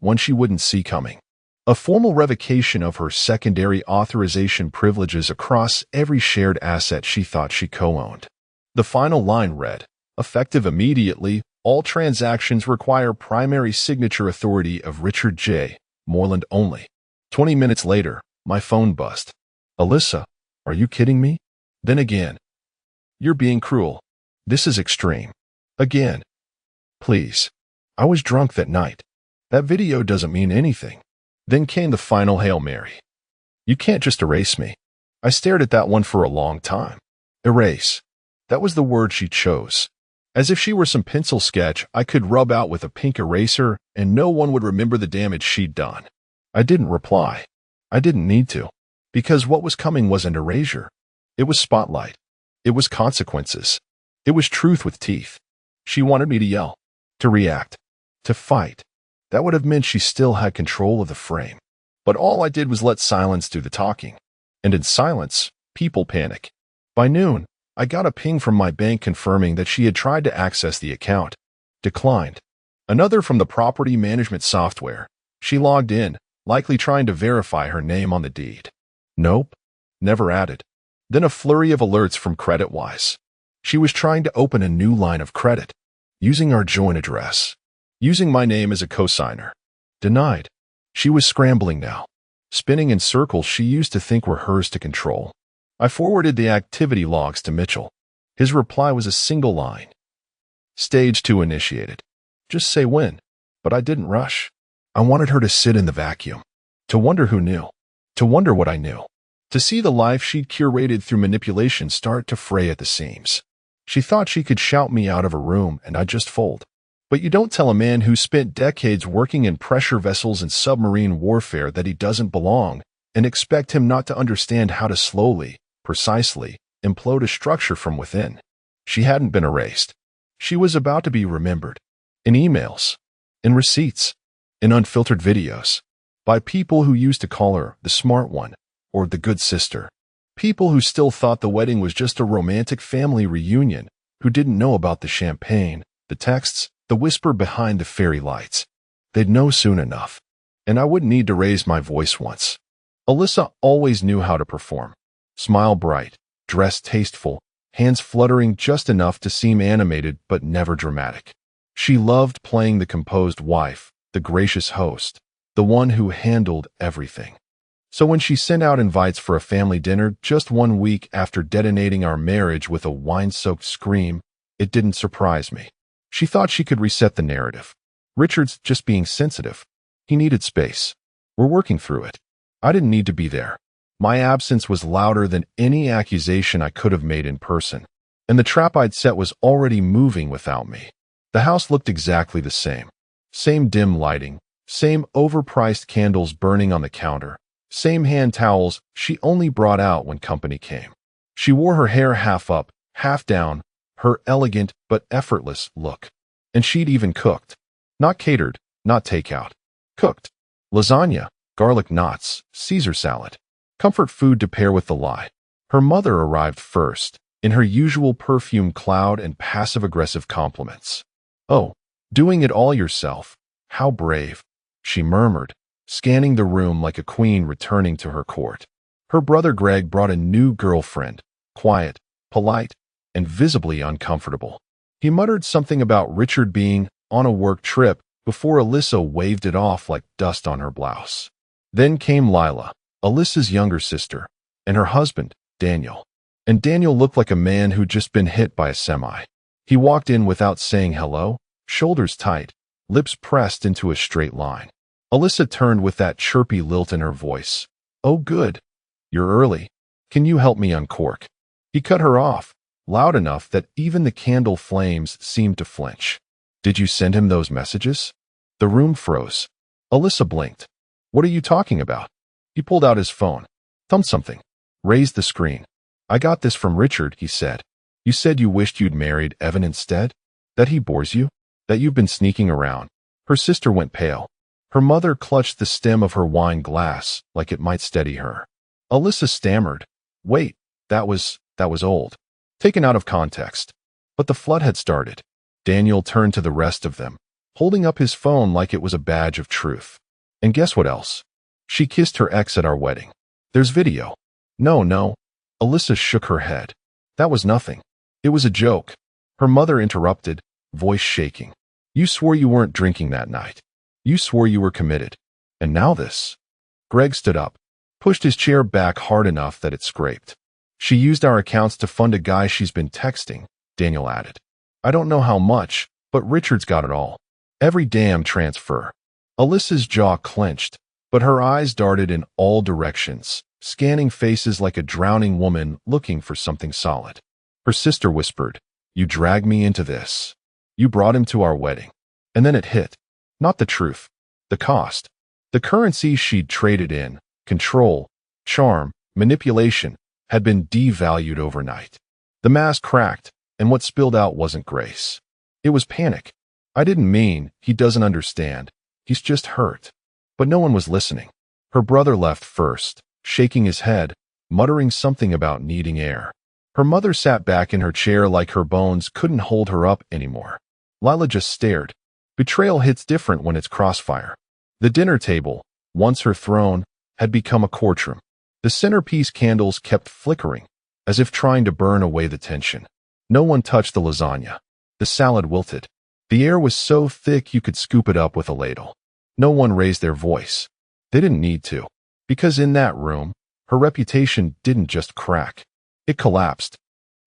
one she wouldn't see coming. A formal revocation of her secondary authorization privileges across every shared asset she thought she co-owned. The final line read, effective immediately, all transactions require primary signature authority of Richard J. Moreland only. 20 minutes later, my phone buzzed. Alyssa, are you kidding me? Then again. You're being cruel. This is extreme. Again. Please. I was drunk that night. That video doesn't mean anything. Then came the final Hail Mary. You can't just erase me. I stared at that one for a long time. Erase. That was the word she chose. As if she were some pencil sketch I could rub out with a pink eraser and no one would remember the damage she'd done. I didn't reply. I didn't need to. Because what was coming wasn't erasure. It was spotlight. It was consequences. It was truth with teeth. She wanted me to yell. To react. To fight. That would have meant she still had control of the frame. But all I did was let silence do the talking. And in silence, people panic. By noon, I got a ping from my bank confirming that she had tried to access the account. Declined. Another from the property management software. She logged in, likely trying to verify her name on the deed. Nope. Never added. Then a flurry of alerts from CreditWise. She was trying to open a new line of credit, using our joint address, using my name as a cosigner. Denied. She was scrambling now, spinning in circles she used to think were hers to control. I forwarded the activity logs to Mitchell. His reply was a single line. Stage 2 initiated. Just say when. But I didn't rush. I wanted her to sit in the vacuum, to wonder who knew, to wonder what I knew, to see the life she'd curated through manipulation start to fray at the seams. She thought she could shout me out of a room and I'd just fold. But you don't tell a man who spent decades working in pressure vessels and submarine warfare that he doesn't belong and expect him not to understand how to slowly, precisely, implode a structure from within. She hadn't been erased. She was about to be remembered. In emails, in receipts, in unfiltered videos, by people who used to call her the smart one or the good sister. People who still thought the wedding was just a romantic family reunion, who didn't know about the champagne, the texts, the whisper behind the fairy lights. They'd know soon enough, and I wouldn't need to raise my voice once. Alyssa always knew how to perform. Smile bright, dress tasteful, hands fluttering just enough to seem animated but never dramatic. She loved playing the composed wife, the gracious host, the one who handled everything. So when she sent out invites for a family dinner just 1 week after detonating our marriage with a wine-soaked scream, it didn't surprise me. She thought she could reset the narrative. Richard's just being sensitive. He needed space. We're working through it. I didn't need to be there. My absence was louder than any accusation I could have made in person, and the trap I'd set was already moving without me. The house looked exactly the same. Same dim lighting, same overpriced candles burning on the counter, same hand towels she only brought out when company came. She wore her hair half up, half down, her elegant but effortless look. And she'd even cooked. Not catered, not takeout. Cooked. Lasagna, garlic knots, Caesar salad. Comfort food to pair with the lie. Her mother arrived first, in her usual perfume cloud and passive-aggressive compliments. "Oh, doing it all yourself. How brave," she murmured, scanning the room like a queen returning to her court. Her brother Greg brought a new girlfriend, quiet, polite, and visibly uncomfortable. He muttered something about Richard being on a work trip before Alyssa waved it off like dust on her blouse. Then came Lila, Alyssa's younger sister, and her husband, Daniel. And Daniel looked like a man who'd just been hit by a semi. He walked in without saying hello, shoulders tight, lips pressed into a straight line. Alyssa turned with that chirpy lilt in her voice. "Oh good. You're early. Can you help me uncork?" He cut her off, loud enough that even the candle flames seemed to flinch. "Did you send him those messages?" The room froze. Alyssa blinked. "What are you talking about?" He pulled out his phone, thumbed something, raised the screen. "I got this from Richard," he said. "You said you wished you'd married Evan instead? That he bores you? That you've been sneaking around?" Her sister went pale. Her mother clutched the stem of her wine glass like it might steady her. Alyssa stammered. "Wait, that was old. Taken out of context." But the flood had started. Daniel turned to the rest of them, holding up his phone like it was a badge of truth. "And guess what else? She kissed her ex at our wedding. There's video." No. Alyssa shook her head. "That was nothing. It was a joke." Her mother interrupted, voice shaking. "You swore you weren't drinking that night. You swore you were committed. And now this." Greg stood up, pushed his chair back hard enough that it scraped. "She used our accounts to fund a guy she's been texting," Daniel added. "I don't know how much, but Richard's got it all. Every damn transfer." Alyssa's jaw clenched, but her eyes darted in all directions, scanning faces like a drowning woman looking for something solid. Her sister whispered, "You dragged me into this. You brought him to our wedding." And then it hit. Not the truth. The cost. The currency she'd traded in, control, charm, manipulation, had been devalued overnight. The mask cracked, and what spilled out wasn't grace. It was panic. "I didn't mean, he doesn't understand. He's just hurt. But no one was listening. Her brother left first, shaking his head, muttering something about needing air. Her mother sat back in her chair like her bones couldn't hold her up anymore. Lila just stared. Betrayal hits different when it's crossfire. The dinner table, once her throne, had become a courtroom. The centerpiece candles kept flickering, as if trying to burn away the tension. No one touched the lasagna. The salad wilted. The air was so thick you could scoop it up with a ladle. No one raised their voice. They didn't need to, because in that room, her reputation didn't just crack. It collapsed.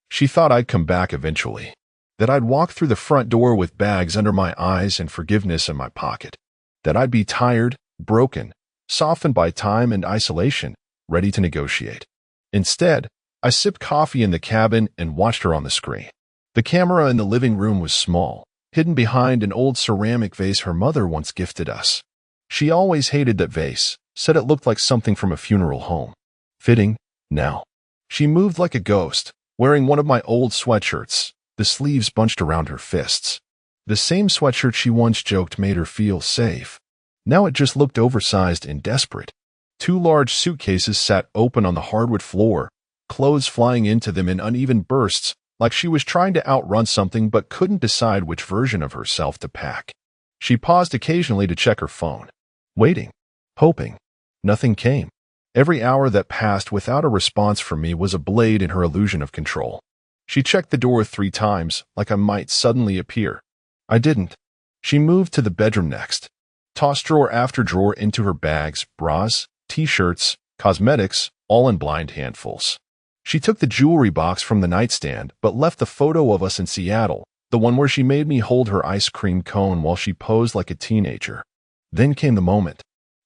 She thought I'd come back eventually, that I'd walk through the front door with bags under my eyes and forgiveness in my pocket, that I'd be tired, broken, softened by time and isolation, ready to negotiate. Instead, I sipped coffee in the cabin and watched her on the screen. The camera in the living room was small, hidden behind an old ceramic vase her mother once gifted us. She always hated that vase, said it looked like something from a funeral home. Fitting, now. She moved like a ghost, wearing one of my old sweatshirts, the sleeves bunched around her fists. The same sweatshirt she once joked made her feel safe. Now it just looked oversized and desperate. 2 large suitcases sat open on the hardwood floor, clothes flying into them in uneven bursts, like she was trying to outrun something but couldn't decide which version of herself to pack. She paused occasionally to check her phone, waiting, hoping. Nothing came. Every hour that passed without a response from me was a blade in her illusion of control. She checked the door 3 times, like I might suddenly appear. I didn't. She moved to the bedroom next, tossed drawer after drawer into her bags, bras, t-shirts, cosmetics, all in blind handfuls. She took the jewelry box from the nightstand, but left the photo of us in Seattle, the one where she made me hold her ice cream cone while she posed like a teenager. Then came the moment,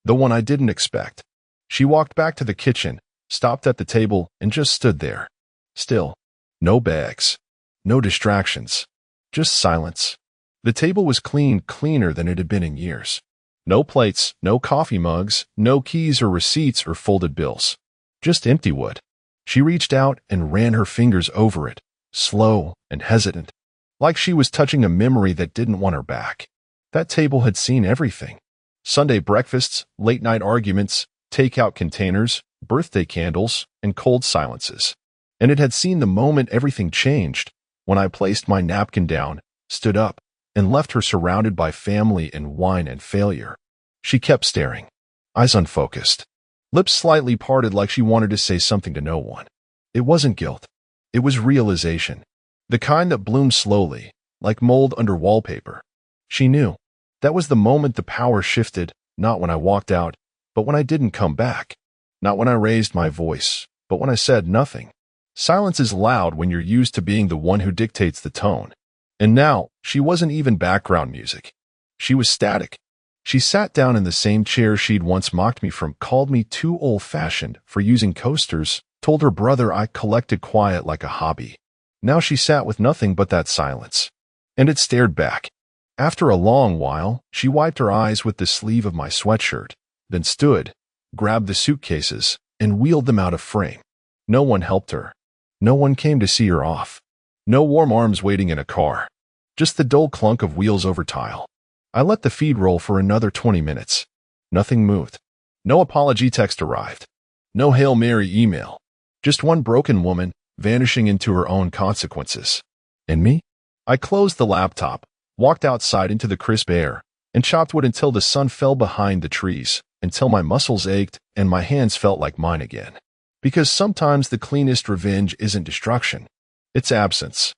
the one I didn't expect. She walked back to the kitchen, stopped at the table, and just stood there. Still. No bags. No distractions. Just silence. The table was clean, cleaner than it had been in years. No plates, no coffee mugs, no keys or receipts or folded bills. Just empty wood. She reached out and ran her fingers over it, slow and hesitant, like she was touching a memory that didn't want her back. That table had seen everything. Sunday breakfasts, late-night arguments, takeout containers, birthday candles, and cold silences. And it had seen the moment everything changed, when I placed my napkin down, stood up, and left her surrounded by family and wine and failure. She kept staring, eyes unfocused, lips slightly parted like she wanted to say something to no one. It wasn't guilt. It was realization, the kind that bloomed slowly, like mold under wallpaper. She knew. That was the moment the power shifted, not when I walked out, but when I didn't come back. Not when I raised my voice, but when I said nothing. Silence is loud when you're used to being the one who dictates the tone. And now, she wasn't even background music. She was static. She sat down in the same chair she'd once mocked me from, called me too old-fashioned for using coasters, told her brother I collected quiet like a hobby. Now she sat with nothing but that silence. And it stared back. After a long while, she wiped her eyes with the sleeve of my sweatshirt, then stood, grabbed the suitcases, and wheeled them out of frame. No one helped her. No one came to see her off. No warm arms waiting in a car. Just the dull clunk of wheels over tile. I let the feed roll for another 20 minutes. Nothing moved. No apology text arrived. No Hail Mary email. Just one broken woman, vanishing into her own consequences. And me? I closed the laptop, walked outside into the crisp air, and chopped wood until the sun fell behind the trees, until my muscles ached and my hands felt like mine again. Because sometimes the cleanest revenge isn't destruction. It's absence.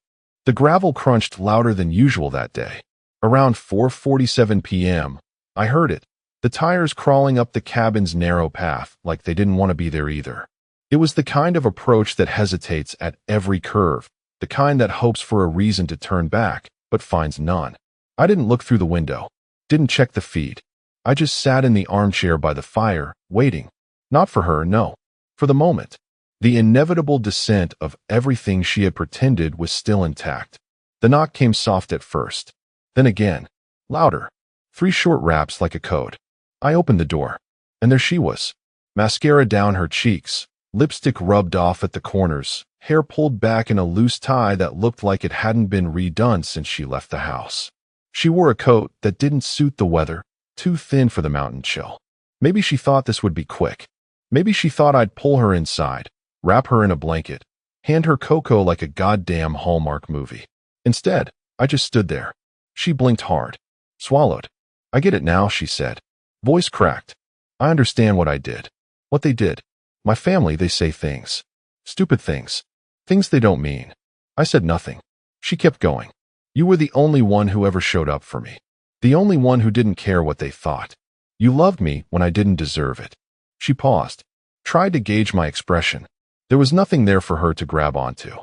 The gravel crunched louder than usual that day. Around 4:47 p.m., I heard it, the tires crawling up the cabin's narrow path like they didn't want to be there either. It was the kind of approach that hesitates at every curve, the kind that hopes for a reason to turn back, but finds none. I didn't look through the window, didn't check the feed. I just sat in the armchair by the fire, waiting. Not for her, no. For the moment. The inevitable descent of everything she had pretended was still intact. The knock came soft at first. Then again, louder. 3 short raps like a code. I opened the door. And there she was. Mascara down her cheeks, lipstick rubbed off at the corners, hair pulled back in a loose tie that looked like it hadn't been redone since she left the house. She wore a coat that didn't suit the weather, too thin for the mountain chill. Maybe she thought this would be quick. Maybe she thought I'd pull her inside, wrap her in a blanket, hand her cocoa like a goddamn Hallmark movie. Instead, I just stood there. She blinked hard. Swallowed. I get it now, she said. Voice cracked. I understand what I did. What they did. My family, they say things. Stupid things. Things they don't mean. I said nothing. She kept going. You were the only one who ever showed up for me. The only one who didn't care what they thought. You loved me when I didn't deserve it. She paused. Tried to gauge my expression. There was nothing there for her to grab onto.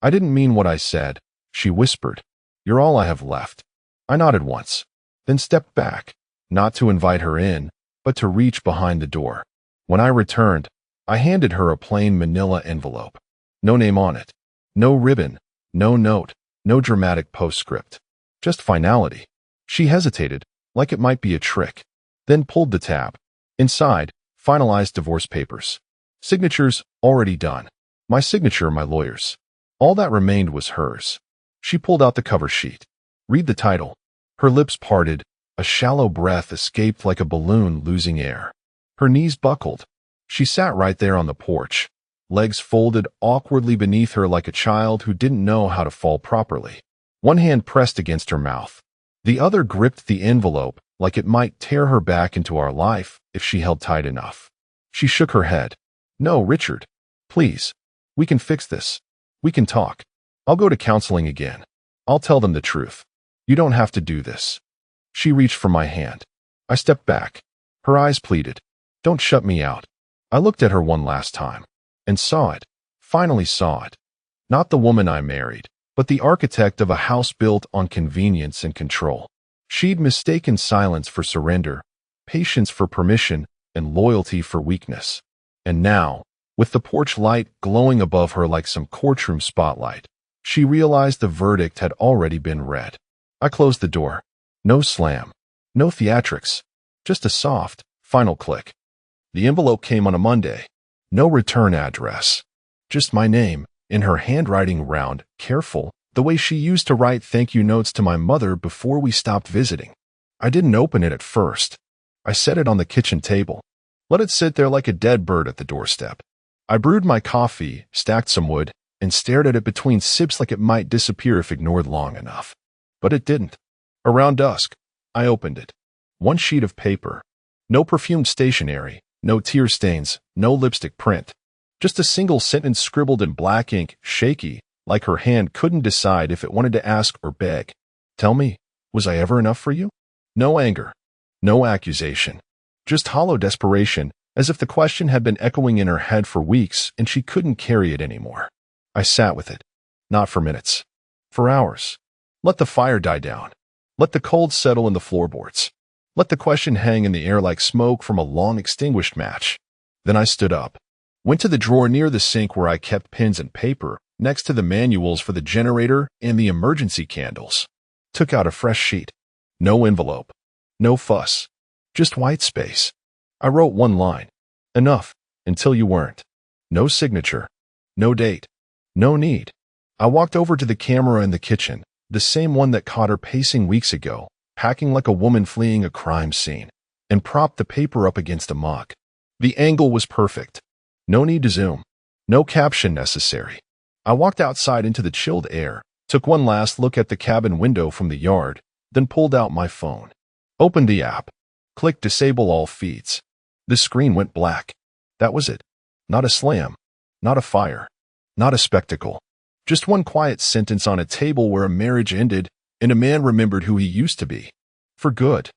I didn't mean what I said. She whispered. You're all I have left. I nodded once, then stepped back, not to invite her in, but to reach behind the door. When I returned, I handed her a plain manila envelope. No name on it. No ribbon. No note. No dramatic postscript. Just finality. She hesitated, like it might be a trick, then pulled the tab. Inside, finalized divorce papers. Signatures already done. My signature, my lawyer's. All that remained was hers. She pulled out the cover sheet. Read the title. Her lips parted. A shallow breath escaped like a balloon losing air. Her knees buckled. She sat right there on the porch, legs folded awkwardly beneath her like a child who didn't know how to fall properly. One hand pressed against her mouth. The other gripped the envelope like it might tear her back into our life if she held tight enough. She shook her head. No, Richard. Please. We can fix this. We can talk. I'll go to counseling again. I'll tell them the truth. You don't have to do this. She reached for my hand. I stepped back. Her eyes pleaded. Don't shut me out. I looked at her one last time and saw it. Finally saw it. Not the woman I married, but the architect of a house built on convenience and control. She'd mistaken silence for surrender, patience for permission, and loyalty for weakness. And now, with the porch light glowing above her like some courtroom spotlight, she realized the verdict had already been read. I closed the door. No slam. No theatrics. Just a soft, final click. The envelope came on a Monday. No return address. Just my name, in her handwriting round, careful, the way she used to write thank you notes to my mother before we stopped visiting. I didn't open it at first. I set it on the kitchen table. Let it sit there like a dead bird at the doorstep. I brewed my coffee, stacked some wood, and stared at it between sips like it might disappear if ignored long enough. But it didn't. Around dusk, I opened it. One sheet of paper. No perfumed stationery, no tear stains, no lipstick print. Just a single sentence scribbled in black ink, shaky, like her hand couldn't decide if it wanted to ask or beg. Tell me, was I ever enough for you? No anger. No accusation. Just hollow desperation, as if the question had been echoing in her head for weeks and she couldn't carry it anymore. I sat with it. Not for minutes. For hours. Let the fire die down. Let the cold settle in the floorboards. Let the question hang in the air like smoke from a long-extinguished match. Then I stood up. Went to the drawer near the sink where I kept pens and paper, next to the manuals for the generator and the emergency candles. Took out a fresh sheet. No envelope. No fuss. Just white space. I wrote one line. Enough, until you weren't. No signature. No date. No need. I walked over to the camera in the kitchen, the same one that caught her pacing weeks ago, packing like a woman fleeing a crime scene, and propped the paper up against a mug. The angle was perfect. No need to zoom. No caption necessary. I walked outside into the chilled air, took one last look at the cabin window from the yard, then pulled out my phone. Opened the app. Clicked disable all feeds. The screen went black. That was it. Not a slam. Not a fire. Not a spectacle. Just one quiet sentence on a table where a marriage ended and a man remembered who he used to be. For good.